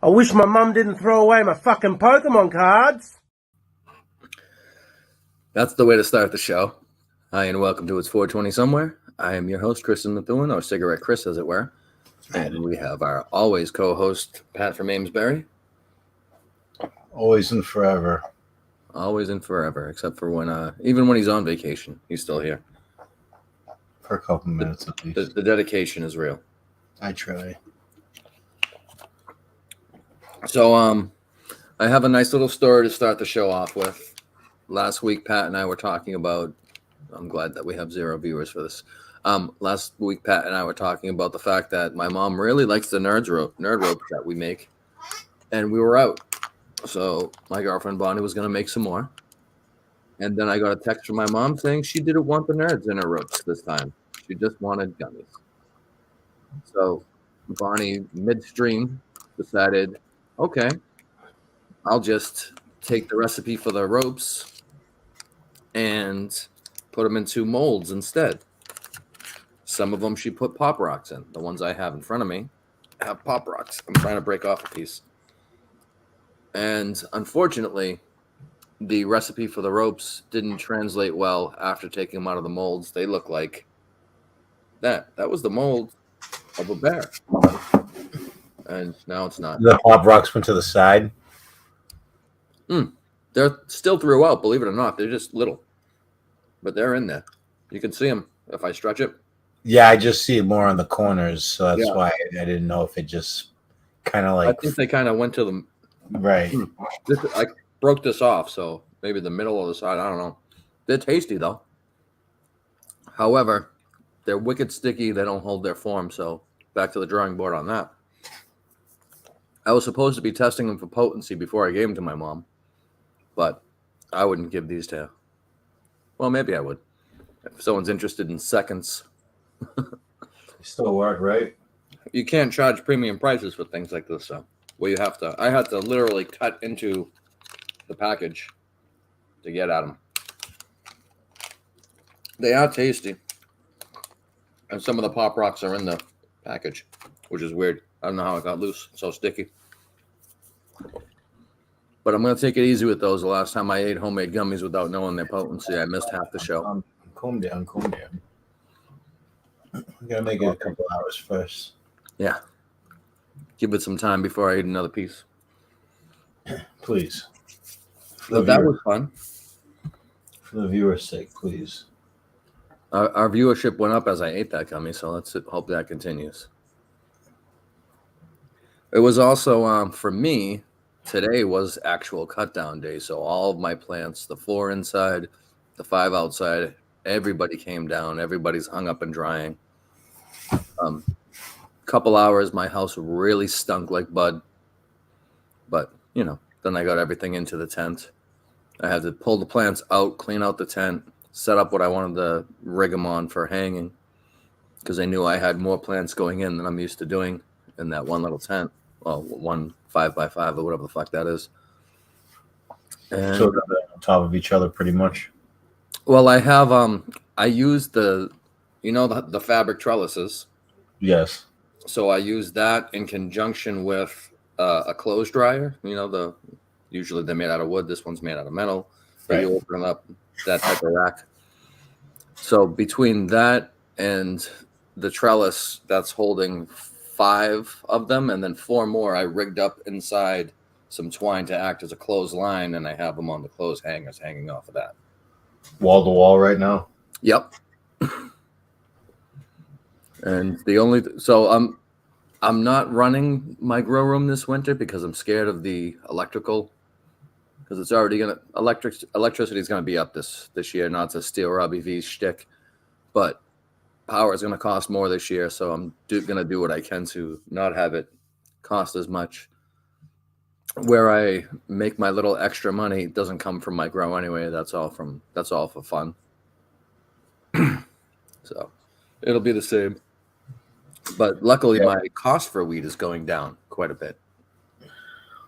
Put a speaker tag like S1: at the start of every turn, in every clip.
S1: I wish my mum didn't throw away my fucking Pokemon cards.
S2: That's the way to start the show. Hi, and welcome to It's 420 Somewhere. I am your host, Kristen Methuen, or Cigarette Chris, as it were. And we have our always co-host, Pat from Amesbury.
S3: Always and forever.
S2: Always and forever, except for even when he's on vacation, he's still here.
S3: For a couple minutes at least.
S2: The dedication is real.
S3: I try.
S2: So, I have a nice little story to start the show off with. Last week, Pat and I were talking about, I'm glad that we have 0 viewers for this. Last week, Pat and I were talking about the fact that my mom really likes the nerd rope that we make. And we were out. So my girlfriend Bonnie was going to make some more. And then I got a text from my mom saying she didn't want the nerds in her ropes this time. She just wanted gummies. So Bonnie, midstream, decided, okay, I'll just take the recipe for the ropes and put them into molds instead. Some of them she put Pop Rocks in. The ones I have in front of me have Pop Rocks. I'm trying to break off a piece. And unfortunately, the recipe for the ropes didn't translate well after taking them out of the molds. They look like that. That was the mold of a bear. And now it's not.
S3: The Pop Rocks went to the side?
S2: They're still throughout, believe it or not. They're just little. But they're in there. You can see them if I stretch it.
S3: Yeah, I just see it more on the corners. So that's why I didn't know if it just kind of like...
S2: I think they kind of went to them.
S3: Right.
S2: I broke this off, so maybe the middle or the side. I don't know. They're tasty, though. However, they're wicked sticky. They don't hold their form, so back to the drawing board on that. I was supposed to be testing them for potency before I gave them to my mom, but I wouldn't give these to... Well, maybe I would. If someone's interested in seconds.
S3: They still work, right?
S2: You can't charge premium prices for things like this, so... Well, I had to literally cut into the package to get at them. They are tasty. And some of the Pop Rocks are in the package, which is weird. I don't know how it got loose. It's so sticky. But I'm going to take it easy with those. The last time I ate homemade gummies without knowing their potency, I missed half the show.
S3: Calm down. We got to make it a couple hours first.
S2: Yeah. Give it some time before I eat another piece.
S3: Please.
S2: But that was fun.
S3: For the viewer's sake, please.
S2: Our viewership went up as I ate that gummy, so let's hope that continues. It was also, for me, today was actual cut down day. So all of my plants, the 4 inside, the 5 outside, everybody came down. Everybody's hung up and drying. Couple hours, my house really stunk like bud. But, then I got everything into the tent. I had to pull the plants out, clean out the tent, set up what I wanted to rig them on for hanging, because I knew I had more plants going in than I'm used to doing in that one little tent. Well, 1 5x5 or whatever the fuck that is. And,
S3: so they're on top of each other pretty much.
S2: Well, I have I used the fabric trellises.
S3: Yes.
S2: So I use that in conjunction with a clothes dryer. Usually they're made out of wood. This one's made out of metal. But
S3: Right.
S2: you open it up, that type of rack. So between that and the trellis that's holding 5 of them, and then 4 more, I rigged up inside some twine to act as a clothesline, and I have them on the clothes hangers hanging off of that.
S3: Wall to wall right now?
S2: Yep. And I'm not running my grow room this winter because I'm scared of the electrical, because it's already electricity is gonna be up this year. Not to steal Robbie V's shtick, but power is gonna cost more this year, so I'm gonna do what I can to not have it cost as much. Where I make my little extra money doesn't come from my grow anyway. That's all for fun. So it'll be the same. But luckily, my cost for weed is going down quite a bit.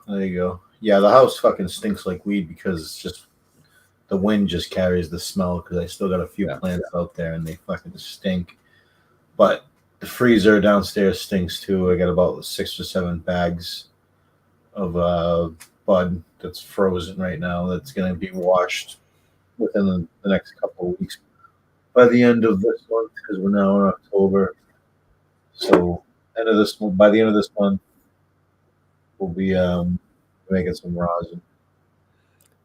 S3: There you go. Yeah, the house fucking stinks like weed because it's just the wind just carries the smell, because I still got a few plants out there and they fucking stink. But the freezer downstairs stinks too. I got about 6 or 7 bags bud that's frozen right now. That's going to be washed within the next couple of weeks. By the end of this month, because we're now in October. So by the end of this month, we'll be making some rosin.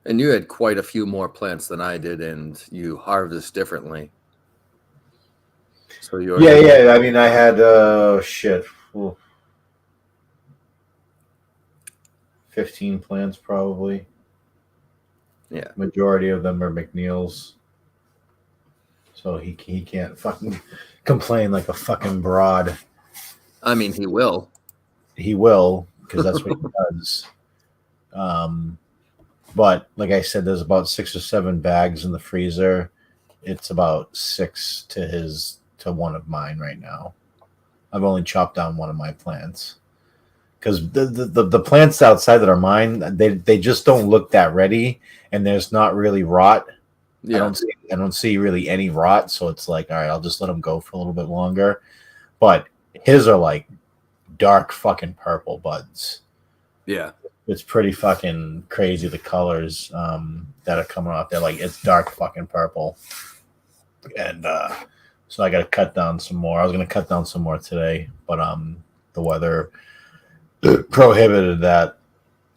S2: And you had quite a few more plants than I did, and you harvest differently. So you're
S3: Yeah. I mean, I had 15 plants probably.
S2: Yeah.
S3: Majority of them are McNeil's. So he can't fucking complain like a fucking broad.
S2: I mean, he will.
S3: He will, because that's what he does. But like I said, there's about 6 or 7 bags in the freezer. It's about 6 to one of mine right now. I've only chopped down one of my plants. Because the plants outside that are mine, they just don't look that ready, and there's not really rot.
S2: Yeah.
S3: I don't see really any rot, so it's like, all right, I'll just let them go for a little bit longer. But his are like dark fucking purple buds.
S2: Yeah.
S3: It's pretty fucking crazy, the colors that are coming off there. Like, it's dark fucking purple. And so I got to cut down some more. I was going to cut down some more today, but the weather prohibited that.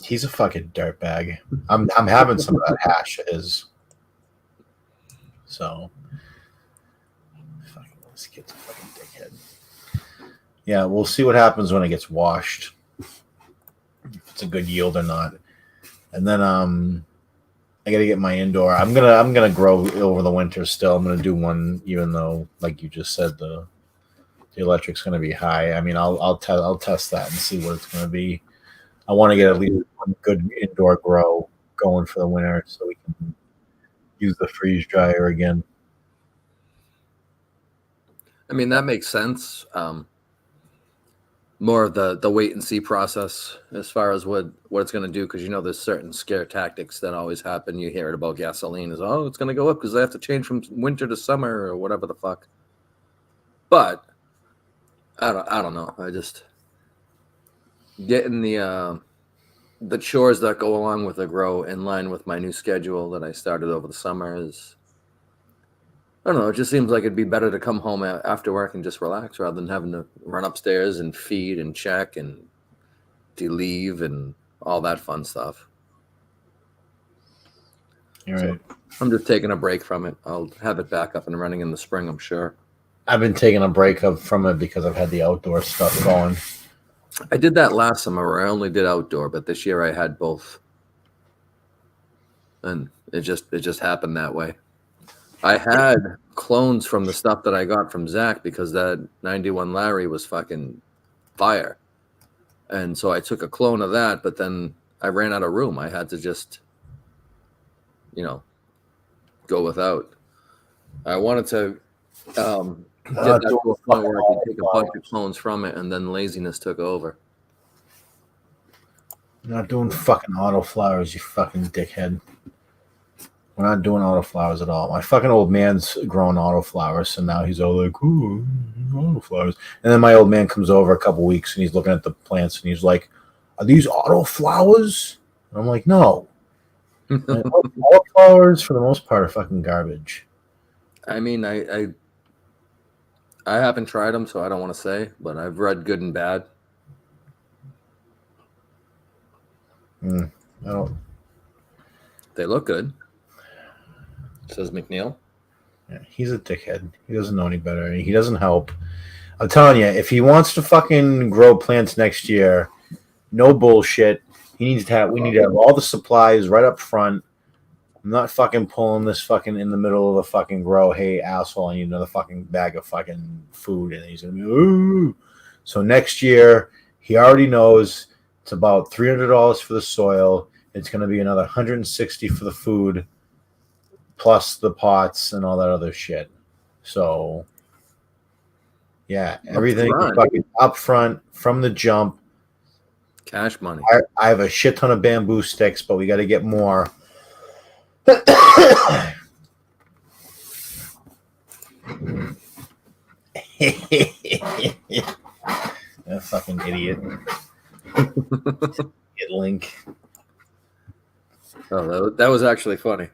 S3: He's a fucking dirtbag. I'm having some of that hash of his. So, fucking, this kid's a fucking dickhead. Yeah, we'll see what happens when it gets washed. If it's a good yield or not. And then I gotta get my indoor. I'm gonna grow over the winter still. I'm gonna do one, even though, like you just said, the electric's gonna be high. I mean, I'll test that and see what it's gonna be. I want to get at least one good indoor grow going for the winter so we can use the freeze dryer again.
S2: I mean, that makes sense. More of the wait and see process as far as what it's going to do, because there's certain scare tactics that always happen. You hear it about gasoline is, oh, it's going to go up because they have to change from winter to summer or whatever the fuck. But I don't know. I just getting the chores that go along with the grow in line with my new schedule that I started over the summer is, I don't know. It just seems like it'd be better to come home after work and just relax rather than having to run upstairs and feed and check and leave and all that fun stuff.
S3: You're right.
S2: I'm just taking a break from it. I'll have it back up and running in the spring, I'm sure.
S3: I've been taking a break from it because I've had the outdoor stuff going.
S2: I did that last summer where I only did outdoor, but this year I had both. And it just happened that way. I had clones from the stuff that I got from Zach because that 91 Larry was fucking fire. And so I took a clone of that, but then I ran out of room. I had to just, go without. I wanted to get that to a point where I could take a bunch of clones from it, and then laziness took over.
S3: You're not doing fucking autoflowers, you fucking dickhead. We're not doing autoflowers at all. My fucking old man's growing autoflowers, so now he's all like, ooh, autoflowers. And then my old man comes over a couple weeks, and he's looking at the plants, and he's like, are these autoflowers? And I'm like, no. Autoflowers, for the most part, are fucking garbage.
S2: I mean, I haven't tried them, so I don't want to say, but I've read good and bad.
S3: I don't.
S2: They look good, says McNeil.
S3: Yeah, he's a dickhead. He doesn't know any better. He doesn't help. I'm telling you, if he wants to fucking grow plants next year, no bullshit. We need to have all the supplies right up front. I'm not fucking pulling this fucking in the middle of the fucking grow. Hey, asshole, I need another fucking bag of fucking food. And he's going to be, ooh. So next year, he already knows it's about $300 for the soil. It's going to be another $160 for the food, plus the pots and all that other shit. So, yeah, everything fucking up front from the jump.
S2: Cash money.
S3: I have a shit ton of bamboo sticks, but we got to get more. That fucking idiot. Idiot link.
S2: Oh, that was actually funny.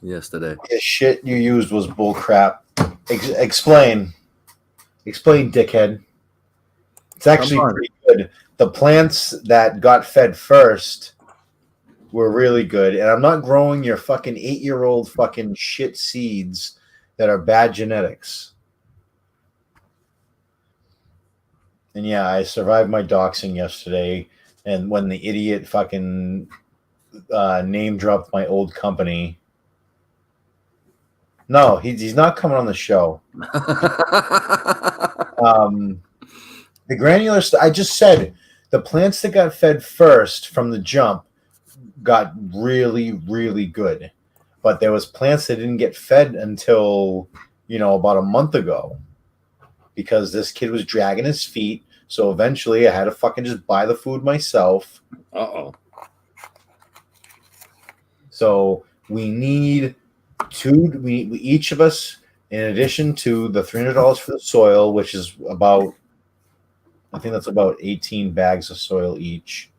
S2: Yesterday.
S3: The shit you used was bullcrap. Explain, dickhead. It's actually pretty good. The plants that got fed first were really good, and I'm not growing your fucking 8-year-old fucking shit seeds that are bad genetics. And yeah, I survived my doxing yesterday, and when the idiot fucking name dropped my old company. No, he's not coming on the show. The granular I just said the plants that got fed first from the jump got really, really good. But there was plants that didn't get fed until, about a month ago. Because this kid was dragging his feet. So eventually I had to fucking just buy the food myself.
S2: Uh-oh.
S3: So we need we each of us, in addition to the $300 for the soil, which is about, I think that's about 18 bags of soil each.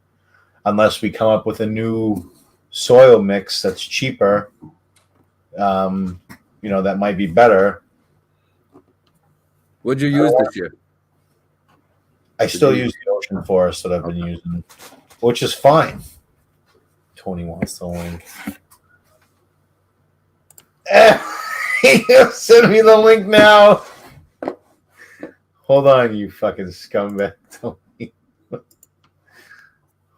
S3: Unless we come up with a new soil mix that's cheaper, that might be better.
S2: What'd you use this year?
S3: I still use the Ocean Forest that I've been using, which is fine. Tony wants the link. Send me the link now. Hold on, you fucking scumbag, Tony.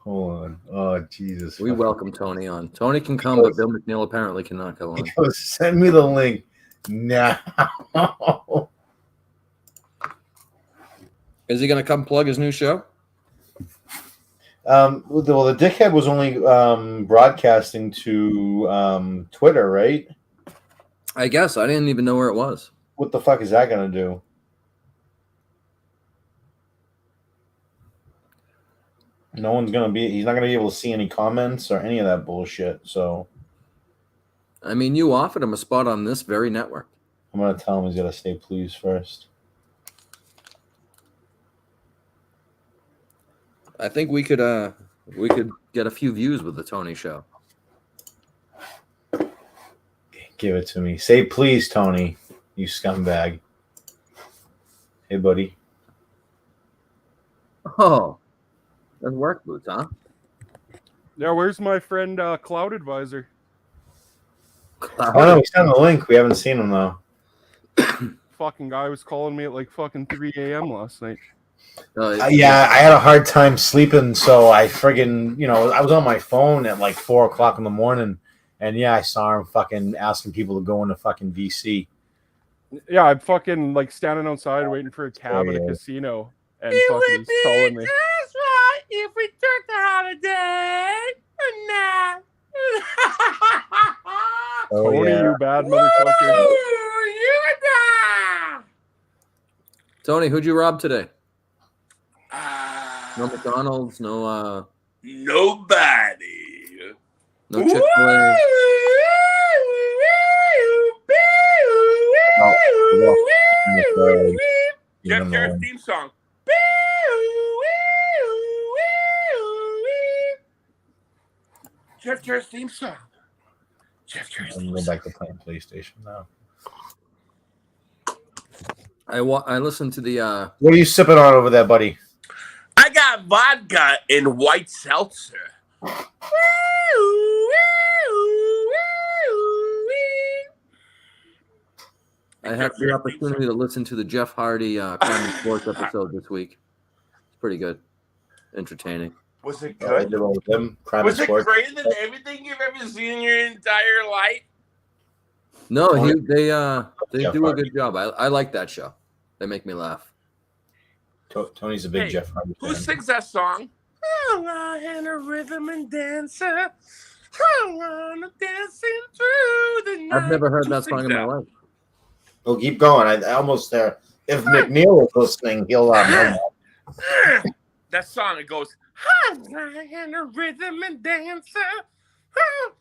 S3: Hold on. Oh, Jesus.
S2: We welcome Tony on. Tony can come, but Bill McNeil apparently cannot go on.
S3: Send me the link now.
S2: Is he going to come plug his new show?
S3: Well, the dickhead was only broadcasting to Twitter, right?
S2: I guess. I didn't even know where it was.
S3: What the fuck is that going to do? No one's going to be... He's not going to be able to see any comments or any of that bullshit, so...
S2: I mean, you offered him a spot on this very network.
S3: I'm going to tell him he's got to say please first.
S2: I think we could get a few views with the Tony show.
S3: Give it to me. Say please, Tony, you scumbag. Hey, buddy.
S2: Oh, that's work boots, huh?
S4: Yeah, where's my friend Cloud Advisor?
S3: Oh no, we sent the link. We haven't seen him though.
S4: Fucking guy was calling me at like fucking 3 a.m. last night.
S3: Yeah, I had a hard time sleeping, so I friggin', I was on my phone at like 4 o'clock in the morning, and yeah, I saw him fucking asking people to go into fucking VC.
S4: Yeah, I'm fucking like standing outside waiting for a cab at a casino, and fucking he's calling me.
S1: Just right if we took the holiday or not.
S4: Tony,
S3: yeah.
S4: you bad motherfucker.
S2: Tony, who'd you rob today? No McDonald's, no
S5: nobody.
S2: No Chick-fil-A.
S5: Jeff Jarrett's theme song. Jeff Jarrett's theme song. Jeff Jarrett's
S3: I'm
S5: theme
S3: going
S5: song.
S3: back to playing PlayStation now.
S2: I listened to the
S3: What are you sipping on over there, buddy?
S5: I got vodka and white seltzer.
S2: I had the opportunity to listen to the Jeff Hardy Crime and Sports episode this week. It's pretty good. Entertaining.
S5: Was it
S3: I
S5: good?
S3: did one with him. Crime
S5: Was
S3: and
S5: it
S3: Sports.
S5: greater than everything you've ever seen in your entire life?
S2: No, they
S3: Jeff
S2: do a
S3: Hardy.
S2: good job. I like that show. They make me laugh.
S3: Tony's a big
S5: Hey,
S3: Jeff Hardy
S5: Who
S3: fan.
S5: sings that song?
S1: And a rhythm and dancer. I'm dancing through the night.
S2: I've never heard
S5: Who
S2: that song
S5: sings
S2: in my
S5: that?
S2: life.
S3: Well, keep going. I almost there. If McNeil was listening, he'll know.
S5: That song, it goes,
S1: And a rhythm and dancer.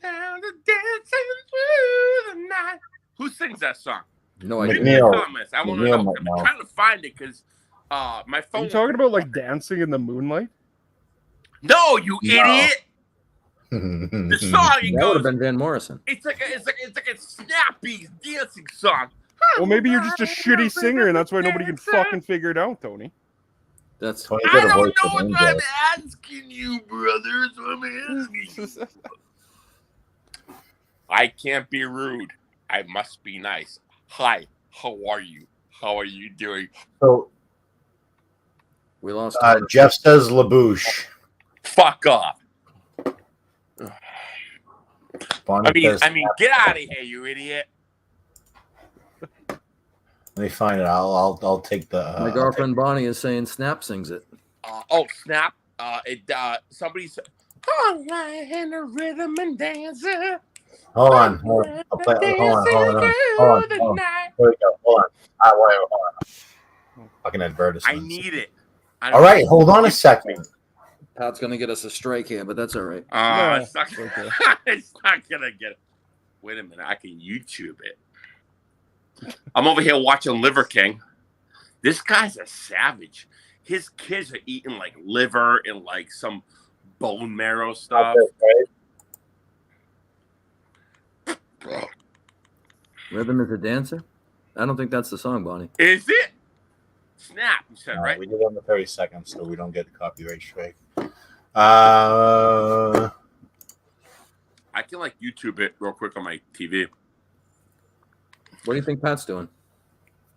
S1: And a dancing through the night.
S5: who sings that song?
S2: No
S5: Leave
S2: idea.
S5: me in the
S3: McNeil.
S5: comments. I want to
S3: McNeil
S5: know.
S3: might
S5: I'm
S3: know.
S5: trying to find it because my
S4: Are
S5: phone.
S4: you talking about like dancing in the moonlight?
S5: No, you idiot. The song it
S2: That would
S5: goes.
S2: have been Van Morrison.
S5: It's like a snappy dancing song.
S4: Well, maybe you're just a shitty singer, and that's why nobody can fucking figure it out, Tony.
S2: That's
S3: Tony's
S5: I
S3: got a
S5: don't
S3: voice
S5: know
S3: of
S5: what
S3: an
S5: I'm
S3: angel.
S5: asking you, brothers. I'm asking you. I can't be rude. I must be nice. Hi, how are you? How are you doing?
S3: So
S2: we lost.
S3: Jeff says LaBouche.
S5: Fuck off.
S3: Bonnie says,
S5: I mean, get out of here, you idiot.
S3: let me find it. I'll take the.
S2: My girlfriend Bonnie is saying Snap sings it.
S5: Snap. Somebody said, "Oh, in a rhythm and dancer."
S3: Hold on. I'll play. Hold on. There we go. Hold on. Hold on. Fucking advertisement.
S5: I need it.
S3: All right, hold on a second.
S2: Pat's gonna get us a strike here, but that's all right.
S4: No,
S5: It's not,
S4: okay.
S5: it's not gonna get it. Wait a minute, I can YouTube it. I'm over here watching Liver King. This guy's a savage. His kids are eating like liver and like some bone marrow stuff.
S2: Rhythm is a dancer. I don't think that's the song, Bonnie.
S5: Is it? Snap, you said, right?
S3: We did it on the 32nd, so we don't get the copyright strike. Uh,
S5: I can like YouTube it real quick on my TV.
S2: What do you think Pat's doing?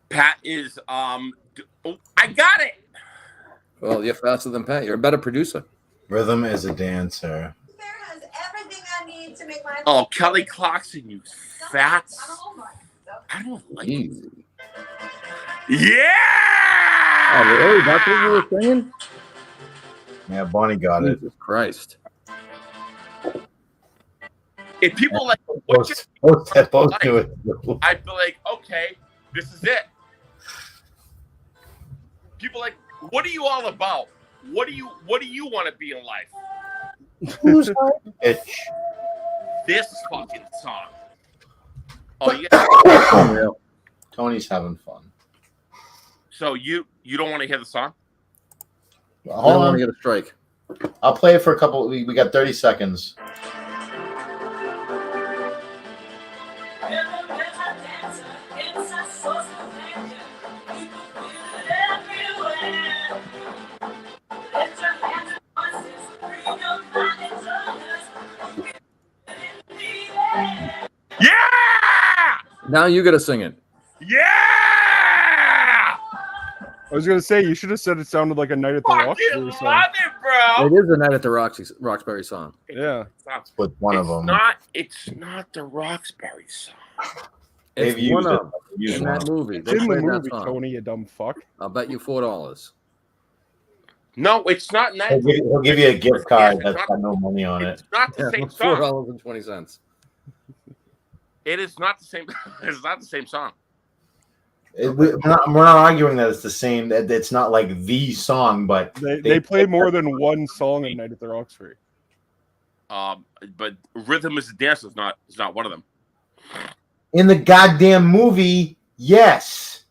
S5: Pat is I got it.
S2: Well, you're faster than Pat. You're a better producer.
S3: Rhythm is a dancer.
S6: Fair has everything I need to make my
S5: Oh, Kelly Clarkson, you fats. I don't like it.
S2: Easy.
S5: Yeah!
S2: Oh, really? That's what you were singing?
S3: Yeah, Bonnie got it.
S2: Jesus Christ.
S5: If people like what
S3: Both do it.
S5: I'd be like, okay, this is it. People like, what are you all about? What do you want to be in life?
S3: Who's my bitch?
S5: This fucking song. Oh, yeah.
S3: Tony's having fun.
S5: So you don't want to hear the song?
S2: I don't
S3: Hold
S2: want
S3: on.
S2: to get a strike.
S3: I'll play it for a couple. We got 30 seconds.
S5: Yeah!
S2: Now you got to sing it.
S5: Yeah!
S4: I was gonna say you should have said it sounded like a Night at the
S5: Fucking
S4: Roxbury song.
S5: love it, bro.
S2: It is the Night at the Roxbury song.
S4: Yeah.
S3: With one of them.
S5: It's not the Roxbury song.
S2: It's
S3: They've
S2: one
S3: used it.
S2: of
S3: Used
S2: in
S3: one.
S2: that movie.
S4: It's
S2: They
S4: in the
S2: played that
S4: movie,
S2: song.
S4: Tony, you dumb fuck.
S2: I'll bet you $4.
S5: No, it's not.
S3: He'll give you a gift card that's got no money on it.
S5: It's not the
S2: Yeah,
S5: same song.
S2: $4.20.
S5: It is not the same. It's not the same song.
S3: We're not arguing that it's the same. That it's not like the song, but
S4: They play more than one song at Night at the Roxbury.
S5: But Rhythm is a Dancer is not one of them.
S3: in the goddamn movie, yes.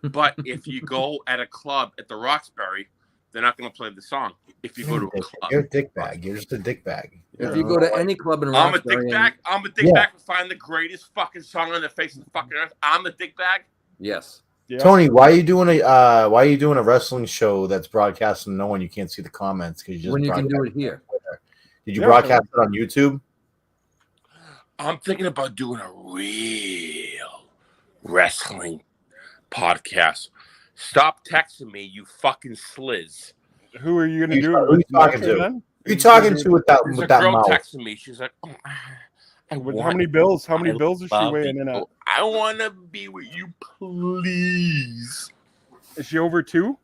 S5: But if you go at a club at the Roxbury, they're not going to play the song. If you go to a club,
S3: You're a dick bag. You're just a dick bag.
S2: If you go to any club in
S5: I'm a
S2: Roxbury,
S5: dick bag. I'm a dick bag for finding the greatest fucking song on the face of the fucking earth. I'm a dick bag.
S2: yes.
S4: Yeah.
S3: Tony, why are you doing a wrestling show that's broadcasting no one? You can't see the comments because you just
S2: When you can do
S3: broadcast
S2: it here.
S3: Did you broadcast it on YouTube?
S5: I'm thinking about doing a real wrestling podcast. Stop texting me, you fucking sliz.
S4: Who are you gonna do
S3: Who
S4: it
S3: are you
S4: with?
S3: talking
S4: Metro,
S3: to?
S4: then?
S3: Who you talking to with that
S5: There's
S3: with
S5: a
S3: that
S5: girl
S3: mouth?
S5: texting me. She's like, oh,
S4: With how many bills? How many bills is she weighing in at?
S5: I want to be with you, please.
S4: Is she over 2?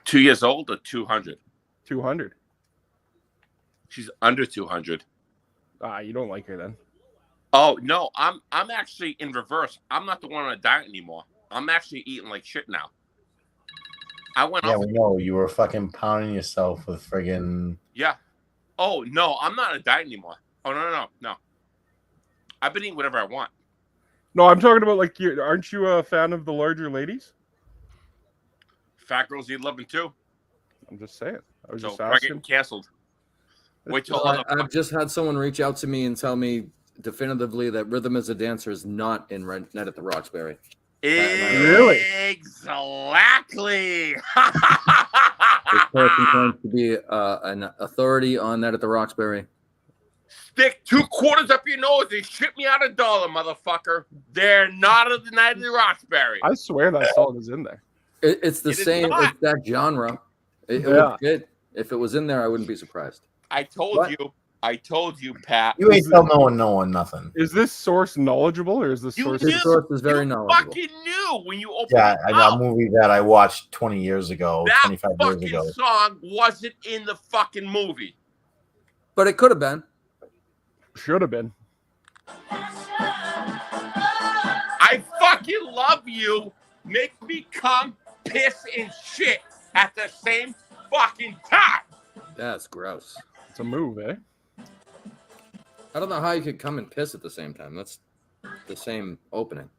S5: 2 years old or 200?
S4: 200.
S5: She's under 200.
S4: You don't like her then.
S5: Oh no, I'm actually in reverse. I'm not the one on a diet anymore. I'm actually eating like shit now. I went
S3: Yeah,
S5: off.
S3: we know you were fucking pounding yourself with friggin'.
S5: Yeah. Oh no, I'm not on a diet anymore. Oh no. I've been eating whatever I want.
S4: No, I'm talking about like, aren't you a fan of the larger ladies?
S5: Fat girls eat loving too.
S4: I'm just saying. I was
S5: So
S4: just
S5: we're getting
S4: asking.
S5: canceled. Wait till
S2: So
S5: other.
S2: I've just had someone reach out to me and tell me definitively that Rhythm is a Dancer is not in Night at the Roxbury.
S4: Really?
S5: Exactly.
S2: This person claims to be an authority on Night at the Roxbury.
S5: Stick 2 quarters up your nose and ship me out $1, motherfucker. They're not at the Night of the Roxbury.
S4: I swear that song is in there.
S2: It's the
S5: It is
S2: same.
S5: not.
S2: It's that genre. It
S4: Yeah.
S2: would fit. If it was in there, I wouldn't be surprised.
S5: I told
S2: What?
S5: you, Pat.
S3: You ain't tell no one nothing.
S4: Is this source knowledgeable or is this
S5: You
S4: source?
S5: knew.
S2: This source is very
S5: You
S2: knowledgeable.
S5: fucking knew when you opened
S3: Yeah,
S5: it
S3: I know a
S5: up.
S3: movie that I watched 20 years ago,
S5: That
S3: 25 years
S5: fucking
S3: ago.
S5: song wasn't in the fucking movie.
S2: But it could have been.
S4: Should have been.
S5: I fucking love you. Make me come, piss, and shit at the same fucking time.
S2: That's gross.
S4: It's a move, eh?
S2: I don't know how you could come and piss at the same time. That's the same opening.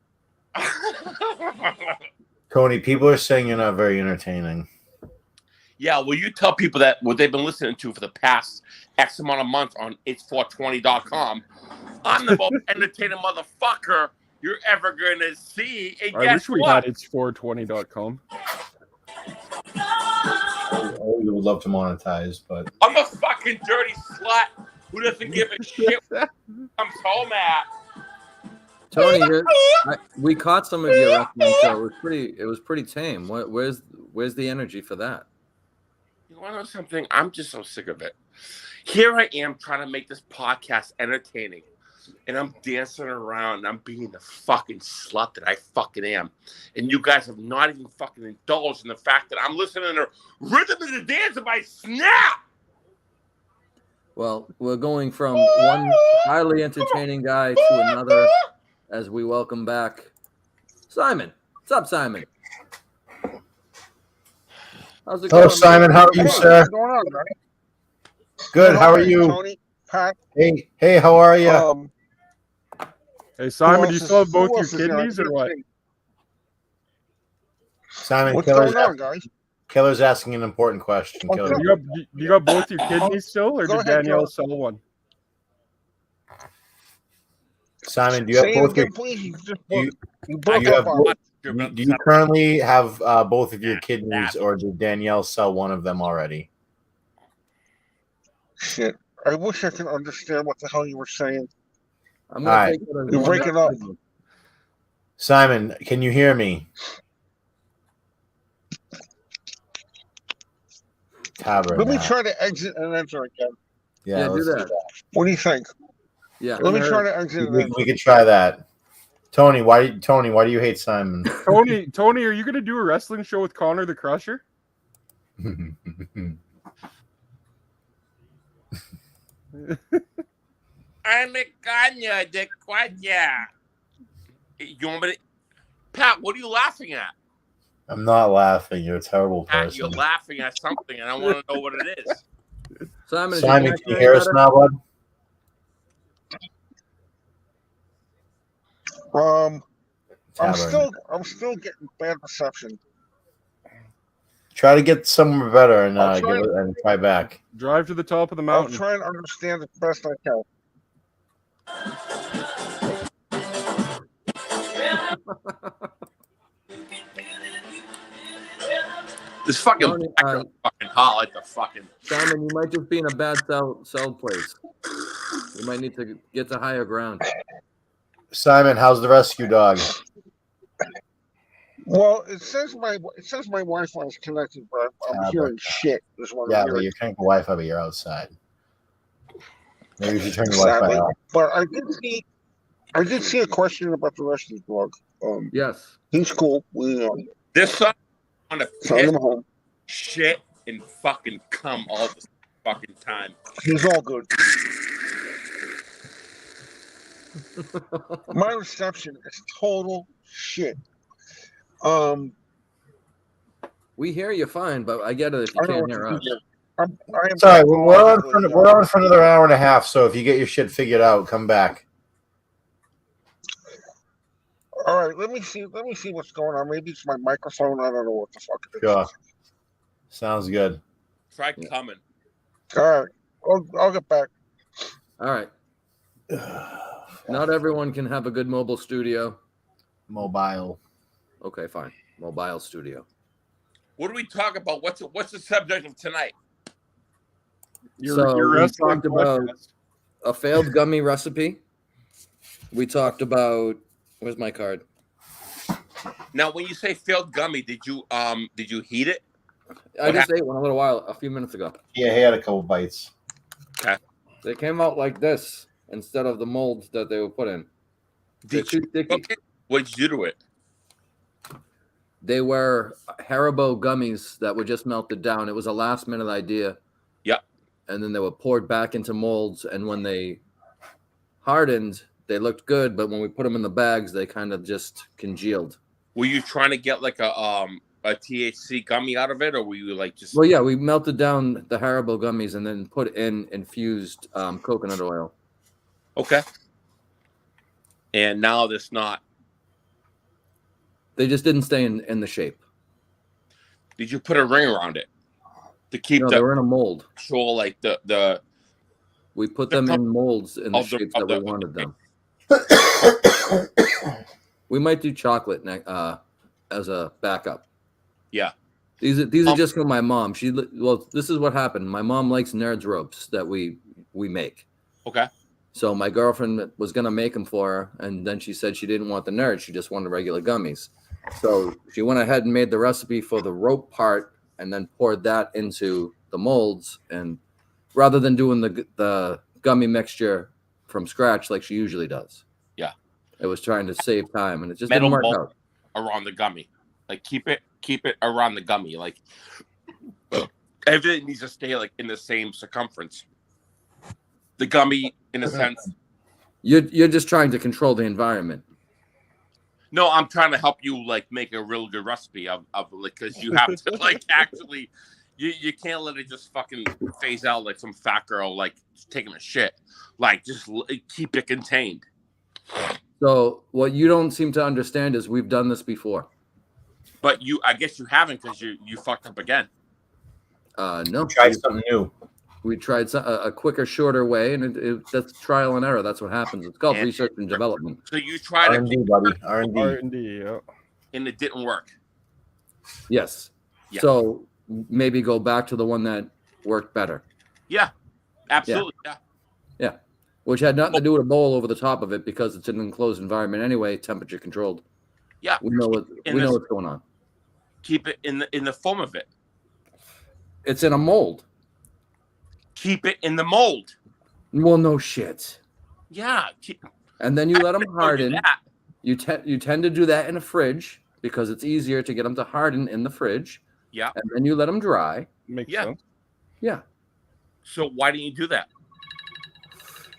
S3: Tony, people are saying you're not very entertaining.
S5: Yeah, well, you tell people that what they've been listening to for the past X amount of months on it's420.com. I'm the most entertaining motherfucker you're ever going to see. And
S4: I
S5: guess
S4: wish we
S5: what?
S4: had it's420.com.
S3: Oh, you would love to monetize, but
S5: I'm a fucking dirty slut who doesn't give a shit. I'm so mad.
S2: Tony, we caught some of your wrestling show. It was pretty tame. Where's the energy for that?
S5: You want to know something? I'm just so sick of it. Here I am trying to make this podcast entertaining, and I'm dancing around, and I'm being the fucking slut that I fucking am. And you guys have not even fucking indulged in the fact that I'm listening to Rhythm of the Dance by Snap.
S2: Well, we're going from one highly entertaining guy to another as we welcome back Simon. What's up, Simon? How's it
S3: hello,
S2: going?
S3: Simon. How are you, sir?
S7: What's going on, man?
S3: Good. How are you?
S7: Tony, Pat.
S3: Hey, how are you?
S4: Hey, Simon, do you
S7: else
S4: still have
S7: is-
S4: both
S7: who
S4: your
S7: else is there?
S4: kidneys or what?
S3: Simon,
S7: What's going on, guys?
S3: Killer's asking an important question.
S7: What's
S3: Killer.
S7: up?
S4: You got both your kidneys still, or
S7: Go
S4: did
S7: ahead,
S4: Danielle
S7: Joe.
S4: sell one?
S3: Simon, do you have
S7: Say it
S3: both your
S7: again, please. You just
S3: do you-
S7: you broke
S3: you
S7: up
S3: have
S7: on me.
S3: do you currently have both of your kidneys, or did Danielle sell one of them already?
S7: Shit. I wish I could understand what the hell you were saying.
S2: I'm
S3: All right.
S2: take it as
S7: You're
S2: one
S7: breaking up.
S3: Simon, can you hear me? Tavern.
S7: Let me try to exit and enter again.
S2: Yeah, do
S3: let's
S2: that.
S7: What do you think?
S2: Yeah.
S7: Let me try to exit and
S3: We
S7: enter.
S3: could try that. Tony, why do you hate Simon?
S4: Tony, are you gonna do a wrestling show with Connor the Crusher?
S5: I'm a Kanye de Quadia. You want me to... Pat, what are you laughing at?
S3: I'm not laughing. You're a terrible
S5: Pat, you're
S3: person.
S5: laughing at something, and I want to know what it is.
S2: Simon,
S3: Simon, can you hear us now, bud?
S7: I'm
S3: Tavern.
S7: still getting bad reception.
S3: Try to get somewhere better and
S7: I'll try.
S3: and try back.
S4: Drive to the top of the
S7: I'll
S4: mountain.
S7: try and understand as best I can.
S5: This fucking
S2: Tony,
S5: fucking hot like the fucking...
S2: Simon, you might just be in a bad cell place. You might need to get to higher ground.
S3: Simon, how's the rescue dog?
S7: Well, it says my Wi-Fi is connected, but I'm hearing shit. Is what
S3: Yeah,
S7: I'm
S3: but
S7: hearing.
S3: you're connecting to Wi-Fi, but you're outside. Maybe you should turn your
S7: Sadly.
S3: Wi-Fi off.
S7: But I did see a question about the rescue dog.
S2: Yes.
S7: He's cool. We
S5: This son on to
S7: send
S5: piss,
S7: him home.
S5: shit, and fucking come all the fucking time.
S7: He's all good. My reception is total shit.
S2: We hear you fine, but I get it if you
S7: I don't
S2: can't
S7: know
S2: hear
S7: what
S2: us.
S7: to do. I am
S3: Sorry, we're on for another hour and a half. So if you get your shit figured out, come back.
S7: All right, let me see what's going on. Maybe it's my microphone. I don't know what the fuck it is.
S3: Sure. Sounds good.
S5: Try
S2: Yeah.
S5: coming.
S7: All right. I'll get back.
S2: All right. Not everyone can have a good mobile studio.
S3: Mobile.
S2: Okay, fine. Mobile studio.
S5: What do we talk about? What's the subject of tonight?
S2: So
S4: Your
S2: we
S4: wrestling
S2: talked about
S4: podcast.
S2: a failed gummy recipe. We talked about where's my card?
S5: Now, when you say failed gummy, did you heat it?
S2: I
S5: What
S2: just ate one a few minutes ago.
S3: Yeah, he had a couple bites.
S2: They came out like this instead of the molds that they were put in. They're
S5: Did
S2: too
S5: you
S2: sticky.
S5: cook it? What did you do to it?
S2: They were Haribo gummies that were just melted down. It was a last minute idea.
S5: Yep.
S2: And then they were poured back into molds. And when they hardened, they looked good. But when we put them in the bags, they kind of just congealed.
S5: Were you trying to get like a THC gummy out of it, or were you like just?
S2: Well, yeah, we melted down the Haribo gummies and then put in infused coconut oil.
S5: Okay. And now there's not.
S2: They just didn't stay in the shape.
S5: Did you put a ring around it to keep
S2: No,
S5: the
S2: they were in a mold.
S5: actual like the?
S2: We put them in molds in the
S5: Of the-
S2: shapes
S5: of
S2: that we
S5: the-
S2: wanted them. We might do chocolate as a backup.
S5: Yeah.
S2: These are just for my mom. This is what happened. My mom likes Nerds ropes that we make.
S5: Okay.
S2: So my girlfriend was gonna make them for her, and then she said she didn't want the Nerds. She just wanted regular gummies. So she went ahead and made the recipe for the rope part, and then poured that into the molds. And rather than doing the gummy mixture from scratch like she usually does,
S5: Yeah.
S2: it was trying to save time, and it just
S5: Metal
S2: didn't work
S5: mold.
S2: out.
S5: Around the gummy, like keep it around the gummy, like everything needs to stay like in the same circumference. The gummy, in a sense.
S2: You're just trying to control the environment.
S5: No, I'm trying to help you like make a real good recipe of like, because you have to like actually, you can't let it just fucking phase out like some fat girl like taking a shit. Like just keep it contained.
S2: So what you don't seem to understand is we've done this before.
S5: But I guess you haven't, because you fucked up again.
S2: No,
S3: Try something new.
S2: we tried a quicker, shorter way, and that's trial and error. That's what happens. It's called research and development.
S5: So you tried it
S3: R&D, buddy. R&D.
S4: R&D, yeah.
S5: and it didn't work.
S2: Yes.
S5: Yeah.
S2: So maybe go back to the one that worked better.
S5: Yeah, absolutely. Yeah.
S2: Yeah. Which had nothing to do with a bowl over the top of it, because it's an enclosed environment anyway, temperature controlled.
S5: Yeah.
S2: We know what's going on.
S5: Keep it in the form of it.
S2: It's in a mold.
S5: Keep it in the mold.
S2: Well, no shit.
S5: Yeah.
S2: And then you let them
S5: I told you
S2: harden.
S5: that.
S2: You tend to do that in a fridge because it's easier to get them to harden in the fridge.
S5: Yeah.
S2: And then you let them dry.
S4: Makes
S5: Yeah.
S4: sense.
S2: Yeah.
S5: So why didn't you do that?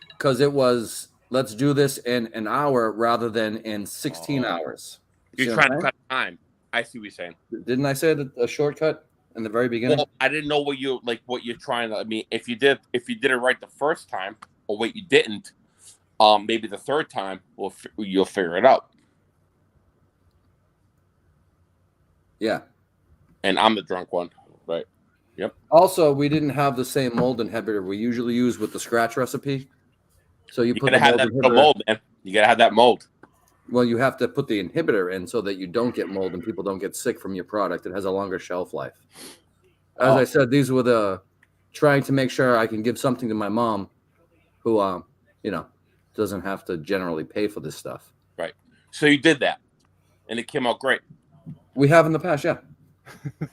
S2: Because it was, let's do this in an hour rather than in 16 hours. See
S5: You're
S2: what I'm
S5: trying to
S2: saying?
S5: cut time. I see what you're saying.
S2: Didn't I say that a shortcut in the very beginning?
S5: Well, I didn't know what you're trying to. I mean, if you did it right the first time, or wait, you didn't. Maybe the third time, you'll figure it out.
S2: Yeah.
S5: And I'm the drunk one, right? Yep.
S2: Also, we didn't have the same mold inhibitor we usually use with the scratch recipe. So you
S5: You
S2: put
S5: gotta
S2: the
S5: have
S2: mold
S5: that
S2: inhibitor.
S5: mold, man. You gotta have that mold.
S2: Well, you have to put the inhibitor in so that you don't get mold and people don't get sick from your product. It has a longer shelf life. As I said, these were trying to make sure I can give something to my mom, who doesn't have to generally pay for this stuff.
S5: Right. So you did that, and it came out great.
S2: We have in the past, yeah.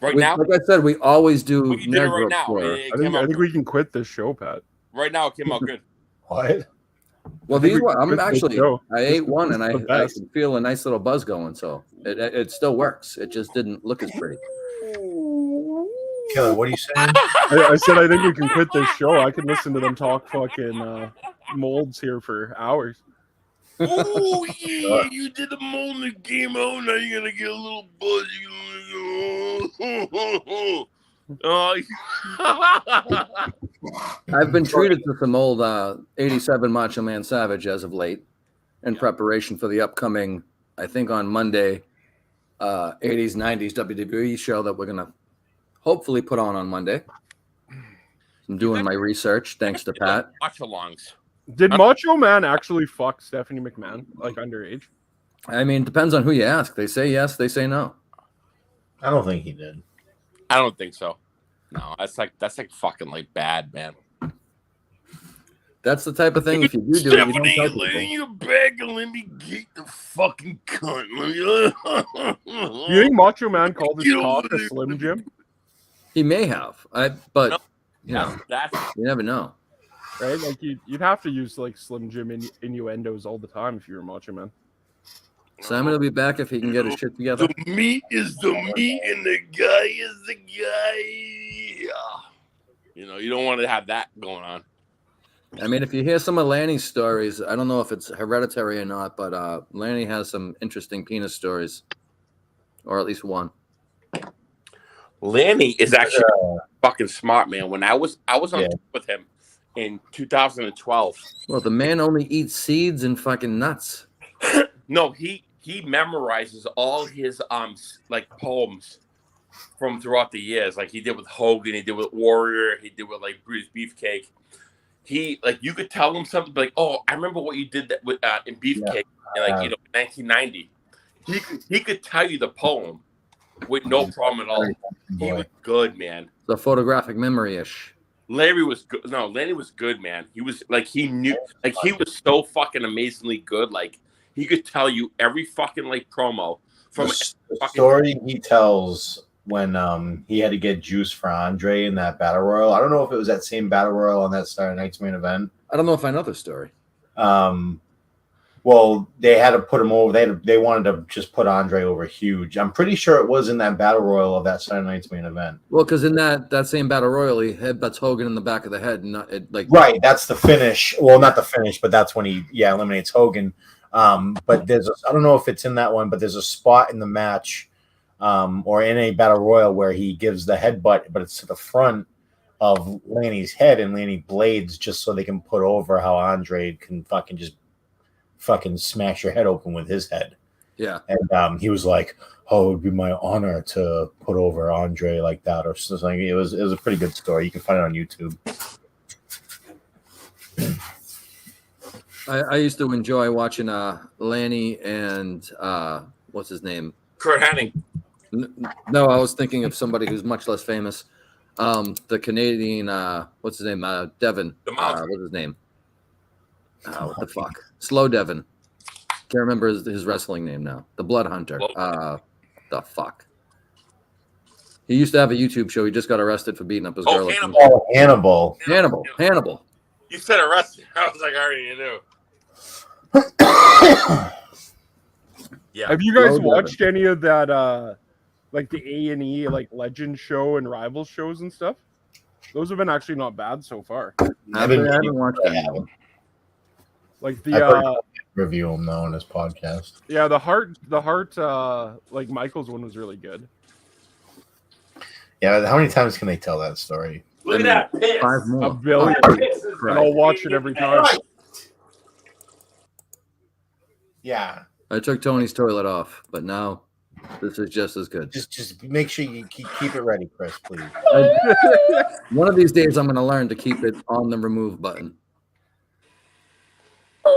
S5: Right now,
S2: like I said, we always do.
S5: well, you did it
S2: nerd
S5: right
S2: ropes
S5: now.
S2: for her.
S5: It
S4: I
S5: came out
S4: think
S5: good.
S4: we can quit this show, Pat.
S5: Right now, it came out good.
S3: What?
S2: Well,
S4: I think
S2: these
S4: we
S2: were.
S4: can
S2: I'm
S4: quit this
S2: actually.
S4: show.
S2: I ate one, and
S4: the
S2: I
S4: best.
S2: can feel a nice little buzz going. So it still works. It just didn't look as pretty.
S3: Killer, what are you saying?
S4: I said I think we can quit this show. I can listen to them talk fucking molds here for hours.
S5: Oh yeah, you did the mold and it came out. Now you're gonna get a little buzz.
S2: I've been treated to some old 87 Macho Man Savage as of late in preparation for the upcoming, I think on Monday, 80s, 90s WWE show that we're going to hopefully put on Monday. I'm doing my research thanks to Pat.
S5: Watch-alongs.
S4: Did Macho Man actually fuck Stephanie McMahon like underage?
S2: I mean, depends on who you ask. They say yes, they say no.
S3: I don't think he did.
S5: I don't think so. No, that's like fucking like bad, man.
S2: That's the type of thing. If you do it, you don't tell
S5: Stephanie,
S2: people.
S5: lay your bag and let me get the fucking cunt.
S4: Do you think Macho Man called his cock a Slim Jim?
S2: He may have, but
S5: No.
S2: you know,
S5: That's
S2: you never know.
S4: Right? Like you'd have to use like Slim Jim innuendos all the time if you were Macho Man.
S2: Simon will be back if he can get his shit together.
S5: the meat is the meat and the guy is the guy. You know, you don't want to have that going on.
S2: I mean, if you hear some of Lanny's stories, I don't know if it's hereditary or not, but Lanny has some interesting penis stories, or at least one.
S5: Lanny is actually fucking smart, man. When I was on tour with him in 2012.
S2: Well, the man only eats seeds and fucking nuts.
S5: No, he memorizes all his like poems from throughout the years. Like he did with Hogan, he did with Warrior, he did with like Bruce Beefcake. He like you could tell him something like, "Oh, I remember what you did that with in Beefcake in 1990." He could tell you the poem with no problem at all. He was good, man.
S2: The photographic memory-ish.
S5: Larry was good. No, Lanny was good, man. He was like he knew, like he was so fucking amazingly good. Like he could tell you every fucking like promo from
S3: the story he tells when he had to get juice for Andre in that battle royal. I don't know if it was that same battle royal on that Saturday night's main event.
S2: I don't know if I know the story.
S3: Well, they had to put him over. They wanted to just put Andre over huge. I'm pretty sure it was in that battle royal of that Saturday night's main event.
S2: Well, because in that same battle royal, he headbutts Hogan in the back of the head, and
S3: right. That's the finish. Well, not the finish, but that's when he eliminates Hogan. But I don't know if it's in that one, but there's a spot in the match or in a battle royal where he gives the headbutt, but it's to the front of Lanny's head, and Lanny blades just so they can put over how Andre can fucking smash your head open with his head.
S2: Yeah.
S3: And he was like, "Oh, it would be my honor to put over Andre like that," or something. It was a pretty good story. You can find it on YouTube.
S2: I used to enjoy watching Lanny and what's his name?
S5: Kurt Hennig.
S2: No, I was thinking of somebody who's much less famous. The Canadian, what's his name? Devin. What's his name? What the fuck? Slow Devin. Can't remember his wrestling name now. The Blood Hunter. The fuck. He used to have a YouTube show. He just got arrested for beating up his girl.
S3: Hannibal.
S2: Hannibal.
S5: You said arrested. I was like, I already knew. Yeah.
S4: Have you guys watched any of that like the A&E like Legend show and Rivals shows and stuff? Those have been actually not bad so far.
S2: I haven't watched that.
S3: Like the review him though on his podcast.
S4: Yeah, the heart like Michael's one was really good.
S3: Yeah, how many times can they tell that story?
S5: Look at that.
S2: 5 more.
S4: A billion. And I'll watch it every time.
S3: Yeah.
S2: I took Tony's toilet off, but now this is just as good.
S3: Just make sure you keep it ready, Chris, please.
S2: One of these days, I'm going to learn to keep it on the remove button.
S3: A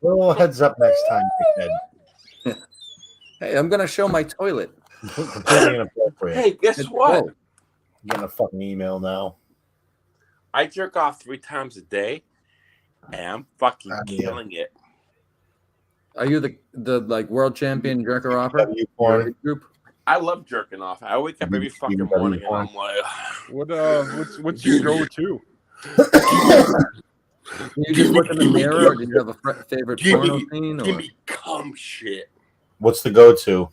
S3: little heads up next time, dickhead.
S2: Hey, I'm going to show my toilet.
S3: Completely inappropriate.
S5: Hey, guess what?
S3: I'm getting a fucking email now.
S5: I jerk off 3 times a day, and I'm fucking killing it.
S2: Are you the like world champion jerker offer
S3: group?
S5: I love jerking off. I wake up every fucking morning and I'm like,
S4: what's your go-to?
S2: Do you just look in the mirror, or do you have a favorite porno scene?
S5: Give me cum shit.
S3: What's the go-to?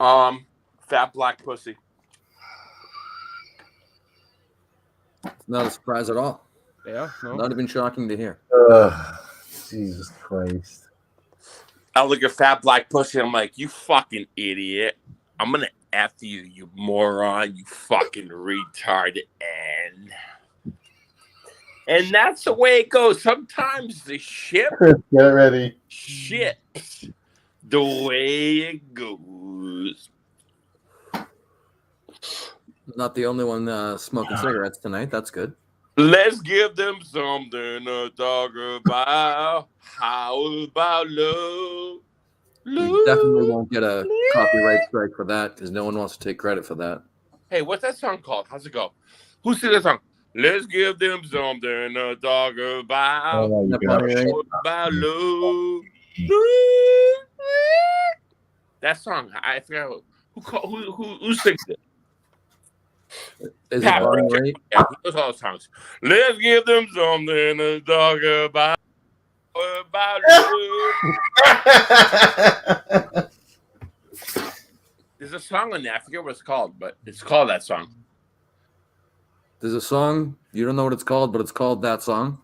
S5: Fat black pussy.
S2: Not a surprise at all.
S4: Yeah, no.
S2: Not even shocking to hear.
S3: Jesus Christ.
S5: I look at fat black pussy. I'm like, you fucking idiot. I'm going to F you, you moron, you fucking retard. And that's the way it goes. Sometimes the ship
S3: get ready.
S5: Shit. The way it goes.
S2: not the only one smoking cigarettes tonight. That's good.
S5: Let's give them something to talk about. How about love?
S2: You definitely won't get a copyright strike for that because no one wants to take credit for that.
S5: Hey, what's that song called? How's it go? Who sings that song? Let's give them something to talk about.
S3: Oh, you got it.
S5: How about love? That song, I forgot who sings it.
S2: Is
S5: Pat,
S2: it Bonnie Raitt?
S5: Yeah, he knows all the songs. Let's give them something to talk about. Love. There's a song on there. I forget what it's called, but it's called that song.
S2: There's a song. You don't know what it's called, but it's called that song.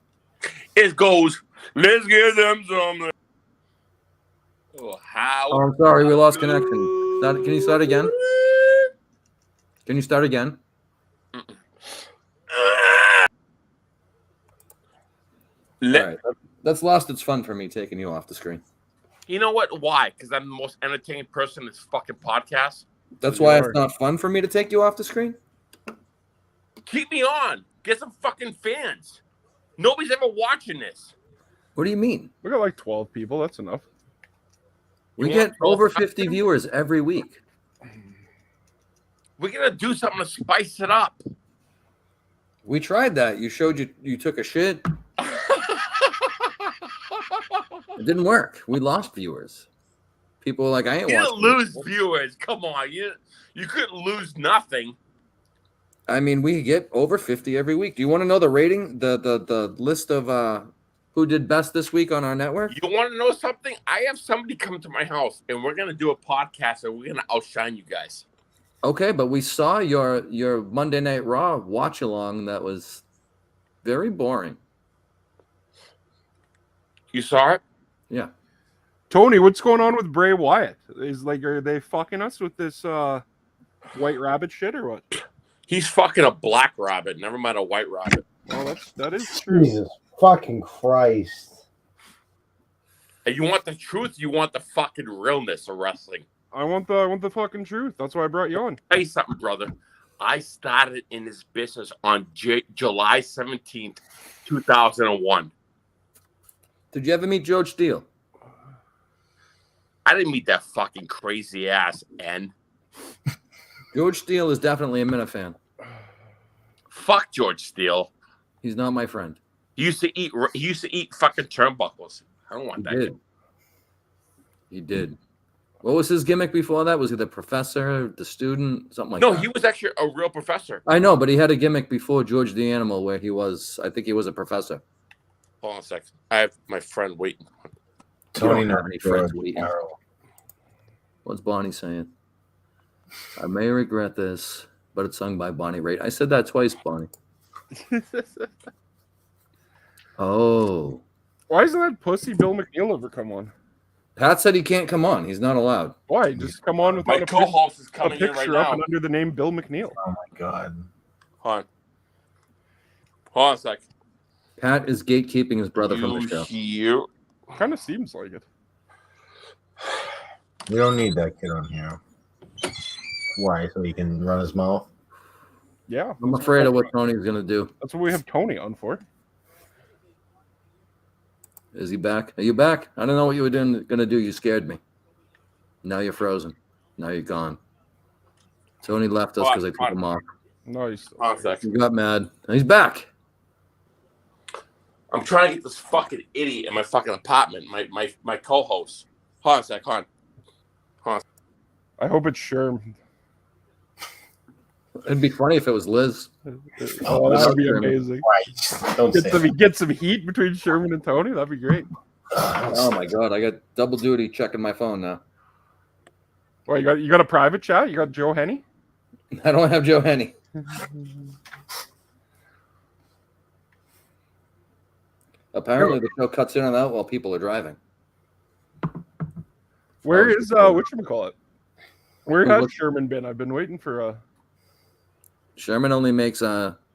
S5: It goes, let's give them something. Oh, how?
S2: Oh, I'm sorry. We lost connection. Can you start again? Can you start again? All right. That's lost its fun for me taking you off the screen.
S5: You know what? Why? Because I'm the most entertaining person in this fucking podcast.
S2: That's why it's not fun for me to take you off the screen?
S5: Keep me on. Get some fucking fans. Nobody's ever watching this.
S2: What do you mean?
S4: We got like 12 people. That's enough.
S2: We get over 50 viewers every week.
S5: We're going to do something to spice it up.
S2: We tried that. You showed you took a shit. It didn't work. We lost viewers. People were like, I ain't
S5: You
S2: watching.
S5: didn't lose viewers. Come on. You couldn't lose nothing.
S2: I mean, we get over 50 every week. Do you want to know the rating, the list of who did best this week on our network?
S5: You want to know something? I have somebody come to my house, and we're going to do a podcast, and we're going to outshine you guys.
S2: Okay, but we saw your Monday Night Raw watch along that was very boring.
S5: You saw it?
S2: Yeah.
S4: Tony, what's going on with Bray Wyatt? Are they fucking us with this white rabbit shit or what?
S5: He's fucking a black rabbit, never mind a white rabbit.
S4: Well, that is true.
S3: Jesus fucking Christ.
S5: And you want the truth? You want the fucking realness of wrestling?
S4: I want the fucking truth. That's why I brought you on.
S5: Tell you something, brother. I started in this business on July 17th, 2001.
S2: Did you ever meet George Steele?
S5: I didn't meet that fucking crazy ass N.
S2: George Steele is definitely a Minifan.
S5: Fuck George Steele.
S2: He's not my friend.
S5: He used to eat fucking turnbuckles. I don't want that.
S2: He did. What was his gimmick before that? Was he the professor, the student, something like that?
S5: No, he was actually a real professor.
S2: I know, but he had a gimmick before George the Animal where I think he was a professor.
S5: Hold on a second. I have my friend waiting.
S3: Tony,
S2: You don't have any friends waiting.
S3: Carol.
S2: What's Bonnie saying? I may regret this, but it's sung by Bonnie Raitt. I said that twice, Bonnie. Oh.
S4: Why isn't that pussy Bill McNeil ever come on?
S2: Pat said he can't come on. He's not allowed.
S4: Why? Just come on
S5: My
S4: without
S5: co-host is
S4: a
S5: coming in right
S4: picture up
S5: now.
S4: and under the name Bill McNeil.
S3: Oh my God.
S5: Hold on a sec.
S2: Pat is gatekeeping his brother from the show.
S5: You
S4: Kind of seems like it.
S3: We don't need that kid on here. Why? So he can run his mouth?
S4: Yeah.
S2: I'm afraid of what Tony's going to do.
S4: That's what we have Tony on for.
S2: Is he back? Are you back? I don't know what you were going to do. You scared me. Now you're frozen. Now you're gone. Tony left us because I took him off.
S4: No, he's
S5: Hold on a sec.
S2: He got mad. He's back.
S5: I'm trying to get this fucking idiot in my fucking apartment. My co-host. Hold on a sec. Hold on.
S4: I hope it's Sherm.
S2: It'd be funny if it was Liz.
S4: Oh, that would be amazing.
S3: Right. Don't say
S4: Get some heat between Sherman and Tony. That'd be great.
S2: Oh my God, I got double duty checking my phone now.
S4: Well, you got a private chat? You got Joe Henny?
S2: I don't have Joe Henny. Apparently, the show cuts in and out while people are driving.
S4: Where is whatchamacallit? Where has
S2: What?
S4: Sherman been? I've been waiting for
S2: Sherman only makes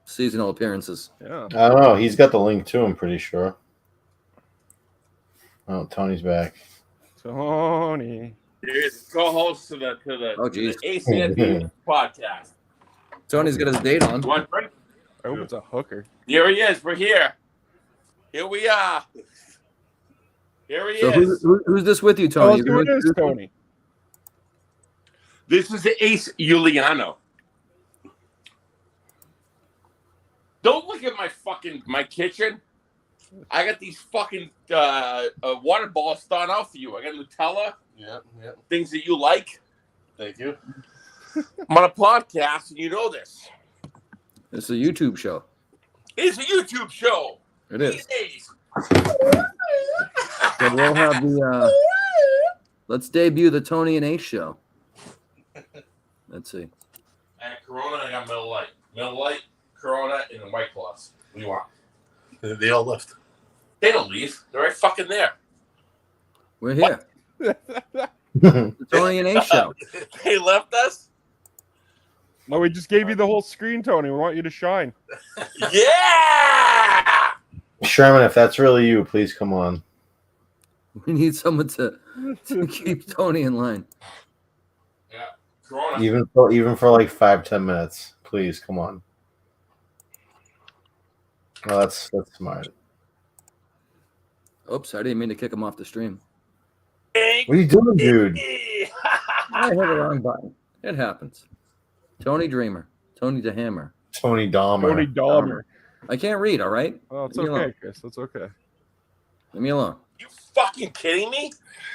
S2: seasonal appearances.
S4: yeah.
S3: I don't know. He's got the link too, I'm pretty sure. Oh, Tony's back.
S4: Tony.
S5: Here's co-host to the
S2: Oh, geez.
S5: ACND podcast.
S2: Tony's got his date on.
S5: You want a drink?
S4: I hope it's a hooker.
S5: Here he is. We're here. Here we are. Here he
S2: So
S5: is.
S2: who's this with you,
S4: Tell
S2: Tony?
S4: us who it is, Tony.
S5: This is the Ace Giuliano. Don't look at my kitchen. I got these fucking water balls thawed out for you. I got Nutella.
S1: Yeah.
S5: Things that you like.
S1: Thank you.
S5: I'm on a podcast, and you know this.
S2: It's a YouTube show.
S5: It's a YouTube show.
S2: It is.
S5: These days.
S2: So we'll have the. Let's debut the Tony and Ace show. Let's see.
S5: I got Corona and I got Miller Lite. Miller Lite, Corona, and the White Claws. What do you want?
S1: They all left.
S5: They don't leave. They're right fucking there.
S2: We're here. The Tony and Ace show.
S5: They left us?
S4: No, we just gave you the whole screen, Tony. We want you to shine.
S5: Yeah!
S3: Sherman, if that's really you, please come on.
S2: We need someone to keep Tony in line.
S5: Yeah. Corona.
S3: Even for like 5-10 minutes, please come on. Well, that's smart.
S2: Oops, I didn't mean to kick him off the stream.
S3: What are you doing, dude?
S2: I hit the wrong button. It happens. Tony Dreamer. Tony the Hammer.
S3: Tony Dahmer.
S4: Tony Dahmer.
S2: I can't read, all right?
S4: Oh, it's
S2: Leave me
S4: okay,
S2: alone.
S4: Chris. That's okay.
S2: Leave me alone.
S5: You fucking kidding me?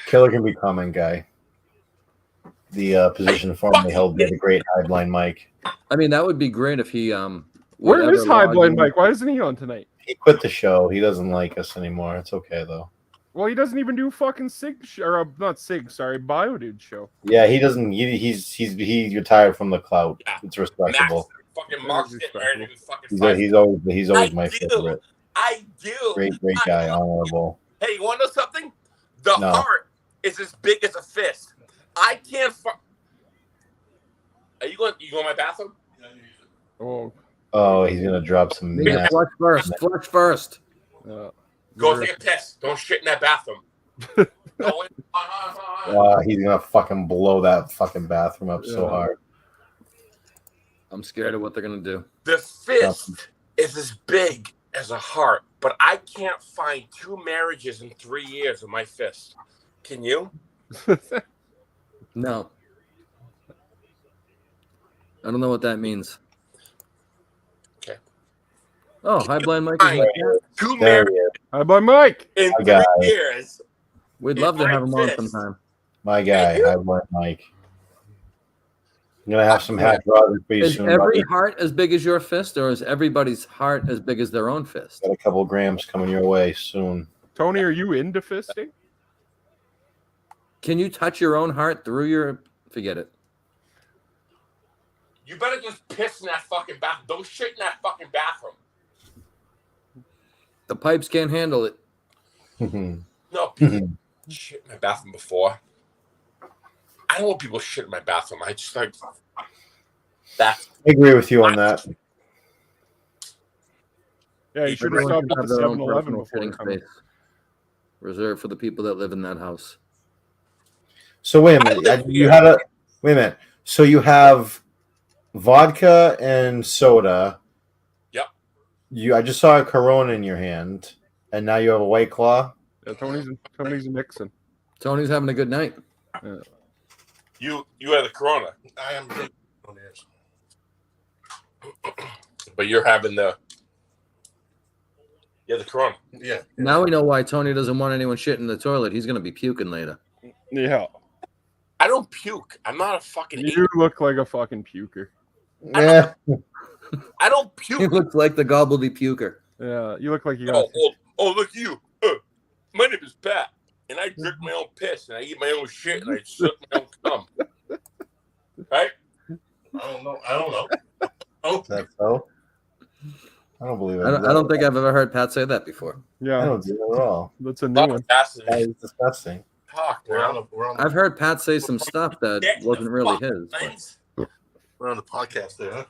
S3: Killer can be comment guy. The position formerly held by the great Highblind Mike.
S2: I mean, that would be great if he
S4: Where
S2: would
S4: is
S2: ever log
S4: Highblind
S2: in.
S4: Mike? Why isn't he on tonight?
S3: He quit the show. He doesn't like us anymore. It's okay though.
S4: Well, he doesn't even do fucking not Sig, sorry, Biodude show.
S3: Yeah, he doesn't. He retired from the clout.
S5: Yeah.
S3: It's respectable.
S5: Fucking Mark's getting ready to be fucking
S3: He's always my
S5: I do.
S3: favorite.
S5: I do.
S3: Great guy, honorable.
S5: Hey, you want to know something? The
S3: No.
S5: heart is as big as a fist. I can't. Are you going? You going to my bathroom?
S4: Oh,
S3: Oh, he's gonna drop some.
S2: Yeah,
S3: nasty-
S2: flush first. Flush first.
S5: Go take a piss. Don't shit in that bathroom. Go in.
S3: He's gonna fucking blow that fucking bathroom up so
S4: Yeah.
S3: hard.
S2: I'm scared of what they're gonna do.
S5: The fist is as big as a heart, but I can't find 2 marriages in 3 years with my fist. Can you?
S2: No. I don't know what that means.
S5: Okay.
S2: Oh, Highblind Mike is like, yeah.
S5: 2
S3: There
S5: marriages
S3: he is,
S4: Highblind Mike.
S5: in
S3: My
S5: 3
S3: guy.
S5: years.
S2: We'd
S5: In
S2: love to
S5: my
S2: have him on
S5: fist.
S2: sometime.
S3: my guy, Highblind Mike. I'm gonna have some hash rosin for you
S2: Is
S3: soon,
S2: every
S3: buddy.
S2: heart as big as your fist, or is everybody's heart as big as their own fist?
S3: Got a couple grams coming your way soon.
S4: Tony, are you into fisting?
S2: Can you touch your own heart through your? Forget it.
S5: You better just piss in that fucking bathroom. Don't shit in that fucking bathroom.
S2: The pipes can't handle it.
S5: No, people shit in my bathroom before. I don't want people shit in my bathroom. I just like that.
S3: I agree with you on that.
S4: Yeah, you should have
S2: Everyone
S4: stopped
S2: should
S4: at
S2: have
S4: the
S2: their own
S4: 7-Eleven
S2: personal
S4: before
S2: shitting
S4: coming.
S2: space. Reserved for the people that live in that house.
S3: So wait a minute. You had a wait a minute. So you have vodka and soda.
S5: Yep.
S3: I just saw a Corona in your hand, and now you have a White Claw.
S4: Yeah, Tony's mixing.
S2: Tony's having a good night.
S5: You had the Corona,
S1: I am big on this.
S5: but you're having the Corona.
S1: Yeah.
S2: Now we know why Tony doesn't want anyone shit in the toilet. He's going to be puking later.
S4: Yeah.
S5: I don't puke. I'm not a fucking
S4: You
S5: idiot.
S4: look like a fucking puker.
S3: Yeah.
S5: I don't
S2: He
S5: puke.
S2: looks like the gobbledy puker.
S4: Yeah, you look like you got.
S5: Look at you. My name is Pat, and I drink my own piss, and I eat my own shit, and I suck my own cum. Right?
S1: I don't know. Oh,
S3: Is that so? I don't believe it.
S2: I don't think I've ever heard Pat say that before.
S3: I
S4: Yeah,
S3: don't do it at all.
S4: that's a new one.
S5: That's
S3: That is disgusting.
S5: talk,
S1: we're on
S5: bro.
S1: the
S2: I've heard Pat say some stuff that wasn't really his. But
S1: we're on the podcast there, huh?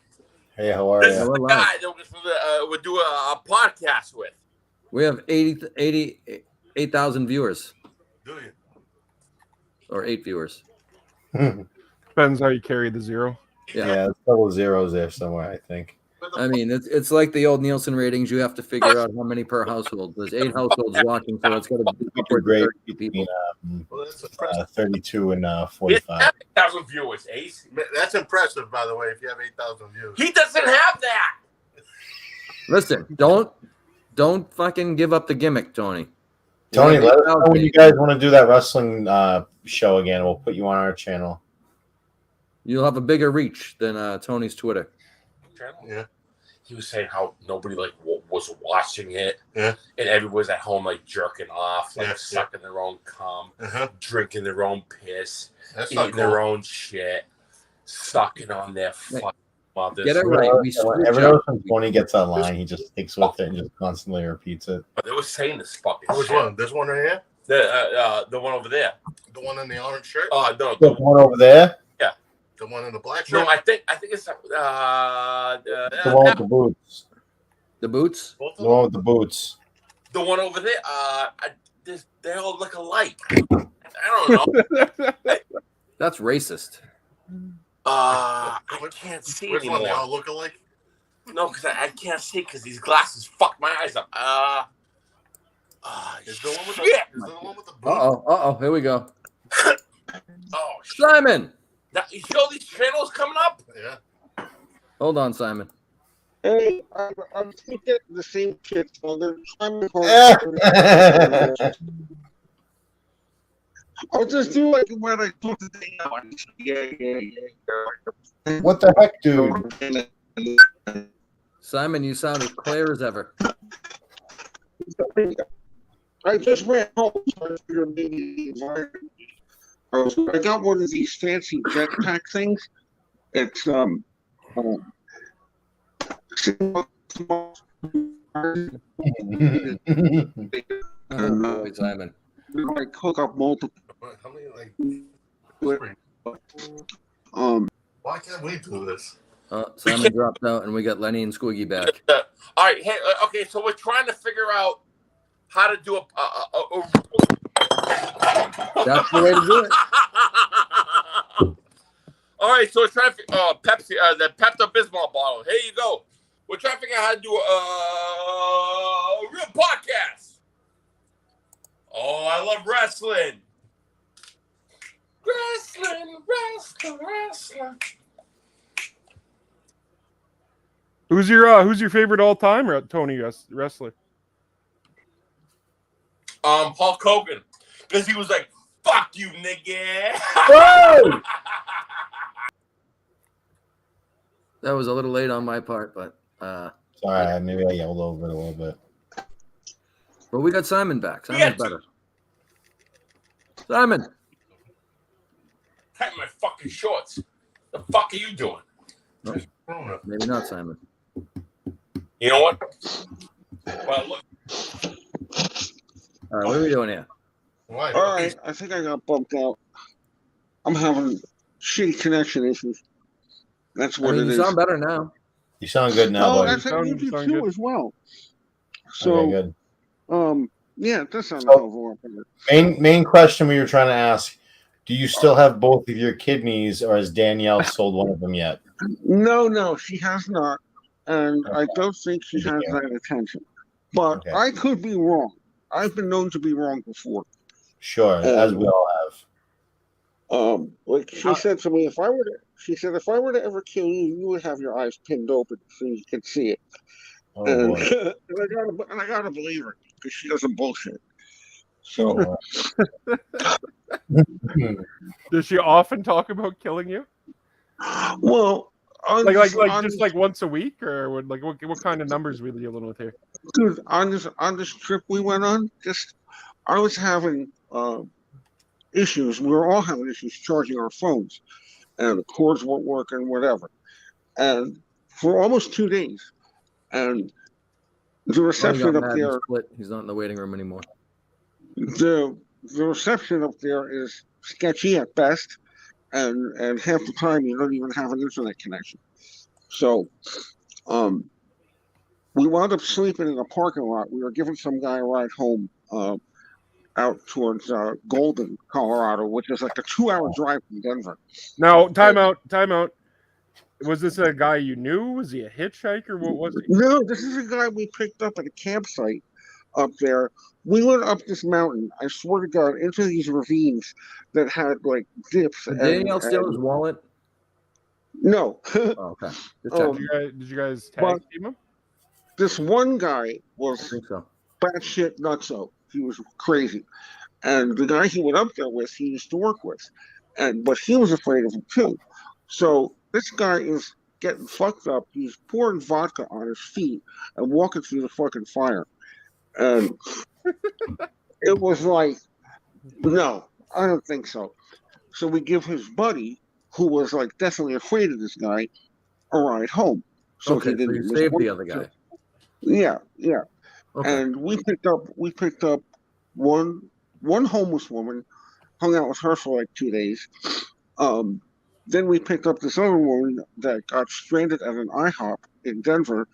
S3: Hey, how are
S5: This
S3: you?
S5: is
S2: we're
S5: the
S2: live.
S5: guy that would do a podcast with.
S2: we have 88,000 viewers,
S1: Do you?
S2: or 8 viewers.
S4: Depends how you carry the zero.
S2: Yeah.
S3: Yeah, there's a couple of zeros there somewhere, I think.
S2: I mean, it's like the old Nielsen ratings. You have to figure out how many per household. There's 8 households watching, so it's got to be upwards of
S3: Great
S2: 32 people.
S7: Well, that's impressive.
S3: 32 and
S5: He
S3: 45.
S5: has 8,000 viewers, Ace.
S1: That's impressive, by the way. If you have 8,000 views,
S5: He doesn't have that.
S2: Listen, don't fucking give up the gimmick, Tony.
S3: Tony,
S2: Yeah,
S3: let us know when you guys want to do that wrestling show again. We'll put you on our channel.
S2: You'll have a bigger reach than Tony's Twitter.
S1: yeah.
S5: He was saying how nobody like was watching it,
S1: Yeah.
S5: and everybody's at home like jerking off, like
S1: Yeah,
S5: sucking their own cum,
S1: Uh-huh.
S5: drinking their own piss,
S1: That's not
S5: eating
S1: cool.
S5: their own shit, sucking on their fucking mothers.
S2: Get it right. We switch
S3: Every
S2: up.
S3: time Tony gets online, he just sticks with it and just constantly repeats it.
S5: But they were saying this fucking
S1: Which
S5: shit.
S1: one? This one right here?
S5: The one over there.
S1: The one in the orange shirt?
S5: No,
S3: The one over there,
S1: The one in the black shirt?
S5: no, I think it's
S3: the one with the boots,
S2: The boots?
S1: Both
S3: the
S1: of them?
S3: one with the boots.
S5: the one over there. They all look alike. I don't know.
S2: That's racist.
S5: I can't see
S1: Which one? They
S5: anymore.
S1: all look alike?
S5: No, because I can't see because these glasses fuck my eyes up.
S1: Is the one with the,
S5: shit.
S1: is the one with the boot?
S2: Uh-oh. Here we go.
S5: Oh, shit.
S2: Simon!
S5: Now, you see all these channels coming up?
S1: Yeah.
S2: Hold on, Simon.
S7: Hey, I'm still getting the same kids. So they're trying to I'll just do like when I put the thing on. Yeah.
S3: What the heck, dude?
S2: Simon, you sound as clear as ever.
S7: I just ran home, so I figured maybe I got one of these fancy jetpack things. It's
S2: Oh, boy, Simon.
S7: like hook up multiple.
S1: How many, like, why can't we do this?
S2: Simon dropped out, and we got Lenny and Squiggy back.
S5: All right. Hey, okay. So we're trying to figure out how to do a
S2: That's the way to do it.
S5: All right. So we're trying to Pepsi, the Pepto Bismol bottle. Here you go. We're trying to figure out how to do a real podcast. Oh, I love wrestling. Wrestling.
S4: Who's your favorite all time Tony wrestler?
S5: Hulk Hogan, because he was like, "Fuck you, nigga."
S2: That was a little late on my part, but
S3: Sorry, maybe I yelled over it a little bit.
S2: but we got Simon back. Simon's
S5: Yeah.
S2: better. Simon.
S5: Tighten my fucking shorts. The fuck are you doing?
S2: Maybe not Simon.
S5: You know what? Well, look.
S2: All right, what are we doing here?
S1: Why?
S7: All right, I think I got bumped out. I'm having shitty connection issues. That's what it
S2: you
S7: is.
S2: sound better now.
S3: You sound good now,
S7: Oh,
S3: buddy.
S7: that's how you do
S4: sound
S7: too
S4: good.
S7: as well.
S3: Okay,
S7: So,
S3: good.
S7: yeah, that sounds
S3: So-
S7: over.
S3: Main question we were trying to ask: do you still have both of your kidneys, or has Danielle sold one of them yet?
S7: No, she has not, and I
S3: Okay.
S7: don't think she
S3: Good to
S7: has
S3: hear.
S7: that attention. But
S3: Okay.
S7: I could be wrong. I've been known to be wrong before.
S3: Sure, as we all have.
S7: Like she said to me, if I were to ever kill you, you would have your eyes pinned open so you could see it.
S3: Oh
S7: And,
S3: boy.
S7: and I gotta believe her because she doesn't bullshit. So
S4: Does she often talk about killing you?
S7: well,
S4: Like just like once a week, or what kind of numbers were you dealing with here?
S7: dude, on this trip we went on, I was having issues. We were all having issues charging our phones, and the cords weren't working, whatever. And for almost 2 days, and the
S2: Ronnie
S7: reception
S2: got
S7: up
S2: mad and
S7: there,
S2: split. He's not in the waiting room anymore.
S7: the reception up there is sketchy at best, and half the time you don't even have an internet connection. So, we wound up sleeping in a parking lot. We were giving some guy a ride home out towards Golden, Colorado, which is like a 2-hour drive from Denver.
S4: Now, time out. Was this a guy you knew? Was he a hitchhiker? What was he?
S7: No, this is a guy we picked up at a campsite up there. We went up this mountain, I swear to God, into these ravines that had like dips
S2: Did
S7: and,
S2: Danielle steal his wallet?
S7: no.
S2: Oh, okay. Just
S7: Um,
S2: checking.
S4: Did you guys
S7: but
S4: tag team him?
S7: this one guy
S2: I
S7: was
S2: think so.
S7: batshit nutso. He was crazy. And the guy he went up there with, he used to work with. But he was afraid of him too. So this guy is getting fucked up. He's pouring vodka on his feet and walking through the fucking fire. And it was like, no, I don't think so. So we give his buddy, who was like definitely afraid of this guy, a ride home. So
S2: Okay,
S7: he
S2: so
S7: didn't
S2: you
S7: miss
S2: saved
S7: work.
S2: the other guy.
S7: Yeah, yeah.
S2: Okay.
S7: And we picked up one homeless woman, hung out with her for like 2 days. Then we picked up this other woman that got stranded at an IHOP in Denver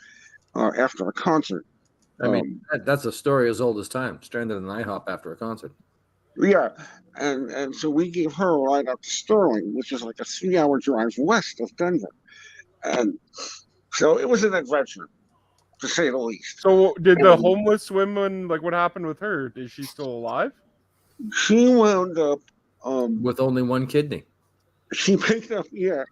S7: after a concert.
S2: I mean, that's a story as old as time. Stranded in an IHOP after a concert.
S7: Yeah, and so we gave her a ride out to Sterling, which is like a 3-hour drive west of Denver, and so it was an adventure, to say the least.
S4: So did the
S7: And
S4: homeless woman, like, what happened with her? Is she still alive?
S7: she wound up,
S2: With only one kidney.
S7: she picked up, yeah,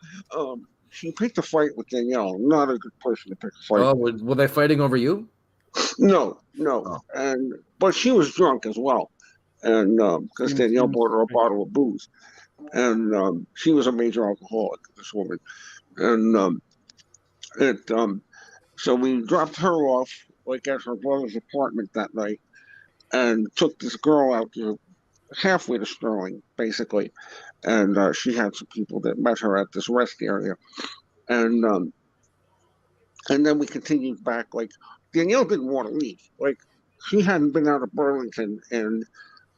S7: she picked a fight with Danielle. Not a good person to pick a fight.
S2: Oh, were they fighting over you?
S7: No,
S2: Oh.
S7: but she was drunk as well, and because Danielle bought her a bottle of booze, and she was a major alcoholic, this woman, and so we dropped her off like at her brother's apartment that night, and took this girl out to halfway to Sterling, basically, and she had some people that met her at this rest area, and and then we continued back. Like Danielle didn't want to leave. Like she hadn't been out of Burlington in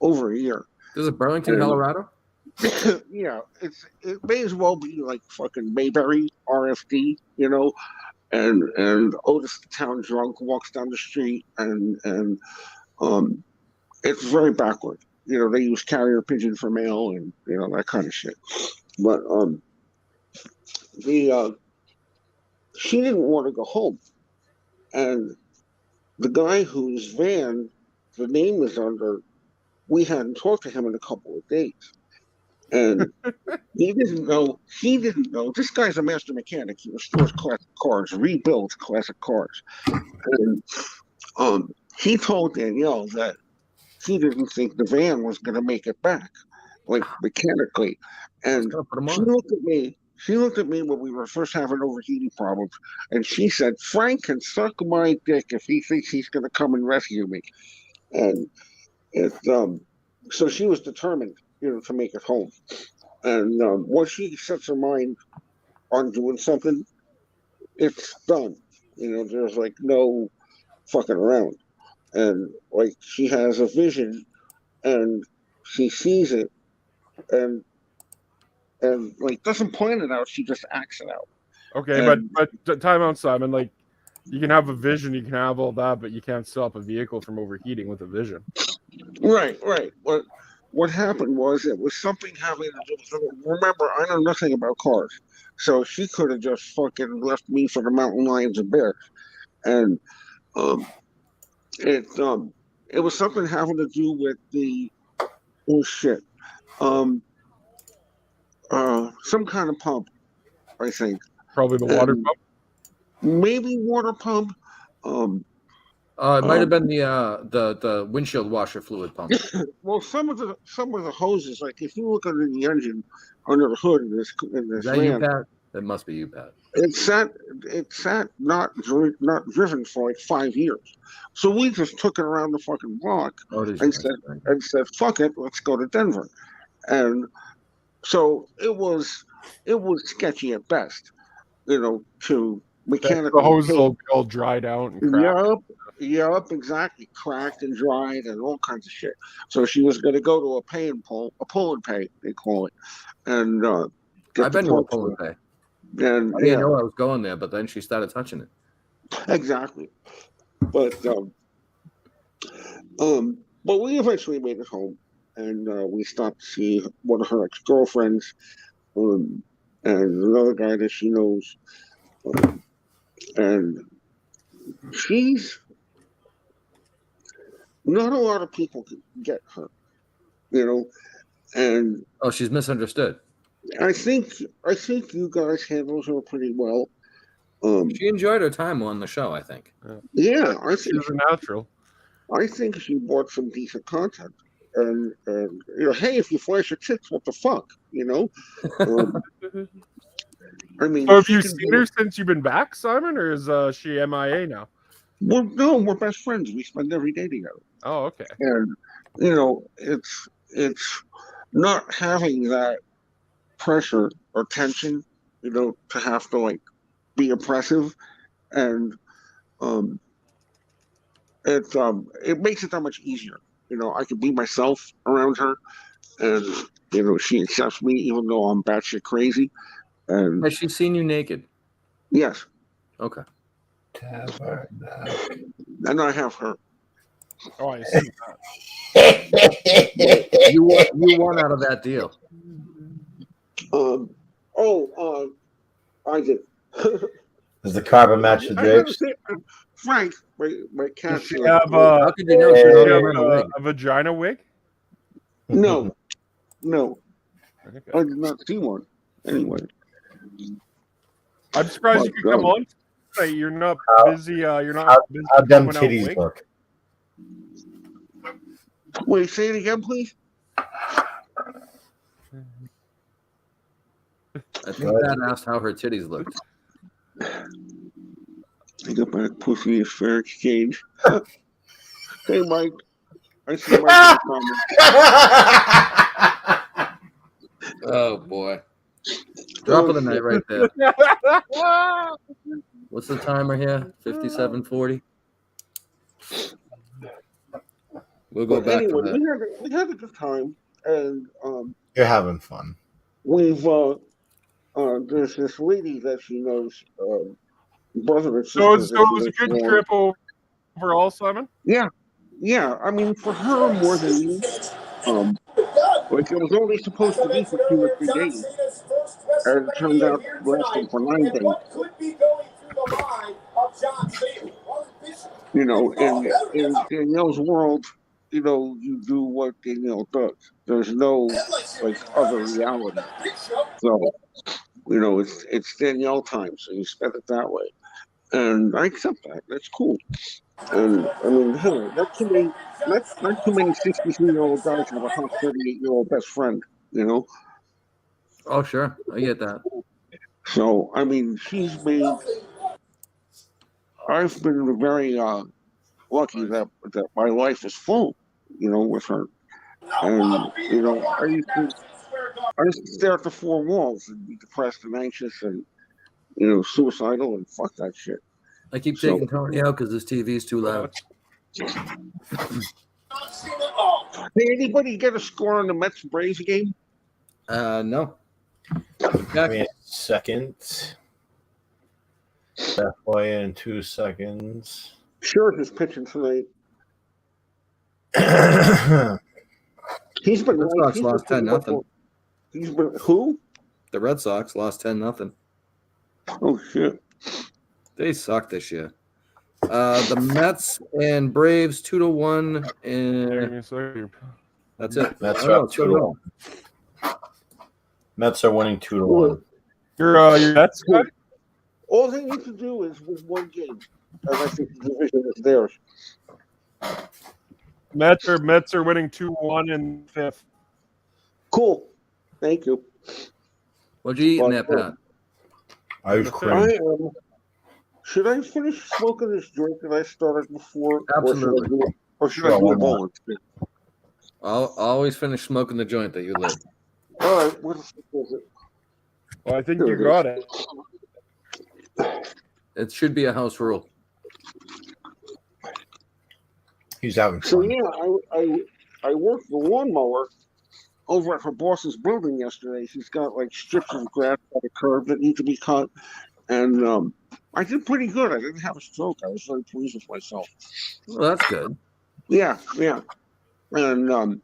S7: over a year.
S2: This is Burlington,
S7: And-
S2: Colorado?
S7: Yeah, it may as well be like fucking Mayberry, RFD, you know. And Otis the town drunk walks down the street, and it's very backward. You know, they use carrier pigeon for mail and that kind of shit. But the she didn't want to go home, and the guy whose van the name is under, we hadn't talked to him in a couple of days. And he didn't know. This guy's a master mechanic. He restores classic cars, rebuilds classic cars. And he told Danielle that he didn't think the van was going to make it back, like mechanically. And she looked at me. She looked at me when we were first having overheating problems, and she said, "Frank can suck my dick if he thinks he's going to come and rescue me." And so she was determined, to make it home. And once she sets her mind on doing something, it's done. There's like no fucking around. And like she has a vision, and she sees it, and like doesn't plan it out. She just acts it out.
S4: Okay, but time out, Simon. Like, you can have a vision, you can have all that, but you can't stop a vehicle from overheating with a vision.
S7: Right. What happened was it was something having to do with. Remember, I know nothing about cars, so she could have just fucking left me for the mountain lions and bears, and it was something having to do with the shit, some kind of pump, I think.
S4: Probably the water pump.
S7: Maybe water pump.
S2: It might have been the windshield washer fluid pump.
S7: Well, some of the hoses, like if you look under the engine, under the hood in this
S2: Is that you, Pat? That must be you, Pat.
S7: It sat not driven for like 5 years. So we just took it around the fucking block and said, fuck it, let's go to Denver. And so it was sketchy at best, to mechanically.
S4: The hoses will be all dried out and cracked.
S7: Yep, exactly. Cracked and dried and all kinds of shit. So she was going to go to a pull and pay, they call it. And
S2: I've been to a pull and pay.
S7: And
S2: I didn't know I was going there, but then she started touching it.
S7: Exactly. But we eventually made it home, and we stopped to see one of her ex-girlfriends. and another guy that she knows, and she's not a lot of people can get her, you know, and
S2: Oh, she's misunderstood.
S7: I think you guys handles her pretty well.
S2: She enjoyed her time on the show, I think.
S7: Yeah,
S4: She's a natural.
S7: I think she bought some decent content. And you know, hey, if you flash your tits, what the fuck, you know? I mean,
S4: So have
S7: she
S4: you
S7: can
S4: seen
S7: do-
S4: her since you've been back, Simon, or is she MIA now?
S7: Well, no, we're best friends. We spend every day together,
S4: Oh, okay.
S7: and you know, it's not having that pressure or tension, you know, to have to like be oppressive, and um, it makes it that much easier. You know, I can be myself around her, and you know, she accepts me even though I'm batshit crazy. And
S2: Has she seen you naked?
S7: yes,
S2: Okay.
S7: and I have her.
S4: Oh, I see.
S2: You won out of that deal.
S7: Um, I did.
S3: Does the carpet match the drapes?
S7: Frank, my cat.
S4: Does she have
S2: How could you know she's
S4: does
S2: not
S4: she have
S2: wearing a wig?
S4: a vagina wig?
S7: No,
S4: Okay.
S7: I did not see one. Anyway,
S4: I'm surprised
S7: My
S4: you could come
S7: God.
S4: on. Tonight. You're not busy. You're not
S3: How,
S4: busy.
S3: how them
S4: coming out
S3: titties
S4: wig?
S3: look?
S7: wait, say it again, please.
S2: I think Pat asked how her titties looked.
S7: I got my pussy is fair exchange. Hey, Mike. I see Mike in the comments.
S2: Oh boy. Drop of the night right there. What's the timer here? 57:40. We'll go
S7: But
S2: back
S7: anyway,
S2: to that.
S7: we had a good time, and
S3: You're having fun.
S7: we've there's this lady that she knows, brother and
S4: So,
S7: sister.
S4: so it was a good trip overall, Simon.
S7: Yeah, I mean, for her more than me, like it was only supposed to be for 2 or 3 days, and it turned out lasting for 9 days. You know, in Danielle's world, you know, you do what Danielle does. There's no like other reality. So, you know, it's Danielle time, so you spend it that way. And I accept that. That's cool. And I mean, hell, not too many 63-year-old guys have a hot 38-year-old best friend, you know?
S2: Oh sure, I get that.
S7: So I mean, I've been very lucky that my life is full, you know, with her. And you know, I used to stare at the four walls and be depressed and anxious and you know, suicidal and fuck that shit.
S2: I keep
S7: So-
S2: taking Tony out because his TV's too loud.
S7: Did anybody get a score on the Mets Braves game?
S2: No.
S3: Give me a second. That boy in 2 seconds.
S7: Sure, is pitching tonight.
S3: Red
S7: He's been
S2: Red Sox lost 10-0.
S7: He's been who?
S2: The Red Sox lost 10-0.
S7: Oh shit!
S2: They suck this year. The Mets and Braves 2-1, and that's it.
S3: Mets
S2: Oh,
S3: are up 2-1. Mets are winning 2-1.
S4: Your Mets guy?
S7: All they need to do is win one game, and I think the division is theirs.
S4: Mets are winning 2-1 in fifth.
S7: Cool. Thank you.
S2: What'd you eat in that, Pat?
S3: Ice cream.
S7: Should I finish smoking this joint that I started before?
S2: Absolutely.
S7: Or should I do a bowl?
S2: I'll always finish smoking the joint that you lit.
S7: All right. What is it?
S4: Well, I think
S7: Here
S4: you
S7: it
S4: got it.
S2: It should be a house rule.
S3: He's having
S7: So
S3: fun.
S7: yeah, I worked the lawnmower over at her boss's building yesterday. She's got like strips of grass by the curb that need to be cut, and I did pretty good. I didn't have a stroke. I was very pleased with myself.
S2: Well, that's good.
S7: Yeah, and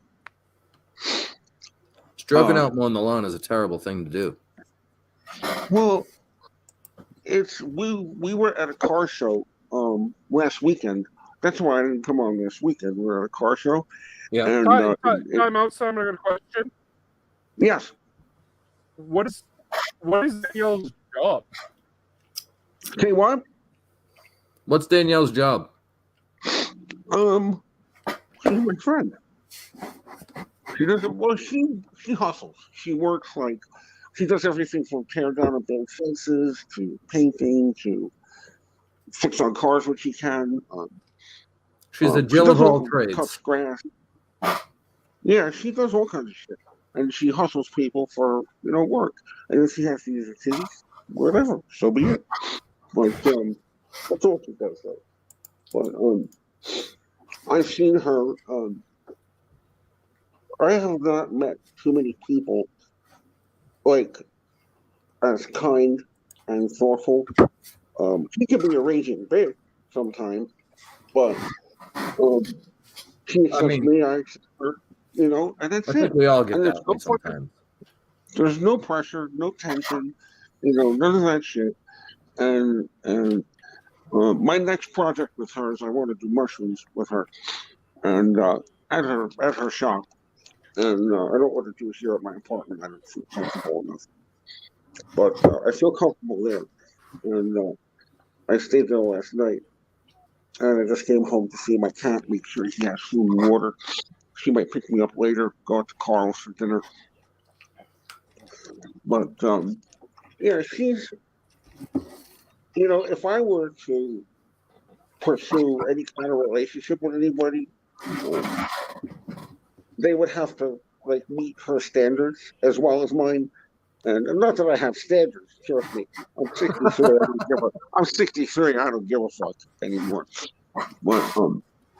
S2: Stroking out mowing the lawn is a terrible thing to do.
S7: Well, we were at a car show last weekend. That's why I didn't come on this weekend. We were at a car show,
S2: Yeah.
S7: and
S4: Time out, Sam. I got a question.
S7: yes,
S4: What is Danielle's job?
S7: okay, what?
S2: What's Danielle's job?
S7: She's my friend. She doesn't. Well, she hustles. She works like she does everything from tear down and build fences to painting to fix on cars when she can.
S2: She's a
S7: She
S2: Jill of
S7: does
S2: all
S7: also
S2: trades.
S7: cuts grass. Yeah, she does all kinds of shit, and she hustles people for work. And if she has to use her titties, whatever, so be it. But that's all she does, though. But I've seen her. I have not met too many people like as kind and thoughtful. She can be a raging bitch sometimes, but she
S2: I
S7: accepts
S2: mean,
S7: me, I accept her, and
S2: I
S7: that's
S2: think
S7: it.
S2: we all get
S7: And
S2: that way sometimes.
S7: there's no pressure, no tension, none of that shit. And my next project with her is I want to do mushrooms with her, and at her shop. And I don't want to do it here at my apartment. I don't feel comfortable enough, but I feel comfortable there. And I stayed there last night, and I just came home to see my cat, make sure he has food and water. She might pick me up later, go out to Carl's for dinner. But yeah, she's if I were to pursue any kind of relationship with anybody, they would have to like meet her standards as well as mine. And not that I have standards, trust me. I'm 63. I'm 63. I don't give a fuck anymore. But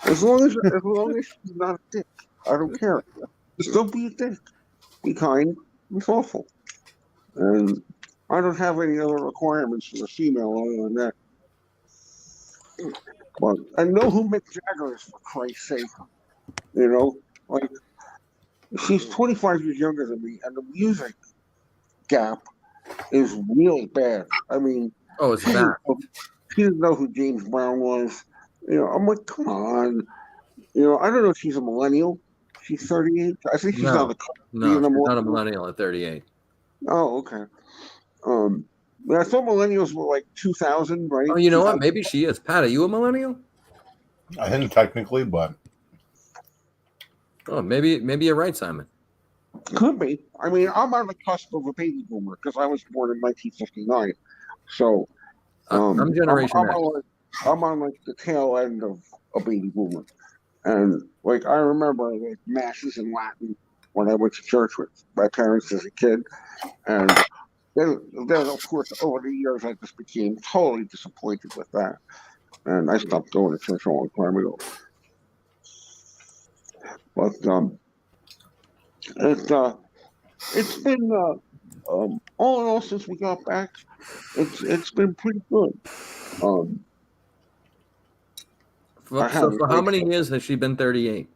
S7: as long as she's not a dick, I don't care. Just don't be a dick. Be kind. Be thoughtful. And I don't have any other requirements for a female other than that. But I know who Mick Jagger is, for Christ's sake. Like she's 25 years younger than me, and the music gap is really bad. I mean,
S2: Oh, it's
S7: she
S2: bad.
S7: didn't know who James Brown was. I'm like, come on. I don't know if she's a millennial. She's 38. I think she's on the cusp of
S2: No,
S7: being
S2: she's
S7: a
S2: not a
S7: millennial.
S2: millennial at 38.
S7: Oh, okay. But I thought millennials were like 2000, right?
S2: Oh, you know what? Maybe she is. Pat, are you a millennial?
S3: I didn't technically, but
S2: Oh, maybe you're right, Simon.
S7: Could be. I mean, I'm on the cusp of a baby boomer because I was born in 1959. So
S2: I'm Generation X.
S7: I'm on like the tail end of a baby boomer. And like I remember like masses in Latin when I went to church with my parents as a kid. And then of course over the years I just became totally disappointed with that. And I stopped going to church a long time ago. But it's been all in all since we got back, it's been pretty good. Um I
S2: So
S7: haven't
S2: for how
S7: like
S2: many years has she been 38?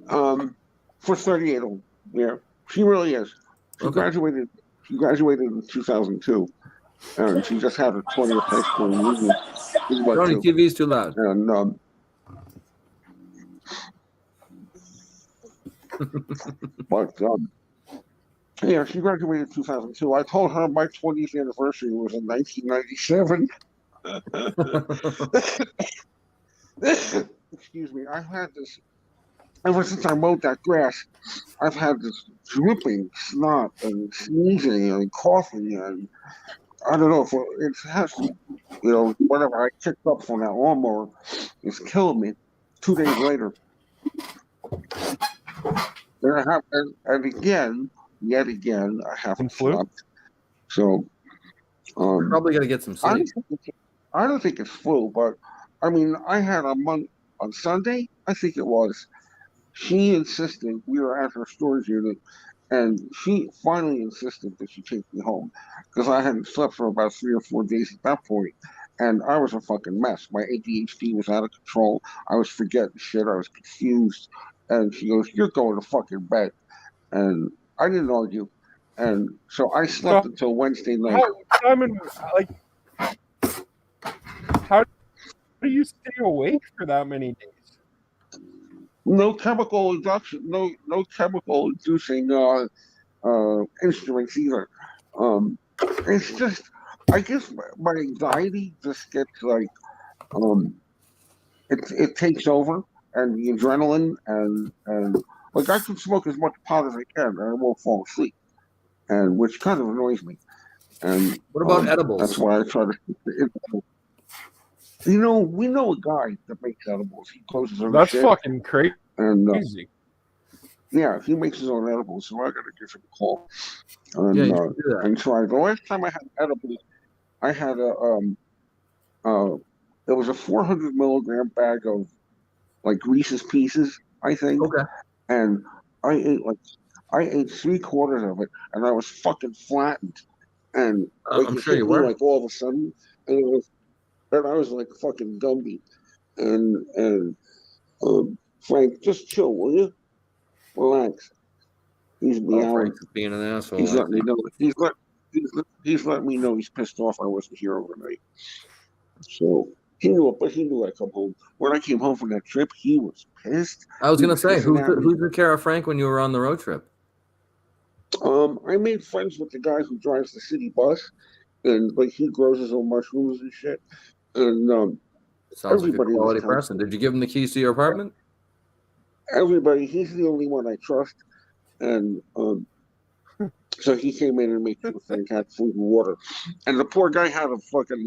S7: for 38 old, yeah. She really is. She
S2: Okay.
S7: graduated she graduated in 2002, and she just had her 20th high school reunion. She's about
S2: Tony,
S7: to.
S2: TV's too loud.
S7: And but yeah, she graduated in 2002. I told her my 20th anniversary was in 1997. Excuse me. I've had this ever since I mowed that grass. I've had this dripping snot and sneezing and coughing, and I don't know if it has to, whatever I kicked up from that lawnmower is killing me. 2 days later, then I have, and again, yet again, I haven't
S4: Flu?
S7: slept. So,
S2: Probably got to get some
S7: I
S2: sleep.
S7: I don't think it's flu, but I mean, I had on Sunday, I think it was. She insisted we were at her storage unit, and she finally insisted that she take me home because I hadn't slept for about 3 or 4 days at that point, and I was a fucking mess. My ADHD was out of control. I was forgetting shit. I was confused, and she goes, "You're going to fucking bed," and I didn't argue. And so I slept until Wednesday night.
S4: Simon, like, how do you stay awake for that many days?
S7: No chemical induction, no chemical inducing instruments either. It's just, I guess my anxiety just gets like, it takes over, and the adrenaline and like I can smoke as much pot as I can, and I won't fall asleep, and which kind of annoys me. And
S2: What about
S7: that's
S2: edibles?
S7: why I try to. We know a guy that makes edibles. He closes his own
S4: That's
S7: shit,
S4: fucking crazy.
S7: and yeah, he makes his own edibles. So I gotta give him a call and
S2: Yeah, you should do that.
S7: and try. The last time I had edibles, I had it was a 400 milligram bag of like Reese's Pieces, I think,
S2: Okay.
S7: and I ate 3/4 of it, and I was fucking flattened, and like
S2: I'm
S7: it
S2: sure
S7: hit
S2: you
S7: me
S2: were.
S7: like all of a sudden, and I was like fucking Gumby, and Frank, just chill, will you? Relax. He's
S2: Oh,
S7: meowing.
S2: Frank's being an asshole.
S7: He's
S2: I
S7: letting me
S2: think.
S7: know. He's letting me know he's pissed off I wasn't here overnight. So he knew it, but he knew I'd come home. When I came home from that trip, he was pissed.
S2: I was
S7: He
S2: gonna
S7: was
S2: say,
S7: hissing at me.
S2: who took care of Frank when you were on the road trip?
S7: I made friends with the guy who drives the city bus, and like he grows his own mushrooms and shit. And
S2: Sounds like a
S7: everybody in this
S2: quality
S7: town,
S2: person. Did you give him the keys to your apartment?
S7: everybody, he's the only one I trust. And so he came in and made sure Frank had food and water. And the poor guy had a fucking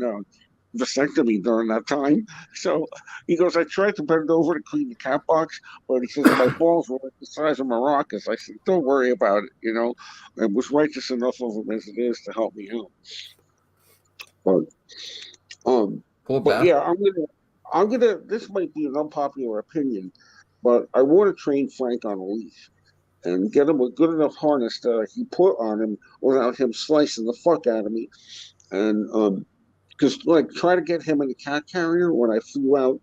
S7: vasectomy during that time. So he goes, I tried to bend over to clean the cat box, but he says my balls were like the size of maracas. I said, don't worry about it. It was righteous enough of him as it is to help me out. But
S2: Poor
S7: but
S2: bastard.
S7: yeah, I'm gonna. This might be an unpopular opinion, but I want to train Frank on a leash and get him a good enough harness that I can put on him without him slicing the fuck out of me. And because like try to get him in a cat carrier when I flew out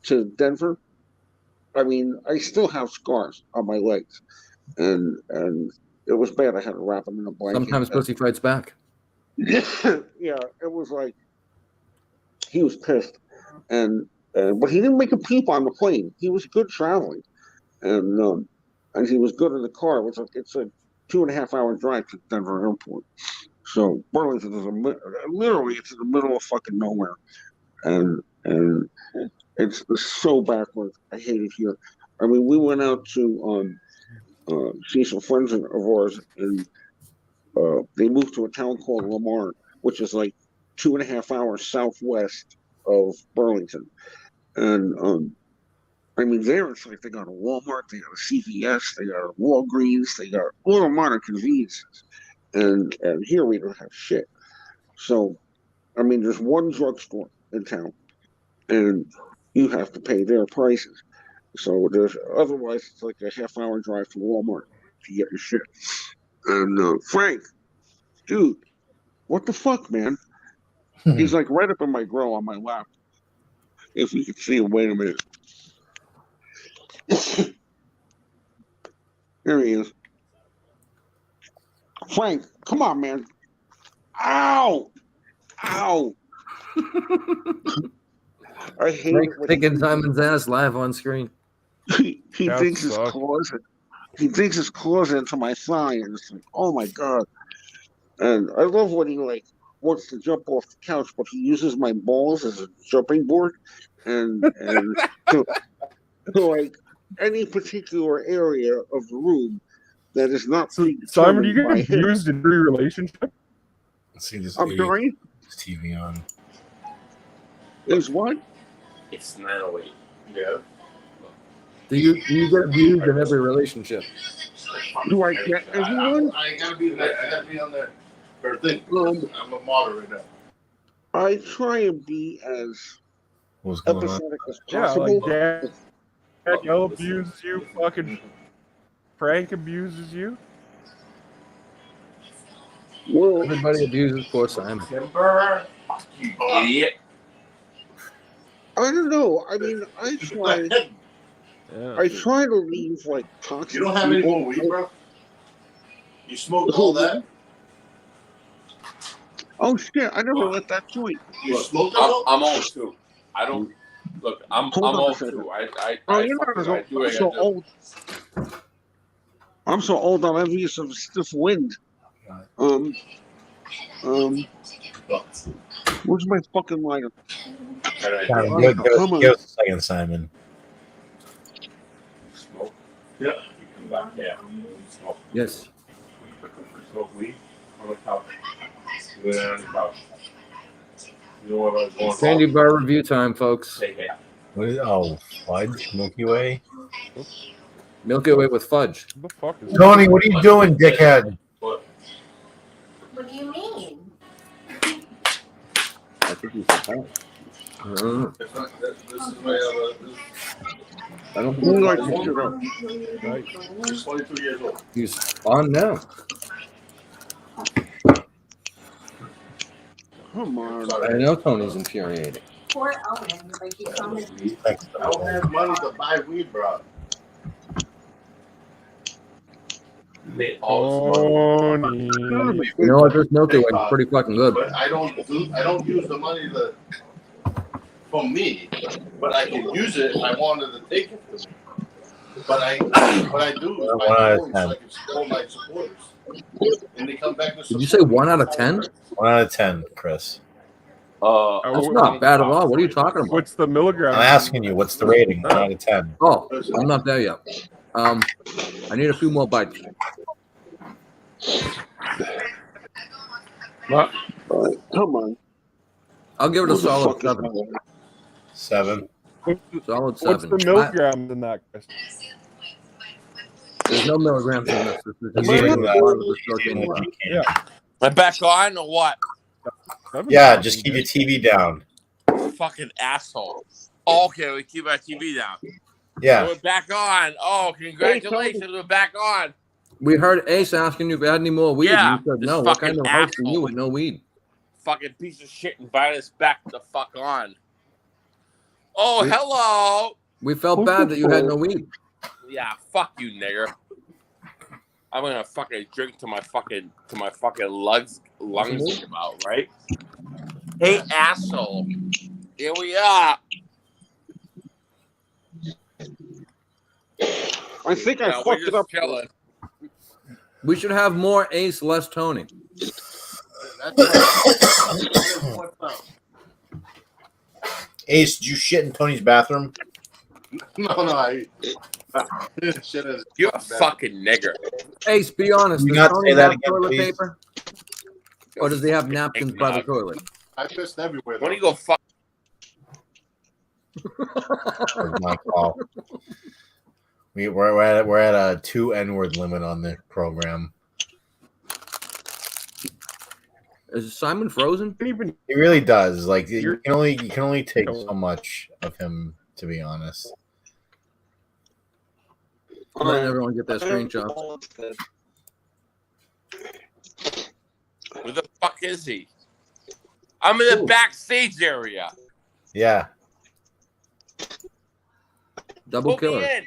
S7: to Denver. I mean, I still have scars on my legs, and it was bad. I had to wrap him in a blanket.
S2: Sometimes pussy fights back.
S7: Yeah, it was like he was pissed, and but he didn't make a peep on the plane. He was good traveling, and he was good in the car. It's a 2.5 hour drive to Denver Airport. So Burlington is literally it's in the middle of fucking nowhere, and it's so backwards. I hate it here. I mean, we went out to see some friends of ours, and they moved to a town called Lamar, which is like 2.5 hours southwest of Burlington. And I mean, there it's like they got a Walmart, they got a CVS, they got a Walgreens, they got all the modern conveniences. And here we don't have shit. So I mean, there's one drugstore in town, and you have to pay their prices. So there's otherwise it's like a half-hour drive to Walmart to get your shit. And Frank, dude, what the fuck, man? He's like right up in my grill on my lap. If you could see him, wait a minute. There he is. Frank, come on, man. Ow! Ow! I hate
S2: Frank
S7: it when
S2: picking Simon's ass live on screen.
S7: he
S4: That
S7: digs his
S4: sucks.
S7: claws. He digs his claws into my thigh, and it's like, oh my god! And I love when he like wants to jump off the couch, but he uses my balls as a jumping board, and to like any particular area of the room that is not
S4: So, Simon, do you
S7: predetermined by
S4: get
S7: him.
S4: abused in every relationship?
S3: Let's see this
S7: I'm
S3: idiot
S7: sorry.
S3: with his TV on.
S7: Is what?
S5: It's 9:08. Yeah.
S2: Do you get abused in every relationship?
S7: Do I get everyone?
S1: I gotta be there. I gotta be on there. Or thing. I'm a moderator.
S7: I try and be as
S3: What's going on?
S7: empathetic as
S4: Yeah,
S7: possible.
S4: like Danielle abuses you, fucking Frank abuses you.
S7: Well,
S2: Everybody abuses poor Simon.
S5: Timber. You idiot.
S7: I don't know. I mean, I try
S4: Yeah.
S7: to leave like toxic
S1: You don't have any
S7: people.
S1: more weed, bro?
S8: You smoked all that?
S7: Oh shit! I never lit that joint.
S8: You smoked it?
S5: I'm old too. I don't look. I'm
S7: Hold on a
S5: old
S7: second.
S5: too. I
S7: Oh, you're not as
S5: fucking I
S7: old.
S5: do what
S7: I'm
S5: I
S7: so
S5: gotta do.
S7: old. I'm so old. I'm envious of stiff wind. Where's my fucking lighter?
S3: Simon,
S7: Right,
S3: give
S7: come
S3: us
S7: on.
S3: a second, Simon.
S5: Smoke. Yeah. You come back. Yeah. Smoke.
S2: Yes.
S5: Smoke weed on the couch. You go down on the couch. You know what I was going
S2: Candy bar review time, folks.
S5: Take it.
S3: What is? Oh, fudge, Milky Way.
S2: Milky Way with fudge.
S4: What the fuck is
S3: Tony, what are you doing, dickhead?
S5: What?
S6: What do you mean?
S2: I think he's the fudge. I don't know.
S8: It's not, this is my other.
S2: I don't think
S7: Who
S2: he's
S7: likes
S2: fudge.
S7: to shit up?
S8: He's 22 years old.
S2: He's on now.
S7: Come on.
S2: I know Tony's infuriated.
S6: Poor Ellen. Like he's on his
S3: Thanks.
S8: I don't have money to buy weed, bro.
S5: They all smoke.
S4: Tony?
S2: You know what? This Milky Way is pretty fucking good.
S8: But I don't use the money from me, but I can use it if I wanted to take it from me. But what I do is
S3: One out
S8: buy
S3: of
S8: phones
S3: 10.
S8: so I can support my supporters. And they come back to
S2: Did you say 1 out of 10?
S3: 1 out of 10, Chris.
S2: That's not bad at all. What are you talking about?
S4: What's the milligram?
S3: I'm asking you, what's the rating? 1 out of 10.
S2: Oh, I'm not there yet. I need a few more bites.
S4: What?
S7: Come on.
S2: I'll give it a
S7: Who the
S2: solid
S7: fuck is
S2: 7.
S7: that?
S3: 7.
S2: Solid 7.
S4: What's the milligrams in that, Chris?
S2: There's no milligrams in this. This is
S3: He's
S2: just
S3: eating
S2: a
S3: that.
S2: lot of the cocaine.
S4: Yeah.
S5: I'm back on or what?
S3: Yeah, just keep your TV down.
S5: Fucking asshole. Oh, okay, we keep our TV down.
S3: Yeah.
S5: We're back on. Oh, congratulations, we're back on.
S2: We heard Ace asking you if you had any more weed.
S5: Yeah,
S2: and you said
S5: this
S2: no. What kind of
S5: fucking
S2: host are you
S5: asshole.
S2: with no weed?
S5: Fucking piece of shit, invite us back the fuck on. Oh,
S2: We-
S5: hello.
S2: We felt bad that you had no weed.
S5: Yeah, fuck you, nigger. I'm gonna fucking drink to my fucking lungs come out, right? Hey, asshole. Here we are.
S7: I think I
S5: Now, we're
S7: fucked it up.
S5: just chilling.
S2: We should have more Ace, less Tony.
S3: Ace, did you shit in Tony's bathroom?
S8: No, I shit is
S5: You're a fucking nigger.
S2: Ace, be honest.
S3: You
S2: Does
S3: not
S2: Tony
S3: say that
S2: have
S3: again,
S2: toilet
S3: please?
S2: paper? Or does he have napkins by the toilet?
S8: I pissed everywhere.
S5: Why don't you go fuck?
S3: Or my fault. We're at a 2 N-word limit on the program.
S2: Is Simon frozen?
S4: Even
S3: He really does. Like you
S4: You're-
S3: can only take so much of him, to be honest.
S2: I'm letting everyone get their screenshots.
S5: Where the fuck is he? I'm in the backstage area.
S3: Yeah.
S2: Double
S5: Put me
S2: killer.
S5: in.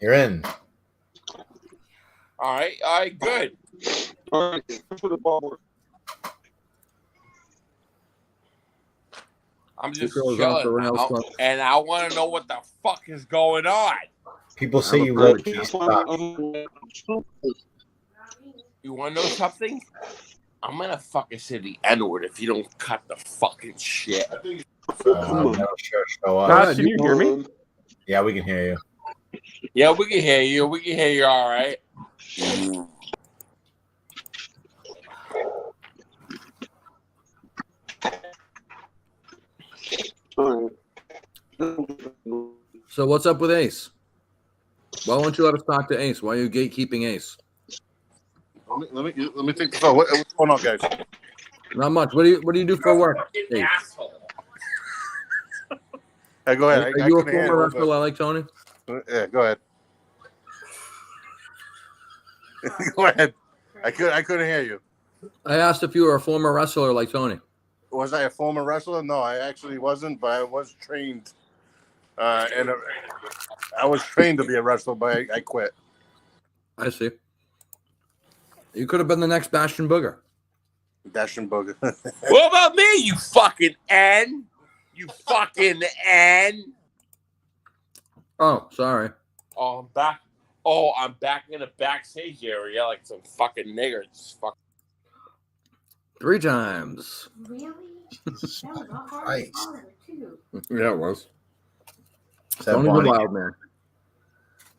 S3: You're in.
S5: All right, good.
S7: All right, for the ball.
S5: I'm just
S2: This goes off the
S5: chilling
S2: rails,
S5: now,
S2: but-
S5: and I want to know what the fuck is going on.
S3: People say
S2: I'm
S3: you
S2: a
S3: low
S2: privilege.
S3: key suck.
S5: You want to know something? I'm gonna fucking say the N-word if you don't cut the fucking shit.
S8: I think
S3: No, sure, show up.
S4: Josh, can you hear me?
S3: Yeah, we can hear you.
S5: Yeah, we can hear you. We can hear you all right.
S7: All
S2: So what's up with Ace? Why won't you let us talk to Ace? Why are you gatekeeping Ace?
S8: let me take the phone. What's going on, guys?
S2: Not much. What do you do for work?
S5: Fucking
S2: Ace?
S5: asshole.
S8: Hey, go ahead.
S2: Are you a
S8: couldn't hear
S2: former
S8: you,
S2: wrestler like Tony?
S8: but- Yeah, go ahead. Go ahead. I couldn't hear you.
S2: I asked if you were a former wrestler like Tony.
S8: Was I a former wrestler? No, I actually wasn't, but I was trained. And I was trained to be a wrestler, but I quit.
S2: I see. You could have been the next Bastion Booger.
S8: Dashing booger.
S5: What about me, you fucking N? You fucking N.
S2: Oh, sorry.
S5: Oh, I'm back. Oh, I'm back in the backstage area like some fucking nigger. Just fuck.
S2: 3 times.
S6: Really? That was a hard part, too.
S2: Yeah, it was.
S3: That
S2: Tony the
S3: Bonnie-
S2: Wild Man.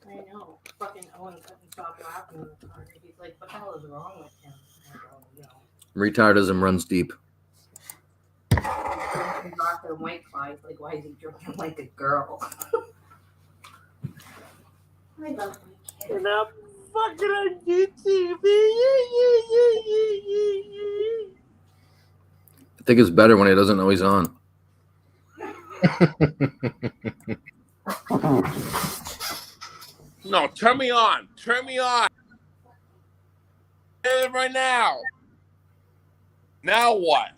S6: I know. Fucking Owen couldn't stop laughing in the car. He's like, what the hell is wrong with him? I go, you know.
S2: Retardism runs deep.
S6: He got the white flies. Like, why is he drinking like a girl? I love my kid.
S5: And I'm fucking on YouTube.
S2: I think it's better when he doesn't know he's on.
S5: No, turn me on. Turn me on. Right now. Now what?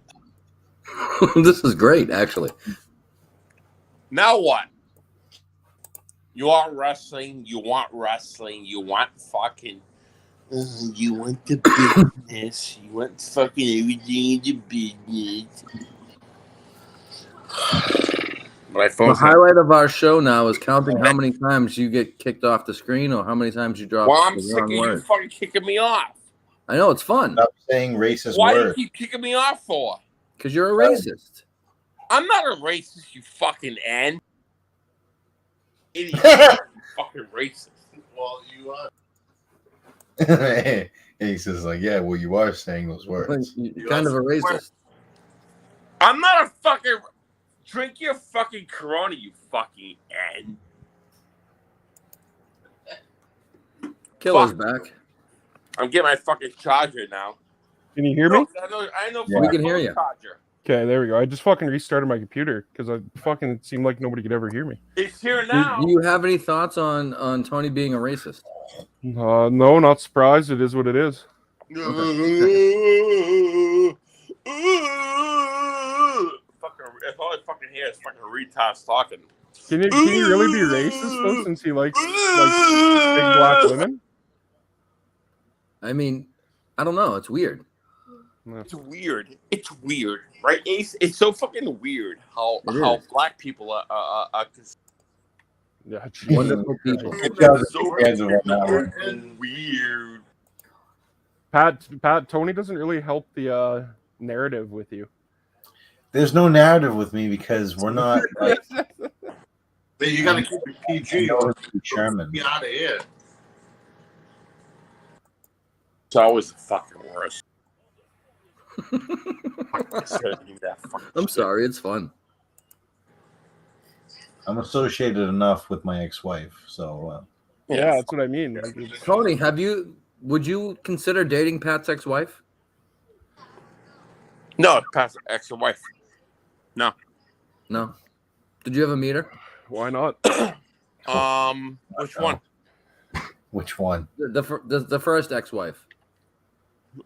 S2: This is great, actually.
S5: Now what? You want wrestling? You want wrestling? You want fucking... you want the business? You want fucking everything in the business? My
S2: The
S5: phone's not...
S2: highlight of our show now is counting how many times you get kicked off the screen or how many times you drop
S5: Well, I'm
S2: the
S5: sick of
S2: wrong
S5: you
S2: word.
S5: fucking kicking me off.
S2: I know, it's fun.
S3: Stop saying racist
S5: Why do you
S3: words.
S5: keep kicking me off for?
S2: Because you're a racist.
S5: I'm not a racist, you fucking N. Idiot. Fucking racist.
S8: Well, you are.
S3: And he says, like, yeah, well, you are saying those words.
S2: You're kind of a racist.
S5: I'm not a fucking... Drink your fucking Corona, you fucking N.
S2: Killer's
S5: Fuck.
S2: back.
S5: I'm getting my fucking charger now.
S4: Can you hear me?
S5: I know.
S3: Yeah.
S2: We can hear you.
S5: Charger.
S4: Okay, there we go. I just fucking restarted my computer because I fucking it seemed like nobody could ever hear me.
S5: It's here
S2: Do
S5: now.
S2: you have any thoughts on Tony being a racist?
S4: No, not surprised. It is what it is.
S5: Fucking, if all I fucking hear is fucking retards talking.
S4: Can you really be racist though, since he likes big black women?
S2: I mean, I don't know. It's weird.
S5: It's weird. It's weird, right, Ace? It's so fucking weird how
S2: It is.
S5: black people are
S4: Yeah, Jesus
S2: Wonderful
S4: Christ.
S2: people.
S5: so
S3: Hands of it now.
S5: fucking weird.
S4: Pat, Tony doesn't really help the narrative with you.
S3: There's no narrative with me because we're not like
S8: You gotta keep it PG or
S3: Sherman.
S8: be out of here.
S5: It's always the fucking worst.
S2: I'm sorry. It's fun.
S3: I'm associated enough with my ex-wife, so
S4: Yeah, that's what I mean. Like, it's-
S2: Tony, would you consider dating Pat's ex-wife?
S5: No, past ex-wife.
S2: No. Did you ever meet her?
S4: why not?
S5: Which one?
S3: which one?
S2: The first ex-wife.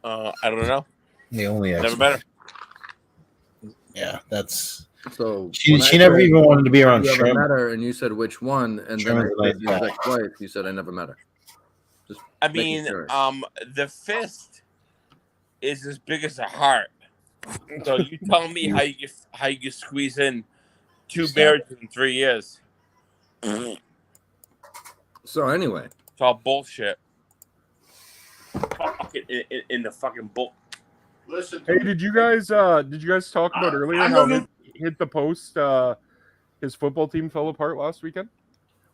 S5: I don't know.
S3: The only ex.
S5: Never met her.
S3: Yeah, that's
S2: So
S3: she.
S2: when I
S3: She never
S2: said,
S3: even wanted to be around
S2: "You ever met
S3: Sherman.
S2: her?" and you said which one, and
S3: Sherman's
S2: then I said
S3: like
S2: his
S3: that.
S2: ex-wife. You said I never met her. Just
S5: I
S2: making
S5: mean,
S2: sure.
S5: the fist is as big as a heart. So you tell me how you squeeze in 2 marriages in 3 years? It's
S2: So anyway,
S5: all bullshit. Fuck it in the fucking bull.
S8: Listen,
S4: Hey, did you guys talk about earlier
S8: I
S4: how
S8: don't
S4: it hit the post? His football team fell apart last weekend.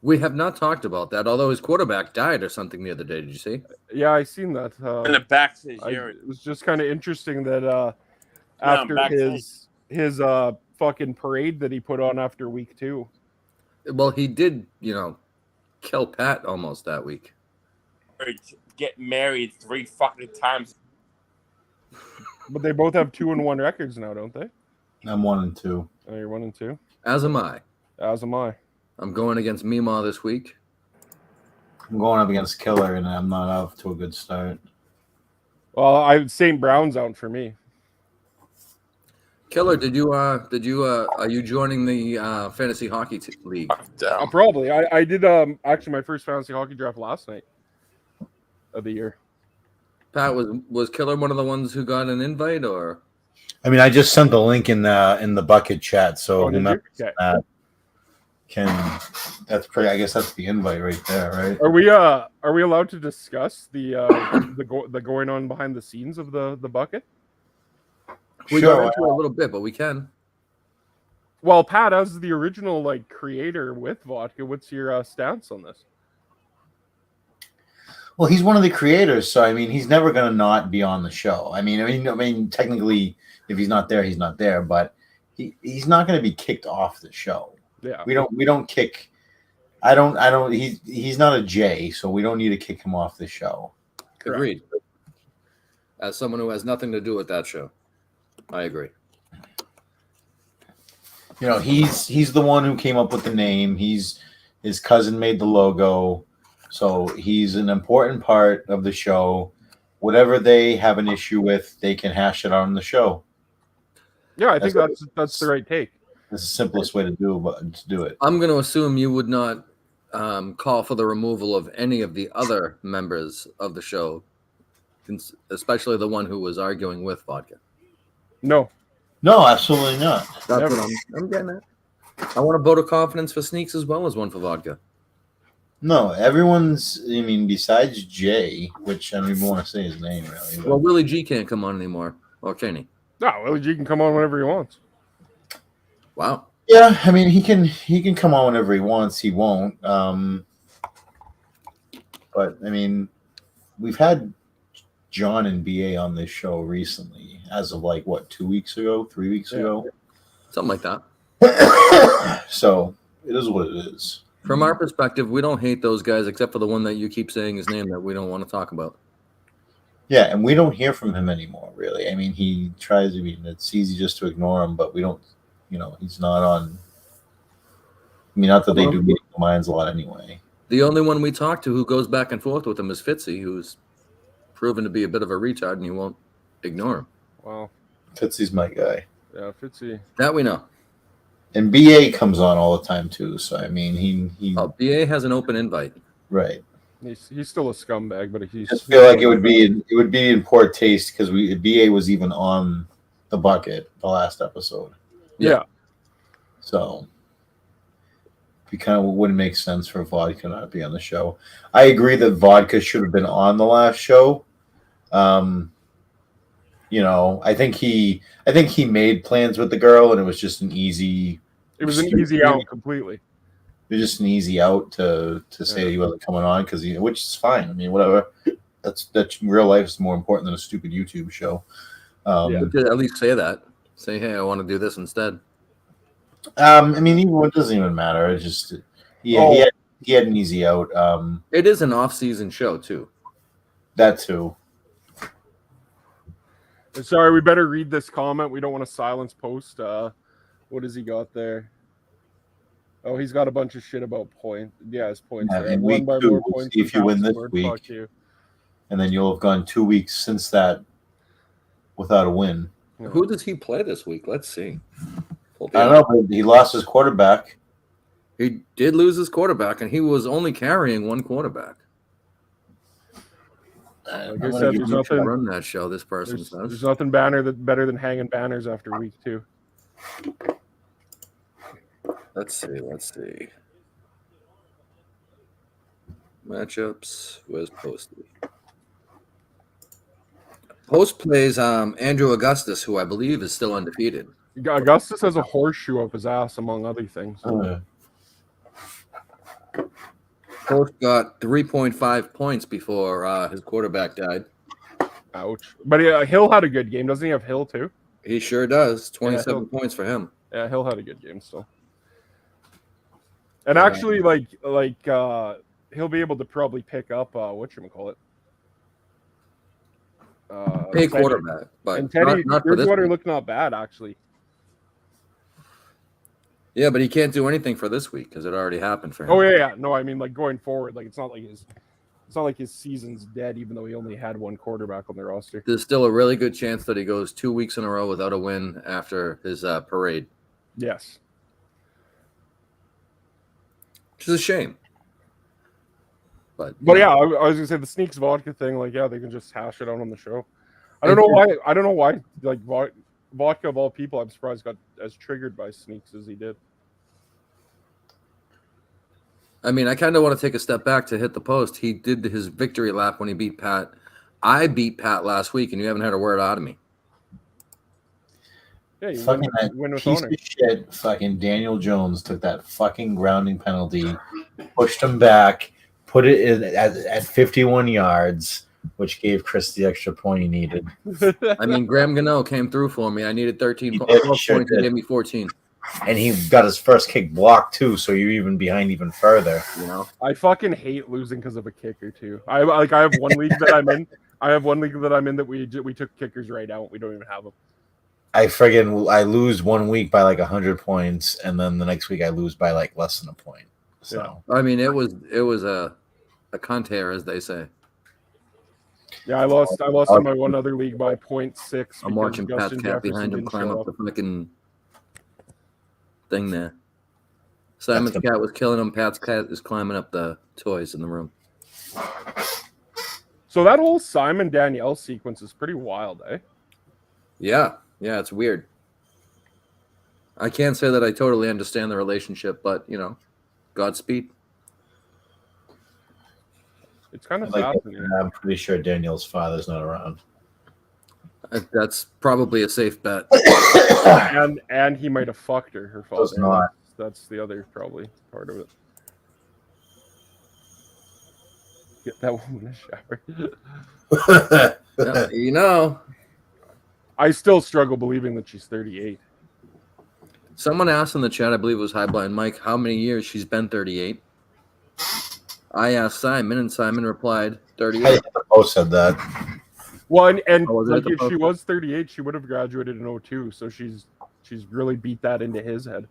S2: we have not talked about that. Although his quarterback died or something the other day. Did you see?
S4: Yeah, I seen that.
S5: In the backstage
S4: I-
S5: area.
S4: it was just kind of interesting that
S5: I'm
S4: after
S5: backstage.
S4: his fucking parade that he put on after week 2.
S2: Well, he did. Kill Pat almost that week.
S5: Get married 3 fucking times.
S4: But they both have 2-1 records now, don't they?
S3: I'm 1 and 2.
S4: Oh, you're 1 and 2.
S2: As am I.
S4: As am I.
S2: I'm going against Meemaw this week.
S3: I'm going up against Killer, and I'm not off to a good start.
S4: Well, St. Brown's out for me.
S2: Killer, are you joining the fantasy hockey league?
S4: Probably. I did actually my first fantasy hockey draft last night of the year.
S2: Pat, was Killer one of the ones who got an invite, or
S3: I mean, I just sent the link in the bucket chat, so
S4: Oh, did you?
S3: whomever
S4: Okay.
S3: that can. That's pretty. I guess that's the invite right there, right?
S4: Are we allowed to discuss the going on behind the scenes of the bucket?
S2: we got
S3: Sure.
S2: into it a little bit, but we can.
S4: Well, Pat, as the original like creator with vodka, what's your stance on this?
S3: Well, he's one of the creators, so I mean, he's never going to not be on the show. I mean, technically, if he's not there, he's not there, but he's not going to be kicked off the show.
S4: Yeah,
S3: We don't kick. I don't. He's not a J, so we don't need to kick him off the show.
S4: Correct.
S2: Agreed. As someone who has nothing to do with that show, I agree.
S3: You know, he's the one who came up with the name. His cousin made the logo, so he's an important part of the show. Whatever they have an issue with, they can hash it out on the show.
S4: Yeah, I think that's the right take.
S3: It's the simplest way to do it.
S2: I'm going to assume you would not call for the removal of any of the other members of the show, especially the one who was arguing with vodka.
S4: No,
S3: Absolutely not.
S2: That's
S4: Never.
S2: what I'm getting at. I want a vote of confidence for Sneaks as well as one for vodka.
S3: No, everyone's. I mean, besides Jay, which I don't even want to say his name really. But,
S2: Well, Willie G can't come on anymore, or can he?
S4: no, Willie G can come on whenever he wants.
S2: Wow.
S3: yeah, I mean, he can come on whenever he wants. He won't. But I mean, we've had John and BA on this show recently, as of like what, 2 weeks ago, 3 weeks ago.
S2: Something like that.
S3: So it is what it is.
S2: From our perspective, we don't hate those guys except for the one that you keep saying his name that we don't want to talk about.
S3: Yeah, and we don't hear from him anymore, really. I mean, he tries. I mean, it's easy just to ignore him, but we don't. You know, he's not on. I mean, not that they do meeting the minds a lot anyway.
S2: The only one we talk to who goes back and forth with him is Fitzy, who's proven to be a bit of a retard, and you won't ignore him.
S4: Wow.
S3: Fitzy's my guy.
S4: Yeah, Fitzy.
S2: That we know.
S3: And BA comes on all the time too. So I mean, he
S2: Oh, BA has an open invite.
S3: right.
S4: He's still a scumbag, but
S3: I
S4: he's.
S3: just feel like it would be in poor taste because BA was even on the bucket the last episode.
S4: Yeah.
S3: So it kind of wouldn't make sense for Vodka not to be on the show. I agree that Vodka should have been on the last show. You know, I think he made plans with the girl, and it was just an easy.
S4: It was an easy out completely.
S3: It was just an easy out to say he wasn't coming on because which is fine. I mean, whatever. That's real life is more important than a stupid YouTube show.
S4: Yeah.
S2: We could at least say that. Say, hey, I want to do this instead.
S3: I mean, it doesn't even matter. It's just he had an easy out.
S2: It is an off-season show too.
S3: That too.
S4: Sorry, we better read this comment. We don't want to silence post. What has he got there? Oh, he's got a bunch of shit about point. Yeah, his points.
S3: Yeah, in
S4: Won
S3: week
S4: by
S3: 2,
S4: more
S3: we'll
S4: points
S3: see
S4: than
S3: if you win this
S4: Password.
S3: week.
S4: Fuck you.
S3: And then you'll have gone 2 weeks since that without a win.
S2: Who does he play this week? Let's see.
S3: I don't know, but he lost his quarterback.
S2: He did lose his quarterback, and he was only carrying one quarterback.
S4: Like I said, there's nothing.
S2: Run that show. This person
S4: There's
S2: says.
S4: nothing better than hanging banners after week 2.
S2: Let's see. Matchups. Where's Posty? Post plays Andrew Augustus, who I believe is still undefeated.
S4: Augustus has a horseshoe up his ass, among other things.
S2: Post got 3.5 points before his quarterback died.
S4: Ouch. But Hill had a good game. Doesn't he have Hill too?
S2: He sure does. 27
S4: Hill.
S2: points for him.
S4: Yeah, Hill had a good game still. And actually, he'll be able to probably pick up whatchamacallit.
S2: Hey, quarterback, but
S4: and Teddy
S2: not for this
S4: Bridgewater
S2: week.
S4: looked not bad actually.
S2: Yeah, but he can't do anything for this week because it already happened for him.
S4: Oh yeah. No, I mean like going forward, like it's not like his season's dead, even though he only had one quarterback on the roster.
S2: There's still a really good chance that he goes 2 weeks in a row without a win after his parade.
S4: Yes.
S2: Which is a shame. But
S4: yeah, I was gonna say the Sneaks vodka thing. Like, yeah, they can just hash it out on the show. I don't know why. Like vodka of all people, I'm surprised got as triggered by Sneaks as he did.
S2: I mean, I kind of want to take a step back to hit the post. He did his victory lap when he beat Pat. I beat Pat last week, and you haven't had a word out of me.
S4: Yeah, you
S3: Fucking
S4: win with
S3: piece
S4: honor.
S3: of shit. Fucking Daniel Jones took that fucking grounding penalty, pushed him back, put it in at 51 yards, which gave Chris the extra point he needed.
S2: I mean, Graham Gano came through for me. I needed 13
S3: He
S2: points.
S3: did,
S2: 12
S3: sure
S2: points. He
S3: did.
S2: gave me 14.
S3: And he got his first kick blocked too, so you're even behind even further.
S2: You know,
S4: I fucking hate losing because of a kicker too. I have one league that I'm in. I have one league that I'm in that we took kickers right out. We don't even have them.
S3: I lose 1 week by like 100 points, and then the next week I lose by like less than a point. So
S2: I mean, it was a contear, as they say.
S4: Yeah, I lost in my one other league by 0.6.
S2: I'm watching
S4: because
S2: Pat's
S4: Justin
S2: cat
S4: Jefferson
S2: behind him
S4: didn't
S2: climb
S4: show
S2: up the fucking thing there. Simon's cat was killing him. Pat's cat is climbing up the toys in the room.
S4: So that whole Simon Danielle sequence is pretty wild, eh?
S2: Yeah, it's weird. I can't say that I totally understand the relationship, but Godspeed.
S4: It's kind of
S3: like,
S4: fascinating.
S3: I'm pretty sure Daniel's father's not around.
S2: That's probably a safe bet.
S4: and he might have fucked her father.
S3: Does not.
S4: That's the other probably part of it. Get that woman in the shower.
S2: Yeah,
S4: I still struggle believing that she's 38.
S2: Someone asked in the chat, I believe it was High Blind Mike, how many years she's been 38. I asked Simon, and Simon replied 38.
S3: I both said that.
S4: Well, and
S2: was it
S4: like
S2: the
S4: if she
S2: post?
S4: was 38, she would have graduated in 02. So she's really beat that into his head.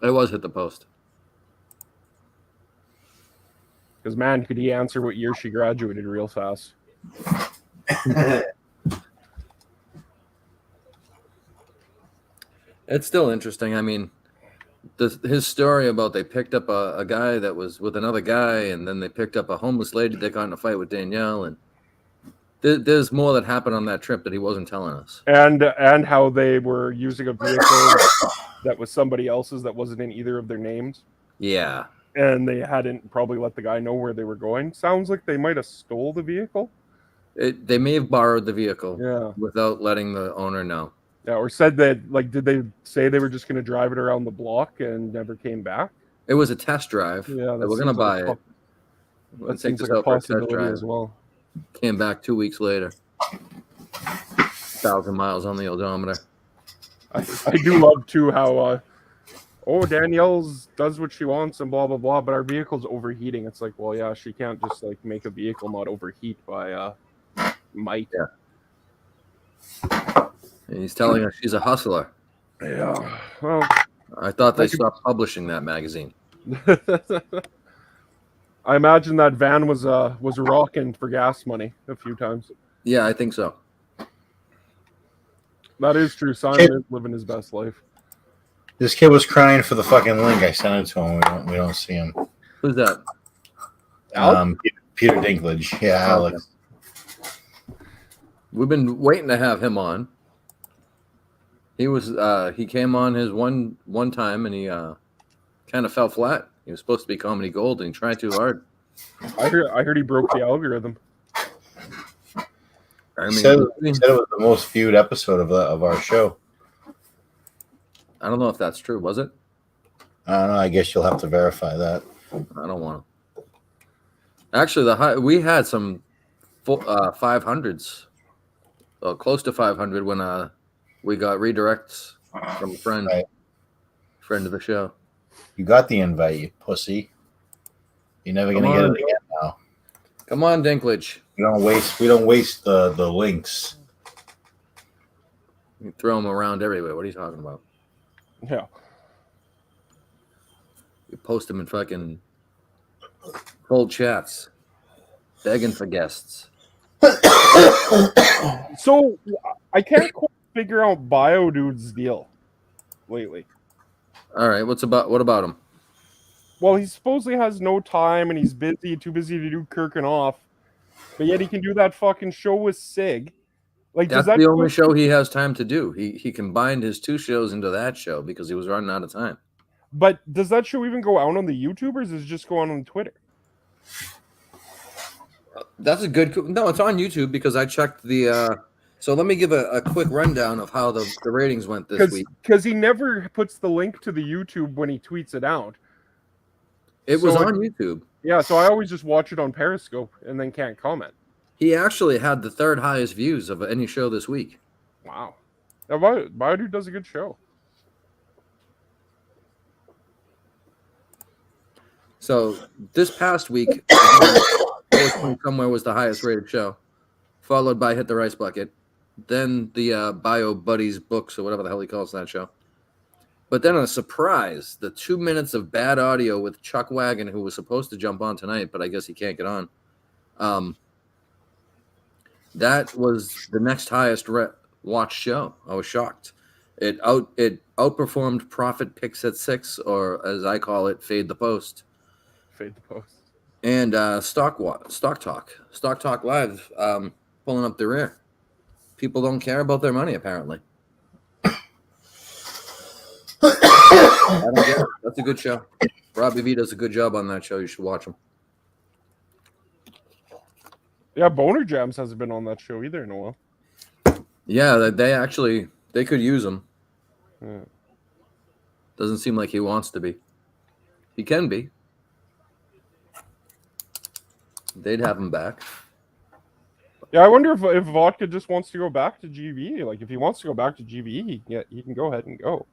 S2: It was hit the post.
S4: Because man, could he answer what year she graduated real fast?
S2: It's still interesting. I mean, his story about they picked up a guy that was with another guy, and then they picked up a homeless lady that got in a fight with Danielle, and there's more that happened on that trip that he wasn't telling us.
S4: And how they were using a vehicle that was somebody else's that wasn't in either of their names.
S2: Yeah.
S4: And they hadn't probably let the guy know where they were going. Sounds like they might have stole the vehicle.
S2: They may have borrowed the vehicle
S4: Yeah.
S2: without letting the owner know.
S4: Yeah, or said that, like, did they say they were just going to drive it around the block and never came back?
S2: It was a test drive.
S4: Yeah,
S2: We're going to buy it.
S4: That seems like a possibility as well.
S2: Came back 2 weeks later. 1,000 miles on the odometer.
S4: I do love, too, how, Danielle's does what she wants and blah, blah, blah, but our vehicle's overheating. It's like, well, yeah, she can't just, like, make a vehicle not overheat by, might.
S2: Yeah. And he's telling her she's a hustler.
S4: Yeah. Well,
S2: I thought they stopped publishing that magazine.
S4: I imagine that van was rocking for gas money a few times.
S2: Yeah, I think so.
S4: That is true. Simon is living his best life.
S3: This kid was crying for the fucking link. I sent it to him. We don't see him.
S2: Who's that?
S3: Peter Dinklage. Yeah, Alex.
S2: We've been waiting to have him on. He came on his one time and he kind of fell flat. He was supposed to be comedy gold and he tried too hard.
S4: I heard he broke the algorithm.
S2: I
S3: He
S2: mean,
S3: said it was the most viewed episode of our show.
S2: I don't know if that's true. Was it?
S3: I don't know. I guess you'll have to verify that.
S2: I don't want to. Actually, we had some 500s, close to 500 when we got redirects from a friend, friend of the show.
S3: You got the invite, you pussy. You're never gonna get it again now.
S2: Come on, Dinklage.
S3: We don't waste the links.
S2: You throw them around everywhere. What are you talking about?
S4: Yeah.
S2: You post them in fucking cold chats, begging for guests.
S4: So I can't quite figure out BioDude's deal lately.
S2: All right, what about him?
S4: Well, he supposedly has no time and he's busy, too busy to do Kirkin off. But yet he can do that fucking show with Sig. Like, does
S2: That's
S4: that
S2: the only show he has time to do. He combined his 2 shows into that show because he was running out of time.
S4: But does that show even go out on the YouTube, or does it just go on Twitter?
S2: That's a good. No, it's on YouTube because I checked the. So let me give a quick rundown of how the ratings went this week.
S4: Because he never puts the link to the YouTube when he tweets it out.
S2: It was on YouTube.
S4: Yeah, so I always just watch it on Periscope and then can't comment.
S2: He actually had the 3rd highest views of any show this week.
S4: Wow. Now, Biodude does a good show.
S2: So this past week, Somewhere was the highest rated show, followed by Hit the Rice Bucket, then the Bio Buddies books or whatever the hell he calls that show. But then a surprise, the 2 minutes of bad audio with Chuck Wagon, who was supposed to jump on tonight, but I guess he can't get on. That was the next highest watched show. I was shocked. It outperformed Profit Picks at 6, or as I call it, Fade the Post.
S4: Fade the Post.
S2: And Stock Talk Live, pulling up the rear. People don't care about their money, apparently. I don't get it. That's a good show. Robbie V does a good job on that show. You should watch him.
S4: Yeah, Boner Jams hasn't been on that show either in a while.
S2: Yeah, they could use him.
S4: Yeah.
S2: Doesn't seem like he wants to be. He can be. They'd have him back.
S4: Yeah, I wonder if Vodka just wants to go back to GV. Like, if he wants to go back to GV, he can go ahead and go.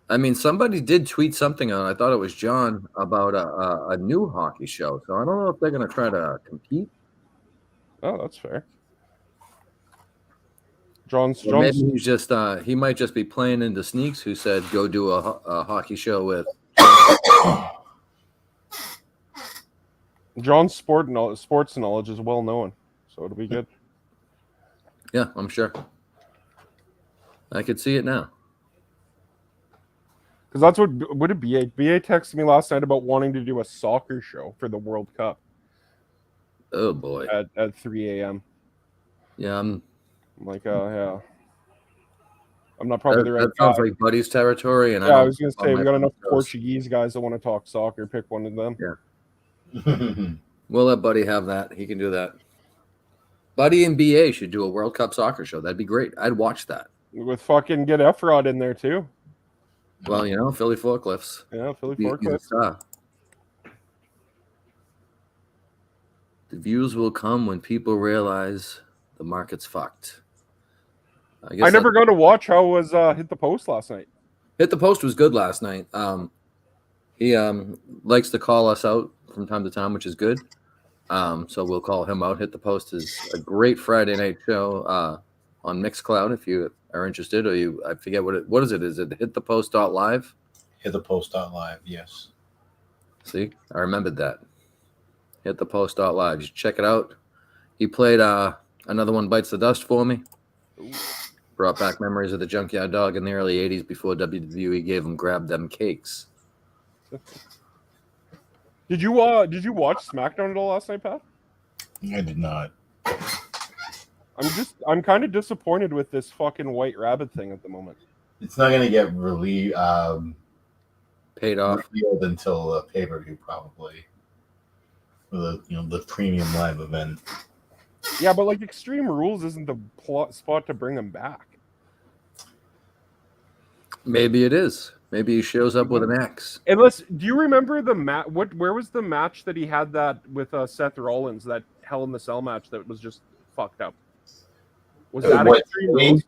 S2: I mean, somebody did tweet something on, I thought it was John, about a new hockey show. So I don't know if they're going to try to compete.
S4: Oh, that's fair.
S2: Maybe he's just he might just be playing into Sneaks, who said go do a hockey show with.
S4: John's sports knowledge is well known, so it'll be good.
S2: Yeah, I'm sure. I could see it now.
S4: Because that's what would it be? BA texted me last night about wanting to do a soccer show for the World Cup.
S2: Oh boy!
S4: At 3 a.m.
S2: Yeah, I'm
S4: like, yeah. I'm not probably the right
S2: that sounds like Buddy's territory. And
S4: I was gonna say we got enough Portuguese guys that want to talk soccer. Pick one of them.
S2: Yeah. We'll let Buddy have that. He can do that. Buddy and BA should do a World Cup soccer show. That'd be great. I'd watch that.
S4: With fucking get Efrod in there too.
S2: Well, you know, Philly Forklifts.
S4: Yeah, Philly Forklifts.
S2: The views will come when people realize the market's fucked.
S4: I never got to watch how was Hit the Post last night.
S2: Hit the Post was good last night. He likes to call us out from time to time, which is good. So we'll call him out. Hit the Post is a great Friday night show on Mixcloud if you are interested, or I forget what is it? Is it hitthepost.live?
S3: Hitthepost.live, yes.
S2: See, I remembered that. Hitthepost.live. You should check it out. He played Another One Bites the Dust for me.
S4: Ooh.
S2: Brought back memories of the Junkyard Dog in the early 80s before WWE gave him Grab Them Cakes.
S4: Did you watch SmackDown at all last night, Pat?
S3: I did not.
S4: I'm kind of disappointed with this fucking White Rabbit thing at the moment.
S3: It's not gonna get really
S2: paid off
S3: until the pay-per-view probably. For the premium live event.
S4: Yeah, but like Extreme Rules isn't the spot to bring him back.
S2: Maybe it is. Maybe he shows up with an axe.
S4: Unless, do you remember the match? Where was the match that he had that with Seth Rollins? That Hell in the Cell match that was just fucked up. Was that Extreme Rules?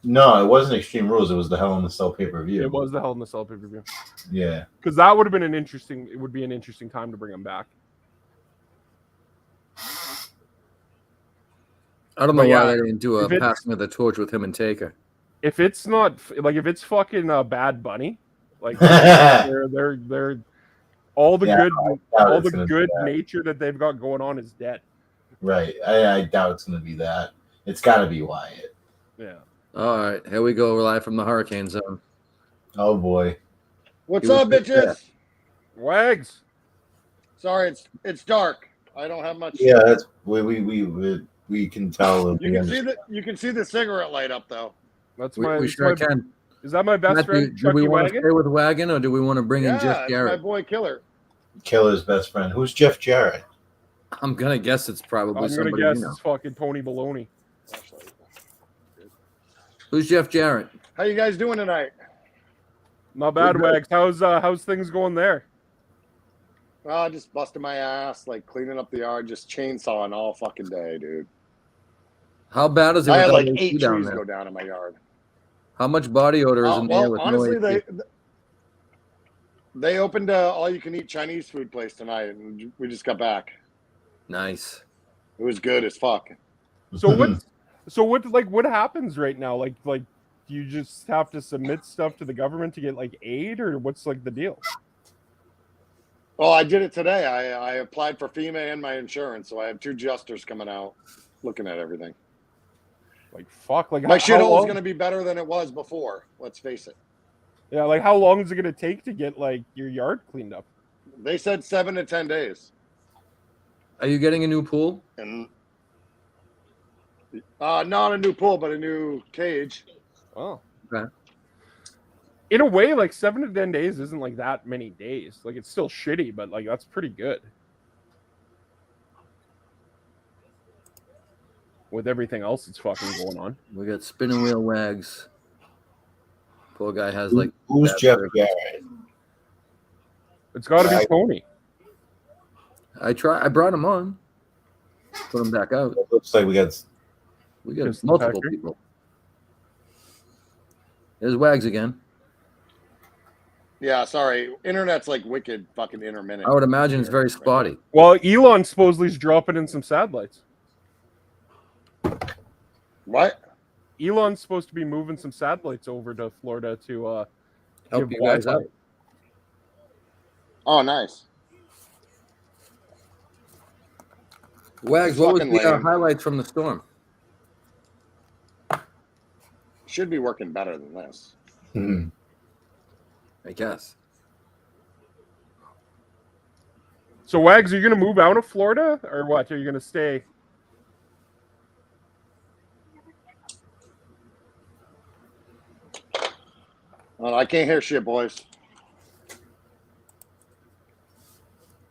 S3: No, it wasn't Extreme Rules. It was the Hell in the Cell pay-per-view.
S4: It was the Hell in the Cell pay-per-view.
S3: Yeah,
S4: because that would have been it would be an interesting time to bring him back.
S2: I don't know why they didn't do a passing of the torch with him and Taker.
S4: If it's not like if it's fucking Bad Bunny, like they're all the good nature that they've got going on is dead.
S3: Right. I doubt it's gonna be that. It's got to be Wyatt.
S4: Yeah.
S2: All right, here we go. We're live from the Hurricane Zone.
S3: Oh boy.
S1: What's up, bitches?
S4: Wags.
S9: Sorry, it's dark. I don't have much.
S3: Yeah, that's we can tell.
S9: You can see the cigarette light up though.
S4: That's
S2: We,
S4: my.
S2: we
S4: that's
S2: sure
S4: my-
S2: can.
S4: Is that my best
S2: Matt,
S4: friend,
S2: do we
S4: Chucky
S2: want to
S4: Wagon?
S2: stay with Wagon or do we want to bring in
S9: Yeah,
S2: Jeff
S9: it's my
S2: Jarrett?
S9: boy Killer.
S3: Killer's best friend. Who's Jeff Jarrett?
S2: I'm gonna guess it's probably
S4: I'm gonna
S2: somebody
S4: guess
S2: you know.
S4: it's fucking Tony Baloney.
S2: Who's Jeff Jarrett?
S9: How you guys doing tonight?
S4: Not bad,
S2: Good.
S4: Wags. How's things going there?
S9: Just busting my ass, like cleaning up the yard, just chainsawing all fucking day, dude.
S2: How bad is it
S9: I had
S2: without
S9: like
S2: AC
S9: 8
S2: down
S9: trees
S2: there?
S9: go down in my yard.
S2: How much body odor is in there
S9: Well,
S2: with
S9: honestly,
S2: no AC?
S9: they opened all-you-can-eat Chinese food place tonight, and we just got back.
S2: Nice.
S9: It was good as fuck.
S4: So what happens right now? Like do you just have to submit stuff to the government to get like aid, or what's like the deal?
S9: Well, I did it today. I applied for FEMA and my insurance, so I have 2 adjusters coming out looking at everything.
S4: Like fuck, like
S9: My
S4: how
S9: shithole is
S4: long-
S9: going to be better than it was before. Let's face it.
S4: Yeah, like how long is it gonna take to get like your yard cleaned up?
S9: They said 7 to 10 days.
S2: Are you getting a new pool?
S9: And not a new pool, but a new cage.
S4: Oh,
S2: Okay.
S4: in a way, like 7 to 10 days isn't like that many days. Like it's still shitty, but like that's pretty good. With everything else that's fucking going on.
S2: We got spinning wheel Wags. Poor guy has like.
S3: Who's
S2: bad
S3: Jeff
S2: nerve.
S3: Jarrett?
S4: It's got to be
S3: Right.
S4: Tony.
S2: I brought him on. Put him back out.
S3: It looks like we got.
S4: Just the
S2: multiple
S4: factory.
S2: people. There's Wags again.
S9: Yeah, sorry. Internet's like wicked fucking intermittent.
S2: I would imagine it's very spotty.
S4: Well, Elon supposedly is dropping in some satellites.
S9: What?
S4: Elon's supposed to be moving some satellites over to Florida to
S2: Help
S4: give
S2: you guys
S4: Wi-Fi.
S2: out.
S9: Oh, nice.
S2: Wags, what was
S9: Fucking
S2: the
S9: lame.
S2: highlights from the storm?
S9: Should be working better than this.
S3: Hmm.
S2: I guess.
S4: So, Wags, are you going to move out of Florida or what? Are you going to stay?
S9: Oh, I can't hear shit, boys.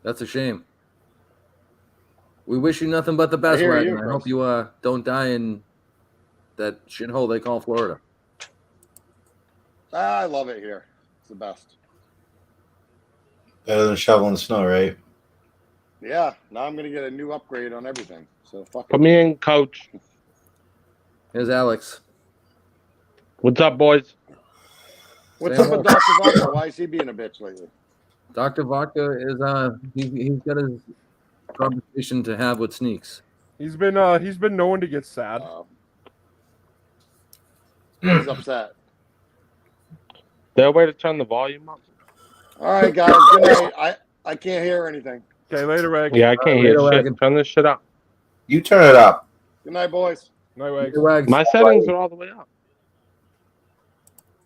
S2: That's a shame. We wish you nothing but the best,
S9: hear
S2: Wags.
S9: you,
S2: and I hope
S9: Chris.
S2: you don't die in that shithole they call Florida.
S9: I love it here. It's the best.
S3: Better than shoveling snow, right?
S9: Yeah, now I'm going to get a new upgrade on everything. So fuck
S1: Put
S9: it.
S1: me in, coach.
S2: Here's Alex.
S1: What's up, boys?
S9: What's
S2: Say
S9: up with
S2: hello.
S9: Dr. Vodka? Why is he being a bitch lately?
S2: Dr. Vodka is he's got his conversation to have with Sneaks.
S4: He's been known to get sad.
S9: He's upset.
S1: There a way to turn the volume up?
S9: All right, guys. Good night. I can't hear anything.
S4: Okay, later, Wags.
S1: Yeah, I can't hear
S2: Later,
S1: shit.
S2: Wagon.
S1: Turn this shit up.
S3: You turn it up.
S9: Good night, boys.
S4: Night, Wags.
S2: Hey, Wags.
S1: My settings are all the way up.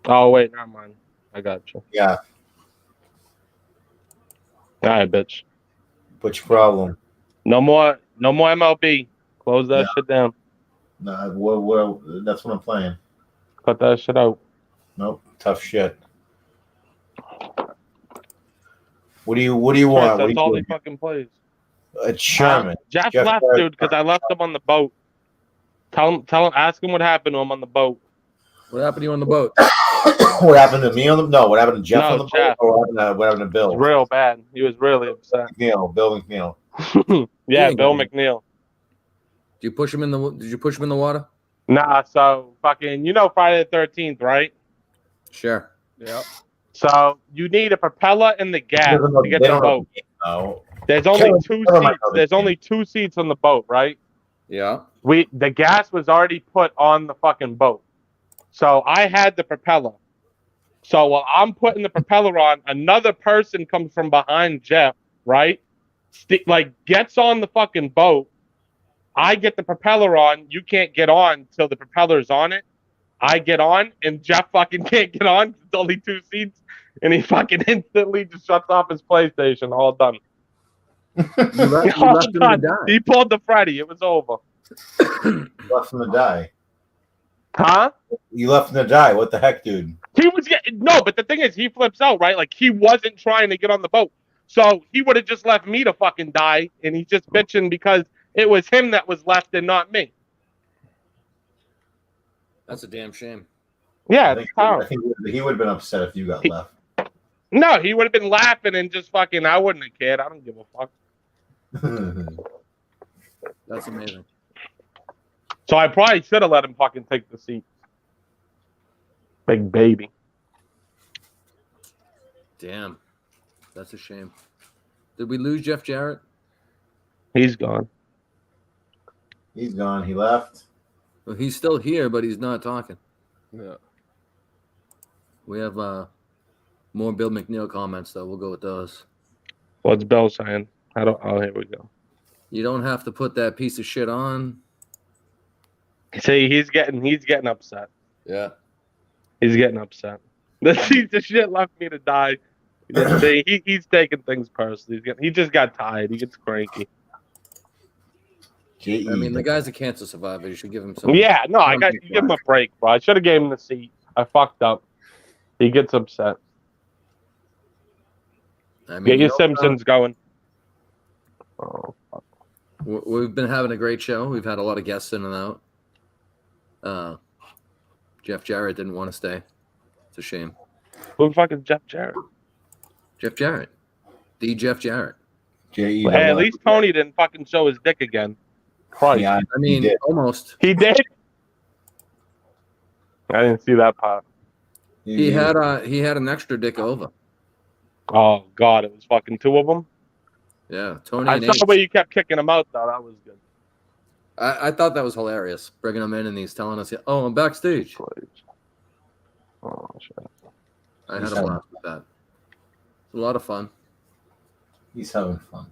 S1: Oh wait, not mine. I got you.
S3: Yeah.
S1: All right, bitch.
S3: What's your problem?
S1: No more MLB. Close that shit down.
S3: Nah, that's what I'm playing.
S1: Cut that shit out.
S3: Nope. Tough shit. What do you want?
S1: Chris,
S3: What do
S1: that's
S3: you
S1: all
S3: do?
S1: he fucking plays.
S3: It's Sherman.
S1: Jeff
S3: Jeff
S1: left,
S3: Jarrett.
S1: dude, because I left him on the boat. Tell him, ask him what happened to him on the boat.
S2: What happened to you on the boat?
S3: What happened to me on the? No, what happened to Jeff
S1: No,
S3: on the
S1: Jeff.
S3: boat? Or what happened to
S1: It
S3: Bill?
S1: was real bad. He was really upset.
S3: McNeil, Bill McNeil.
S1: Yeah,
S2: Yeah,
S1: Bill
S2: yeah.
S1: McNeil.
S2: Did you push him in the water?
S1: Nah, so fucking, Friday the 13th, right?
S2: Sure.
S4: Yeah.
S1: So you need a propeller and the gas
S3: They don't know-
S1: to get
S3: they
S1: the
S3: don't know
S1: boat.
S3: the game, though.
S1: There's only
S3: Kevin-
S1: two
S3: Kevin might
S1: seats.
S3: know the
S1: There's
S3: game.
S1: only 2 seats on the boat, right?
S2: Yeah.
S1: The gas was already put on the fucking boat. So I had the propeller. So while I'm putting the propeller on, another person comes from behind Jeff, right? Gets on the fucking boat. I get the propeller on. You can't get on till the propeller's on it. I get on, and Jeff fucking can't get on. It's only 2 seats, and he fucking instantly just shuts off his PlayStation. All done.
S2: You left
S1: All
S2: him to
S1: done.
S2: die.
S1: He pulled the Freddy. It was over.
S3: Left him to die.
S1: Huh?
S3: You left him to die. What the heck, dude?
S1: He was getting no, but the thing is, he flips out, right? Like he wasn't trying to get on the boat, so he would have just left me to fucking die, and he's just bitching because it was him that was left and not me.
S2: That's a damn shame.
S1: Yeah,
S3: I
S1: it's
S3: think
S1: terrible.
S3: he would have been upset if you got left.
S1: No, he would have been laughing and just fucking. I wouldn't have cared. I don't give a fuck.
S2: That's amazing.
S1: So I probably should have let him fucking take the seat. Big baby.
S2: Damn. That's a shame. Did we lose Jeff Jarrett?
S1: He's gone.
S3: He's gone. He left.
S2: Well, he's still here, but he's not talking.
S4: Yeah.
S2: We have more Bill McNeil comments, though. We'll go with those.
S1: What's Bill saying? Oh, here we go.
S2: You don't have to put that piece of shit on.
S1: See, he's getting upset.
S2: Yeah.
S1: He's getting upset. The piece of shit left me to die. He's taking things personally. He just got tired. He gets cranky.
S2: I mean, the guy's a cancer survivor. You should give him some.
S1: Yeah, no, I got give him a break, bro. I should have gave him the seat. I fucked up. He gets upset.
S2: I mean,
S1: Get your Simpsons going. Oh, fuck.
S2: We've been having a great show. We've had a lot of guests in and out. Jeff Jarrett didn't want to stay. It's a shame.
S1: Who the fuck is Jeff Jarrett?
S2: Jeff Jarrett. The Jeff Jarrett.
S1: Hey, at least Tony didn't fucking show his dick again. Christ.
S3: Yeah,
S2: I mean, almost.
S1: He did? I didn't see that part.
S2: He had an extra dick over.
S1: Oh, God, it was fucking 2 of them?
S2: Yeah, Tony
S1: I
S2: and
S1: saw
S2: H.
S1: the way you kept kicking him out, though. That was good.
S2: I thought that was hilarious, bringing him in and he's telling us, oh, I'm backstage.
S1: Oh, shit.
S2: I had a blast with that. It's a lot of fun.
S3: He's having fun.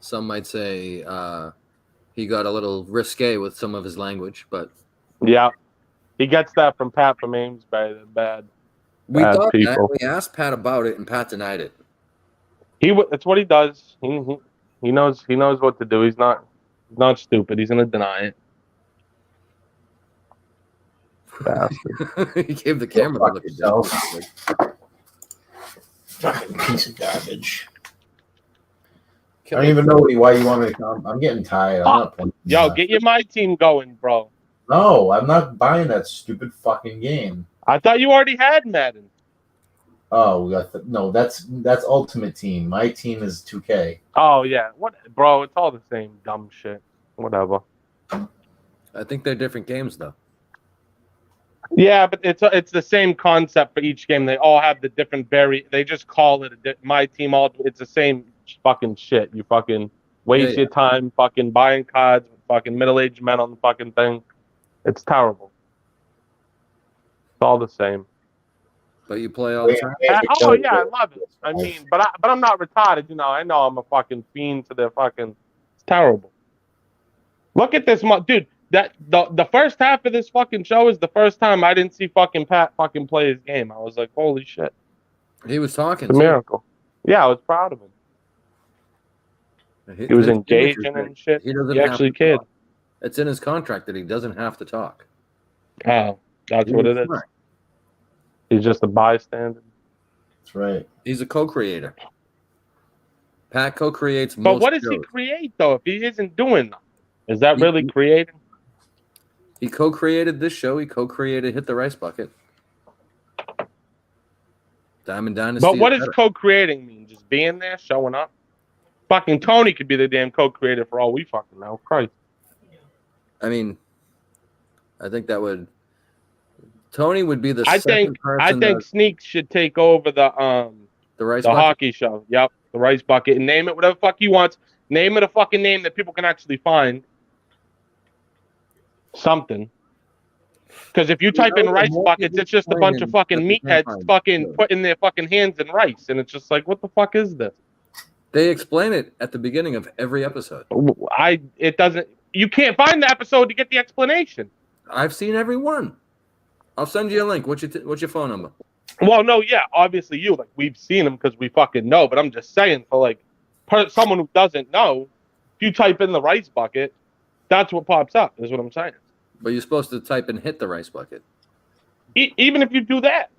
S2: Some might say he got a little risque with some of his language, but
S1: Yeah. He gets that from Pat from Amesbury. They're bad.
S2: we
S1: Bad
S2: thought
S1: people.
S2: that. We asked Pat about it, and Pat denied it.
S1: That's what he does. He knows what to do. He's not stupid. He's gonna deny it. Bastard.
S2: He gave the camera the look at
S3: yourself.
S2: that.
S3: Fucking piece of garbage. I don't even know why you want me to come. I'm getting tired. I'm not playing.
S1: Yo, get your my team going, bro.
S3: No, I'm not buying that stupid fucking game.
S1: I thought you already had Madden.
S3: Oh, we got no. That's Ultimate Team. My team is 2K.
S1: Oh yeah, what, bro? It's all the same dumb shit. Whatever.
S2: I think they're different games, though.
S1: Yeah, but it's the same concept for each game. They all have the different They just call it my team. It's the same fucking shit. You fucking waste your time fucking buying cards with fucking middle-aged men on the fucking thing. It's terrible. It's all the same.
S2: But you play all the time.
S1: Oh yeah, I love it. I mean, but I'm not retarded. I know I'm a fucking fiend to their fucking. It's terrible. Look at this, dude. That the first half of this fucking show is the first time I didn't see fucking Pat fucking play his game. I was like, holy shit.
S2: He was talking.
S1: It's a miracle. Yeah, I was proud of him. He was engaging and shit. He actually cared.
S2: It's in his contract that he doesn't have to talk.
S1: Oh, that's what it is. He's just a bystander.
S3: That's right.
S2: He's a co-creator. Pat co-creates most
S1: But what does he
S2: shows.
S1: create, though, if he isn't doing nothing? Is that really creating?
S2: He co-created this show. He co-created Hit the Rice Bucket. Diamond Dynasty.
S1: But what does co-creating mean? Just being there, showing up? Fucking Tony could be the damn co-creator for all we fucking know. Christ.
S2: I mean, I think that would. Tony would be the
S1: I
S2: second person.
S1: think Sneaks should take over the
S2: Rice
S1: the
S2: Bucket?
S1: hockey show. Yep, the Rice Bucket, and name it whatever the fuck he wants. Name it a fucking name that people can actually find. Something. Because if you type in rice buckets, it's just a bunch of fucking meatheads fucking putting their fucking hands in rice, and it's just like, what the fuck is this?
S2: They explain it at the beginning of every episode.
S1: It doesn't. You can't find the episode to get the explanation.
S2: I've seen every one. I'll send you a link. What's your phone number?
S1: Well, no, yeah, obviously you like we've seen them because we fucking know. But I'm just saying for like someone who doesn't know, if you type in the rice bucket, that's what pops up. Is what I'm saying.
S2: But you're supposed to type and hit the rice bucket.
S1: Even if you do that,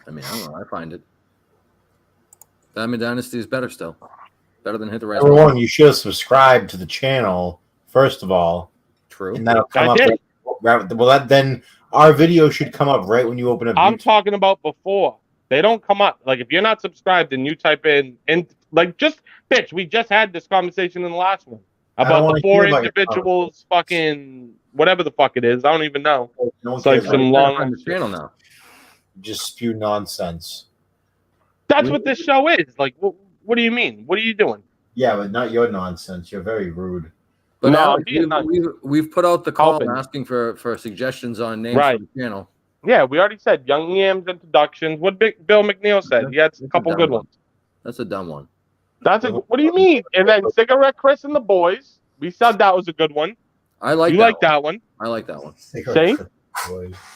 S2: I mean, I don't know. I find it. Diamond Dynasty is better still. Better than hit the rice
S3: Number
S2: bucket.
S3: one, you should have subscribed to the channel first of all,
S2: True.
S3: and that'll come
S1: I
S3: up.
S1: did.
S3: Then our video should come up right when you open up.
S1: I'm
S3: YouTube.
S1: talking about before. They don't come up. Like if you're not subscribed and you type in like just bitch, we just had this conversation in the last one
S3: I don't
S1: about the
S3: wanna
S1: four
S3: hear about your
S1: individuals fucking whatever the fuck it is. I don't even know.
S3: No one
S1: It's like
S3: cares
S1: some
S3: about
S1: long
S2: on the channel now.
S3: just spew nonsense.
S1: That's what this show is. Like what do you mean? What are you doing?
S3: Yeah, but not your nonsense. You're very rude.
S2: But
S1: No,
S2: Alex,
S1: I'm being nice.
S2: we've put out the call
S1: Helping.
S2: asking for suggestions on names
S1: Right.
S2: for the channel.
S1: Yeah, we already said Young Yam's introductions. What Bill McNeil said. He had a
S2: That's
S1: couple
S2: dumb
S1: good
S2: one.
S1: ones.
S2: That's a dumb one.
S1: What do you mean? And then Cigarette Chris and the Boys. We said that was a good one.
S2: I like
S1: You
S2: that
S1: like
S2: one.
S1: that one.
S2: I like that one.
S1: See?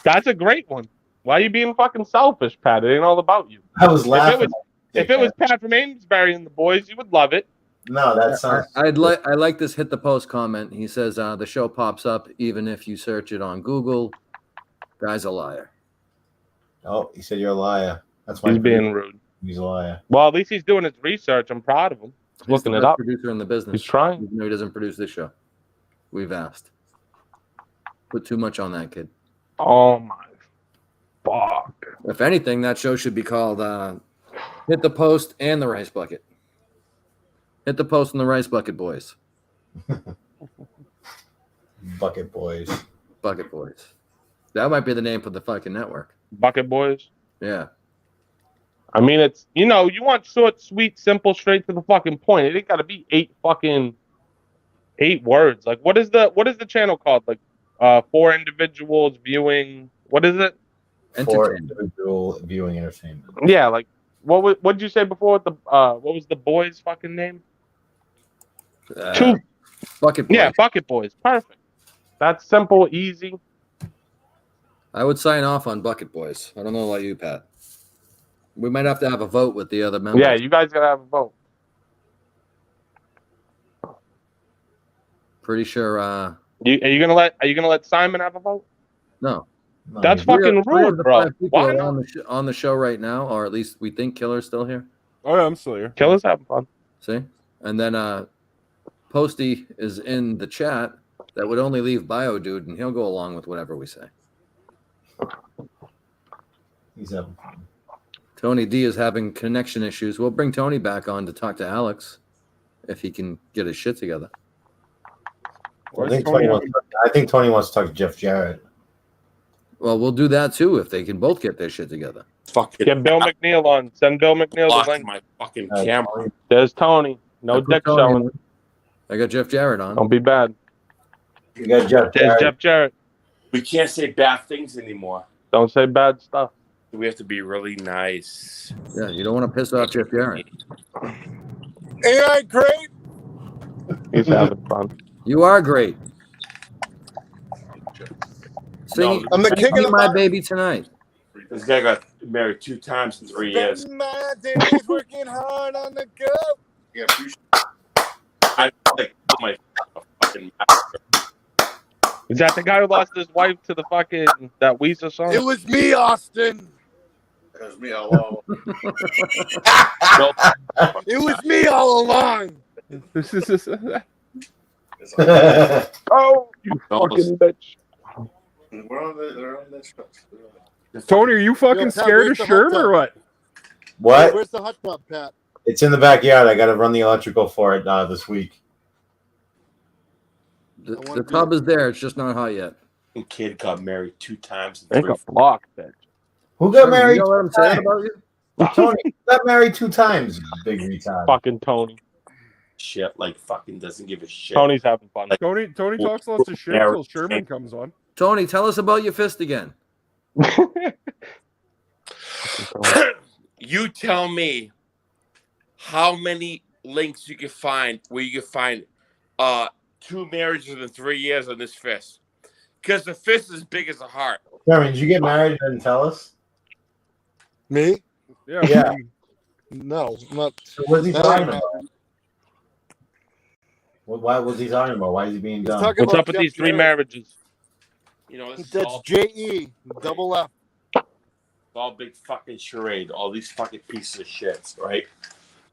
S1: That's a great one. Why are you being fucking selfish, Pat? It ain't all about you.
S3: I was laughing.
S1: If it was Pat from Amesbury and the Boys, you would love it.
S3: No, that sounds.
S2: I like this hit the post comment. He says the show pops up even if you search it on Google. Guy's a liar.
S3: Oh, he said you're a liar. That's why
S1: He's being rude.
S3: He's a liar.
S1: Well, at least he's doing his research. I'm proud of him. He's looking
S2: the
S1: it
S2: best
S1: up.
S2: Producer in the business.
S1: He's trying.
S2: Even though he doesn't produce this show. We've asked. Put too much on that kid.
S1: Oh my fuck.
S2: If anything, that show should be called Hit the Post and the Rice Bucket. Hit the Post and the Rice Bucket Boys.
S3: Bucket Boys.
S2: Bucket Boys. That might be the name for the fucking network.
S1: Bucket Boys.
S2: Yeah.
S1: I mean, it's you want short, sweet, simple, straight to the fucking point. It ain't got to be 8 words. Like, what is the channel called? Like, 4 individuals viewing. What is it?
S3: For individual viewing entertainment.
S1: Yeah, like what did you say before? What was the boys' fucking name?
S2: Bucket Boys.
S1: Yeah, Bucket Boys. Perfect. That's simple, easy.
S2: I would sign off on Bucket Boys. I don't know about you, Pat. We might have to have a vote with the other members.
S1: Yeah, you guys gotta have a vote.
S2: Pretty sure.
S1: Are you gonna let Simon have a vote?
S2: No.
S1: That's fucking rude, bro. Why
S2: Are on the show right now, or at least we think Killer's still here.
S4: Oh yeah, I'm still here.
S1: Killer's having fun.
S2: See, and then Posty is in the chat. That would only leave Bio Dude, and he'll go along with whatever we say.
S3: He's having fun.
S2: Tony D is having connection issues. We'll bring Tony back on to talk to Alex if he can get his shit together.
S3: I think Tony wants to talk to Jeff Jarrett.
S2: Well, we'll do that too if they can both get their shit together.
S5: Fucking
S1: Get Bill McNeil on. Send Bill McNeil the
S5: lost
S1: link.
S5: my fucking camera.
S1: There's Tony. No dick showing.
S2: I got Jeff Jarrett on.
S1: Don't be bad.
S3: You got Jeff
S1: There's
S3: Jarrett.
S1: Jeff Jarrett.
S5: We can't say bad things anymore.
S1: Don't say bad stuff.
S5: We have to be really nice.
S2: Yeah, you don't want to piss off Jeff Jarrett.
S9: Ain't I great?
S1: He's having fun.
S2: You are great. Sing,
S9: I'm the king of the
S2: my
S9: bar.
S2: baby tonight.
S5: This guy got married 2 times in 3 years.
S9: Spend my days working hard on the go.
S8: Yeah,
S5: I like my fucking master.
S1: Is that the guy who lost his wife to the fucking that Weezer song?
S9: It was me, Austin.
S8: That was me all along.
S9: It was me all along.
S1: Oh, you fucking bitch.
S8: We're on the show.
S4: Tony, are you fucking
S9: Yo, Pat,
S4: scared
S9: where's
S4: of
S9: the hot
S4: Sherm
S9: tub?
S4: or what?
S3: What?
S9: Where's the hot tub, Pat?
S3: It's in the backyard. I got to run the electrical for it this week.
S2: The tub is there. It's just not hot yet.
S5: Kid got married 2 times in
S1: Make
S5: 3
S1: a block, bitch.
S3: Who got married?
S2: You know what I'm saying about you?
S3: Tony got married 2 times. Big retard.
S1: Fucking Tony.
S5: shit. Like fucking doesn't give a shit.
S1: Tony's having fun.
S4: Tony talks lots of shit until Sherman comes on.
S2: Tony, tell us about your fist again.
S5: You tell me how many links you can find where you can find 2 marriages in 3 years on this fist. Because the fist is as big as a heart.
S3: Sherman, did you get married and didn't tell us?
S9: Me?
S3: Yeah.
S9: No, I'm not.
S3: So what's he
S9: That
S3: talking
S9: ain't
S3: about?
S9: happening.
S3: Why was he talking about? Why is he being
S9: He's
S3: dumb?
S9: talking
S1: What's
S9: about
S1: up with
S9: Jeff
S1: these 3
S9: Jarrett.
S1: marriages?
S5: You know, this is
S9: That's
S5: all,
S9: J-E, double F.
S5: all big fucking charade. All these fucking pieces of shit, right?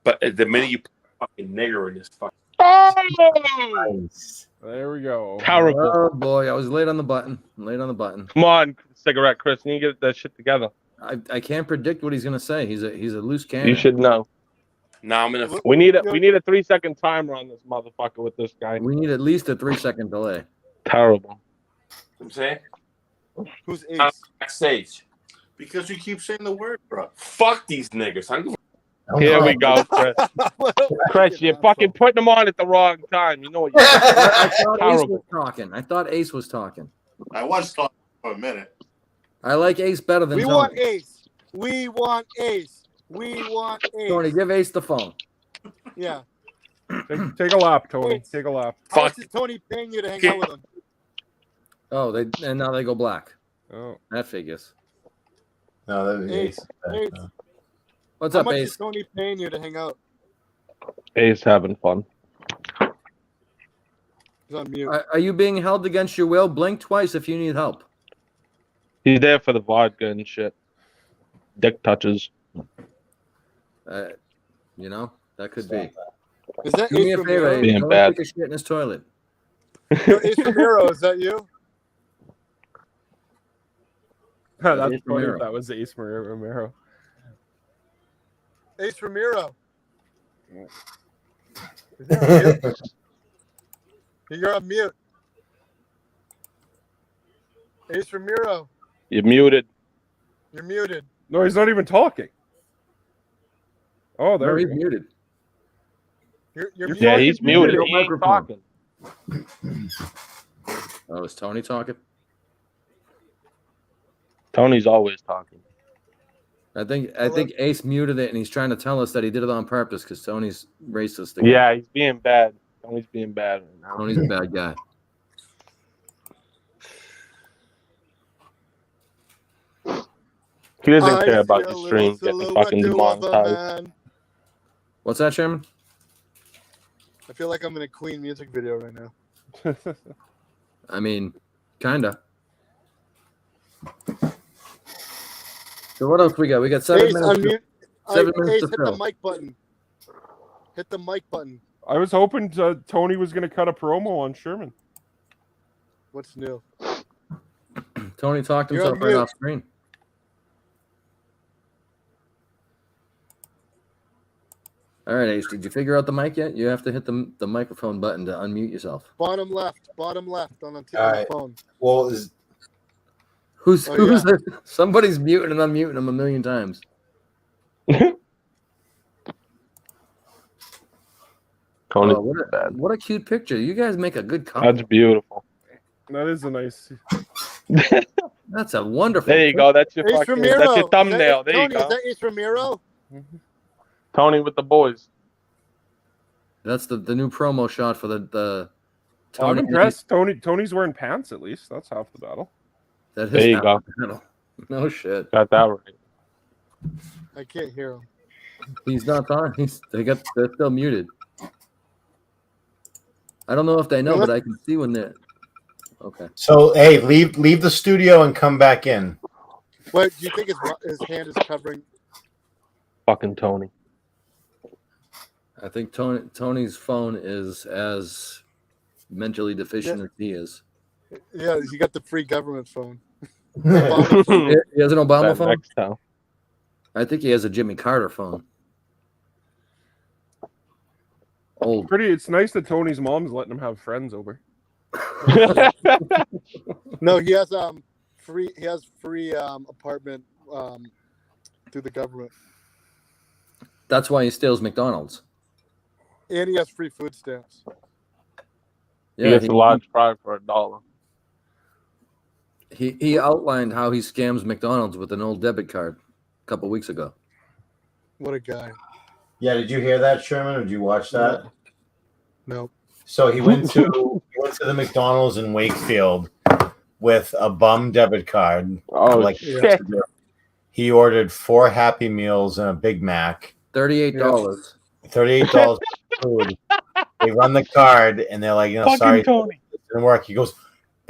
S5: But the minute you put a fucking nigger in this fucking...
S3: Nice.
S4: There we go.
S1: Terrible.
S2: Oh boy, I was late on the button.
S1: Come on, cigarette Chris. You need to get that shit together.
S2: I can't predict what he's gonna say. He's a loose cannon.
S1: You should know.
S5: Now I'm going to...
S1: We need a 3-second timer on this motherfucker with this guy.
S2: We need at least a 3-second delay.
S1: Terrible.
S5: I'm saying?
S9: Who's Ace?
S5: Backstage.
S8: Because you keep saying the word, bro.
S5: Fuck these niggers. I'm
S1: Here we go, Chris. Chris, you're fucking putting them on at the wrong time. You know what you're doing.
S2: I thought Ace was
S1: Terrible.
S2: talking. I thought Ace was talking.
S8: I was talking for a minute.
S2: I like Ace better than
S9: We
S2: Tony.
S9: want Ace. We want Ace. We want Ace.
S2: Tony, give Ace the phone.
S9: Yeah.
S4: Take a lap, Tony.
S9: Ace.
S4: Take a lap.
S9: How
S5: Fuck.
S9: much is Tony paying you to hang out with him?
S2: Oh, and now they go black.
S4: Oh.
S2: That figures.
S3: No, that was
S9: Ace.
S3: Ace.
S9: Ace.
S2: What's
S9: How
S2: up,
S9: much
S2: Ace?
S9: is Tony paying you to hang out?
S1: Ace having fun.
S9: He's on mute.
S2: Are you being held against your will? Blink twice if you need help.
S1: He's there for the vodka and shit. Dick touches.
S2: You know, that could be.
S9: Is that
S2: Do me
S9: Ace
S2: a favor,
S9: Ramiro?
S2: Ace.
S1: Being
S2: Don't
S1: bad.
S2: take a shit in his toilet.
S9: Yo, Ace Ramiro, is that you?
S4: That's
S2: Ace
S4: funny
S2: Ramiro.
S4: if that was Ace Romero.
S9: Ace Ramiro. You're on mute. Ace Ramiro,
S1: You're muted.
S9: you're muted.
S4: No, he's not even talking. Oh, there
S2: No,
S4: we
S2: he's
S4: go.
S2: muted.
S9: You're
S4: You're
S9: muted.
S1: Yeah, he's muted.
S2: No
S1: He ain't
S2: microphone.
S1: talking.
S2: Oh, is Tony talking?
S1: Tony's always talking.
S2: I think Ace muted it, and he's trying to tell us that he did it on purpose because Tony's racist again.
S1: Yeah, he's being bad. Tony's being bad right now.
S2: Tony's a bad guy.
S1: He doesn't
S9: I
S1: care about
S9: see a
S1: your
S9: little
S1: stream getting
S9: silhouette
S1: fucking
S9: of a
S1: demonetized.
S9: man.
S2: What's that, Sherman?
S9: I feel like I'm in a Queen music video right now.
S2: I mean, kinda. So what else we got? We got 7
S9: Ace,
S2: minutes.
S9: unmute.
S2: 7 minutes
S9: Ace,
S2: to
S9: hit
S2: fill.
S9: the mic button. Hit the mic button.
S4: I was hoping Tony was going to cut a promo on Sherman.
S9: What's new?
S2: Tony talked
S9: You're
S2: himself
S9: on
S2: right
S9: mute.
S2: off screen. All right, Ace, did you figure out the mic yet? You have to hit the microphone button to unmute yourself.
S9: Bottom left on the
S3: Alright.
S9: phone.
S3: Well, is
S2: Who's
S9: Oh, yeah.
S2: somebody's muting and unmuting him a million times.
S1: Tony's
S2: Oh,
S1: bad.
S2: what a cute picture. You guys make a good couple.
S1: That's beautiful.
S4: That is a nice.
S2: That's a wonderful
S1: There you go. That's your
S9: Ace
S1: fucking.
S9: Ramiro.
S1: That's your
S9: Is
S1: thumbnail.
S9: that,
S1: There you
S9: Tony, is
S1: go.
S9: that Ace Ramiro?
S1: Tony with the boys.
S2: That's the new promo shot for the
S4: Well, I'm
S2: Tony.
S4: impressed. Tony's wearing pants at least. That's half the battle.
S2: That is
S1: There you
S2: half
S1: go.
S2: the battle. No shit.
S1: Got that right.
S9: I can't hear him.
S2: He's not talking. They're still muted. I don't know if they know, but I can see when they're okay.
S3: so hey, leave the studio and come back in.
S9: What do you think his hand is covering?
S1: Fucking Tony.
S2: I think Tony's phone is as mentally deficient as he is.
S9: Yeah, he got the free government phone.
S2: He has an Obama
S1: That
S2: phone.
S1: next time.
S2: I think he has a Jimmy Carter phone. Old.
S4: It's nice that Tony's mom's letting him have friends over.
S9: No, he has free apartment through the government,
S2: That's why he steals McDonald's.
S9: and he has free food stamps.
S1: He gets a large fry for $1.
S2: He outlined how he scams McDonald's with an old debit card a couple weeks ago.
S9: What a guy!
S3: Yeah, did you hear that, Sherman? Or did you watch that?
S9: No.
S3: So he went to the McDonald's in Wakefield with a bum debit card.
S1: Oh,
S3: like
S1: shit.
S3: he ordered 4 Happy Meals and a Big Mac.
S2: $38.
S3: $38 food. They run the card and they're like,
S1: Fucking
S3: sorry,
S1: Tony.
S3: it didn't work. He goes,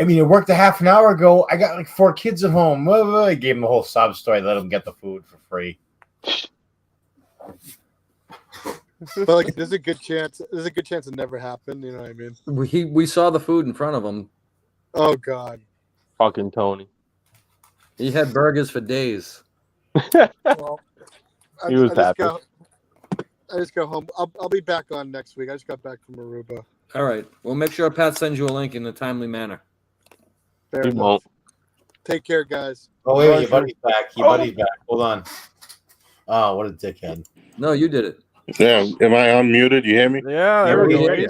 S3: I mean, it worked a half an hour ago. I got like 4 kids at home. I gave him the whole sob story. Let him get the food for free.
S10: But like, there's a good chance. There's a good chance it never happened. You know what I mean?
S2: We saw the food in front of him.
S10: Oh God.
S1: Fucking Tony.
S2: He had burgers for days.
S10: Well,
S1: He was happy.
S10: I just go home. I'll be back on next week. I just got back from Aruba.
S2: All right. Well, make sure Pat sends you a link in a timely manner.
S10: Fair
S1: He
S10: enough.
S1: won't.
S10: Take care, guys.
S3: Oh, wait, your buddy's back. Your buddy's back. Hold on. Oh, what a dickhead.
S2: No, you did it.
S8: Yeah, am I unmuted? You hear me?
S4: Yeah, there we go.
S3: Yeah.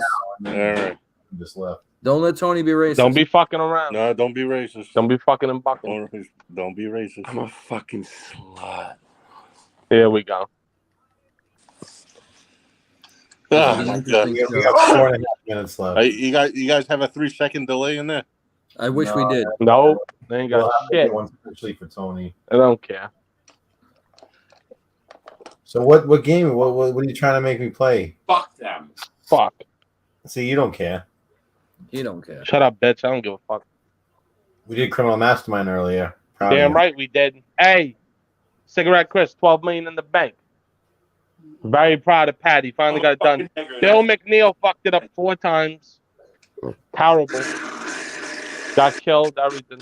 S8: All right.
S3: Just left.
S2: Don't let Tony be racist.
S1: Don't be fucking around.
S8: No, don't be racist.
S1: Don't be fucking and bucking.
S8: Don't be racist.
S5: I'm a fucking slut.
S1: Here we go.
S8: Oh my God.
S3: We got 4.5 minutes left.
S8: You guys have a 3-second delay in there?
S2: I wish we did.
S1: No, they ain't
S3: We'll
S1: got
S3: have to
S1: shit.
S3: get one especially for Tony.
S1: I don't care.
S3: So what game? What are you trying to make me play?
S5: Fuck them.
S1: Fuck.
S3: See, you don't care.
S2: He don't care.
S1: Shut up, bitch. I don't give a fuck.
S3: We did Criminal Mastermind earlier. Proud of
S1: Damn
S3: you.
S1: right we did. Hey, Cigarette Chris, 12 million in the bank. Very proud of Pat. He finally got it done. Bill McNeil fucked it up 4 times. Terrible. Got killed, everything.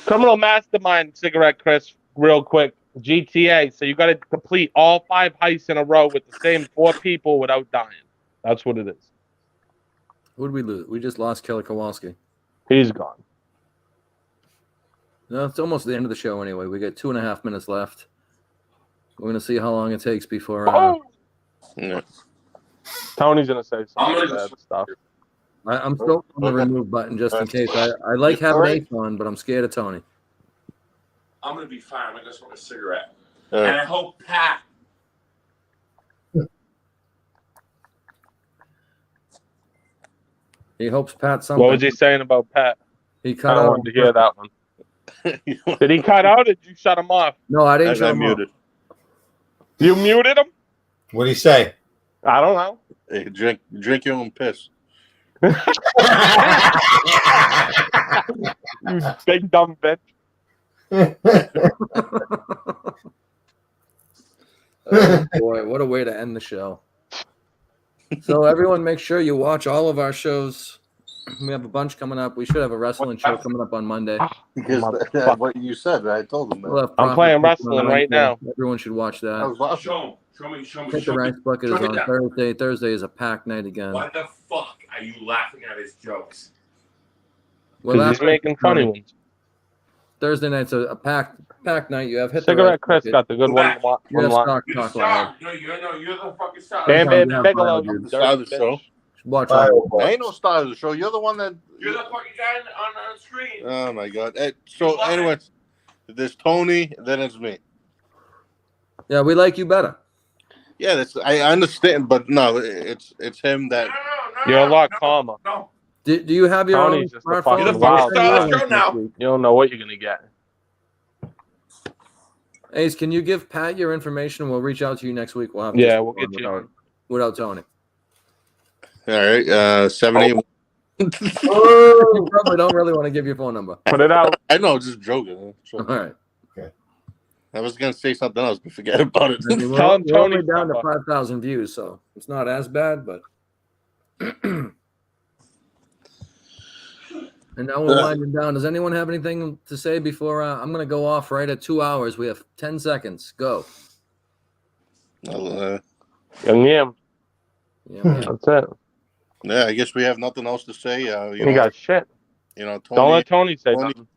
S1: Criminal Mastermind, Cigarette Chris, real quick. GTA. So you got to complete all 5 heists in a row with the same 4 people without dying. That's what it is.
S2: Who did we lose? We just lost Kelly Kowalski.
S1: He's gone.
S2: No, it's almost the end of the show anyway. We got 2.5 minutes left. We're gonna see how long it takes before.
S8: Yeah.
S1: Tony's gonna say
S5: I'm
S1: some
S5: gonna-
S1: bad stuff.
S2: I'm still on the remove button just in case. I like having Ace on, but I'm scared of Tony.
S5: I'm gonna be fine. I'm gonna smoke a cigarette.
S8: Uh,
S5: And I hope Pat.
S2: He hopes Pat something.
S1: What was he saying about Pat?
S2: He
S1: I
S2: cut
S1: don't
S2: out.
S1: want to hear that one. Did he cut out or did you shut him off?
S2: No, I didn't
S8: I
S2: shut him off.
S8: muted.
S1: You muted him?
S3: What do you say?
S1: I don't know.
S8: Hey, drink your own piss.
S1: You big dumb bitch.
S2: Oh, boy, what a way to end the show. So everyone make sure you watch all of our shows. We have a bunch coming up. We should have a wrestling show coming up on Monday.
S8: Because
S1: Motherfucker.
S8: what you said, I told them that.
S2: We'll have
S1: I'm playing
S2: Profit
S1: wrestling
S2: on
S1: right
S2: Wednesday.
S1: now.
S2: Everyone should watch
S8: That
S2: that.
S8: was last
S5: Show me.
S2: Hit the Ranks Bucket
S5: show
S2: is
S5: me
S2: on
S5: that.
S2: Thursday. Thursday is a packed night again.
S5: Why the fuck are you laughing at his jokes?
S2: Well,
S1: Because he's
S2: that's
S1: making funny ones.
S2: Thursday night's a packed night. You have Hit the
S1: Cigarette
S2: Ranks
S1: Chris
S2: Bucket.
S1: got the good one.
S2: You have
S1: line.
S2: Stock
S5: You're the
S2: Talk Live.
S5: star. No, you're the fucking star.
S1: Bam
S2: Yeah,
S1: Bam
S2: yeah,
S1: Bigelow.
S2: fine,
S1: you
S2: dude.
S8: Star of
S1: dirty
S8: the
S1: bitch.
S8: show.
S2: Watch
S3: Bye.
S2: all.
S8: I ain't no star of the show. You're the one that.
S5: You're the fucking guy on the screen.
S8: Oh my God. So,
S5: love it.
S8: anyways, there's Tony, then it's me.
S2: Yeah, we like you better.
S8: Yeah, I understand, but no, it's him that.
S5: No.
S1: You're a lot calmer.
S5: No.
S2: Do you have your
S1: Tony's
S2: own
S1: just a
S2: smartphone?
S1: fucking
S5: You're the fucking star of the show now.
S1: You don't know what you're going to get.
S2: Ace, can you give Pat your information? We'll reach out to you next week. We'll have
S1: Yeah,
S2: this
S1: we'll get you.
S2: without Tony.
S8: All right, 78.
S2: You probably don't really want to give your phone number.
S1: Put it out.
S8: I know, just joking.
S2: All right.
S8: I was gonna say something else, but forget about it.
S2: I mean,
S1: Tell him
S2: we're only
S1: Tony's
S2: down to
S1: number.
S2: 5,000 views, so it's not as bad, but. And now we're winding down. Does anyone have anything to say before I'm going to go off right at 2 hours? We have 10 seconds. Go.
S8: Well,
S1: Young Yam.
S2: Yeah, man.
S1: That's it.
S8: yeah, I guess we have nothing else to say. You
S1: You
S8: know,
S1: got shit.
S8: Tony.
S1: Don't let Tony say
S8: Tony-
S1: nothing.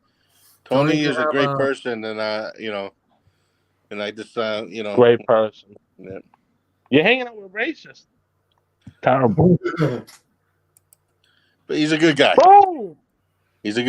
S8: Tony
S2: Tony
S8: is a
S2: have,
S8: great person, and and I just
S1: Great person.
S8: Yeah.
S1: You're hanging out with racist. Terrible.
S8: But he's a good guy.
S1: Boom!
S8: He's a good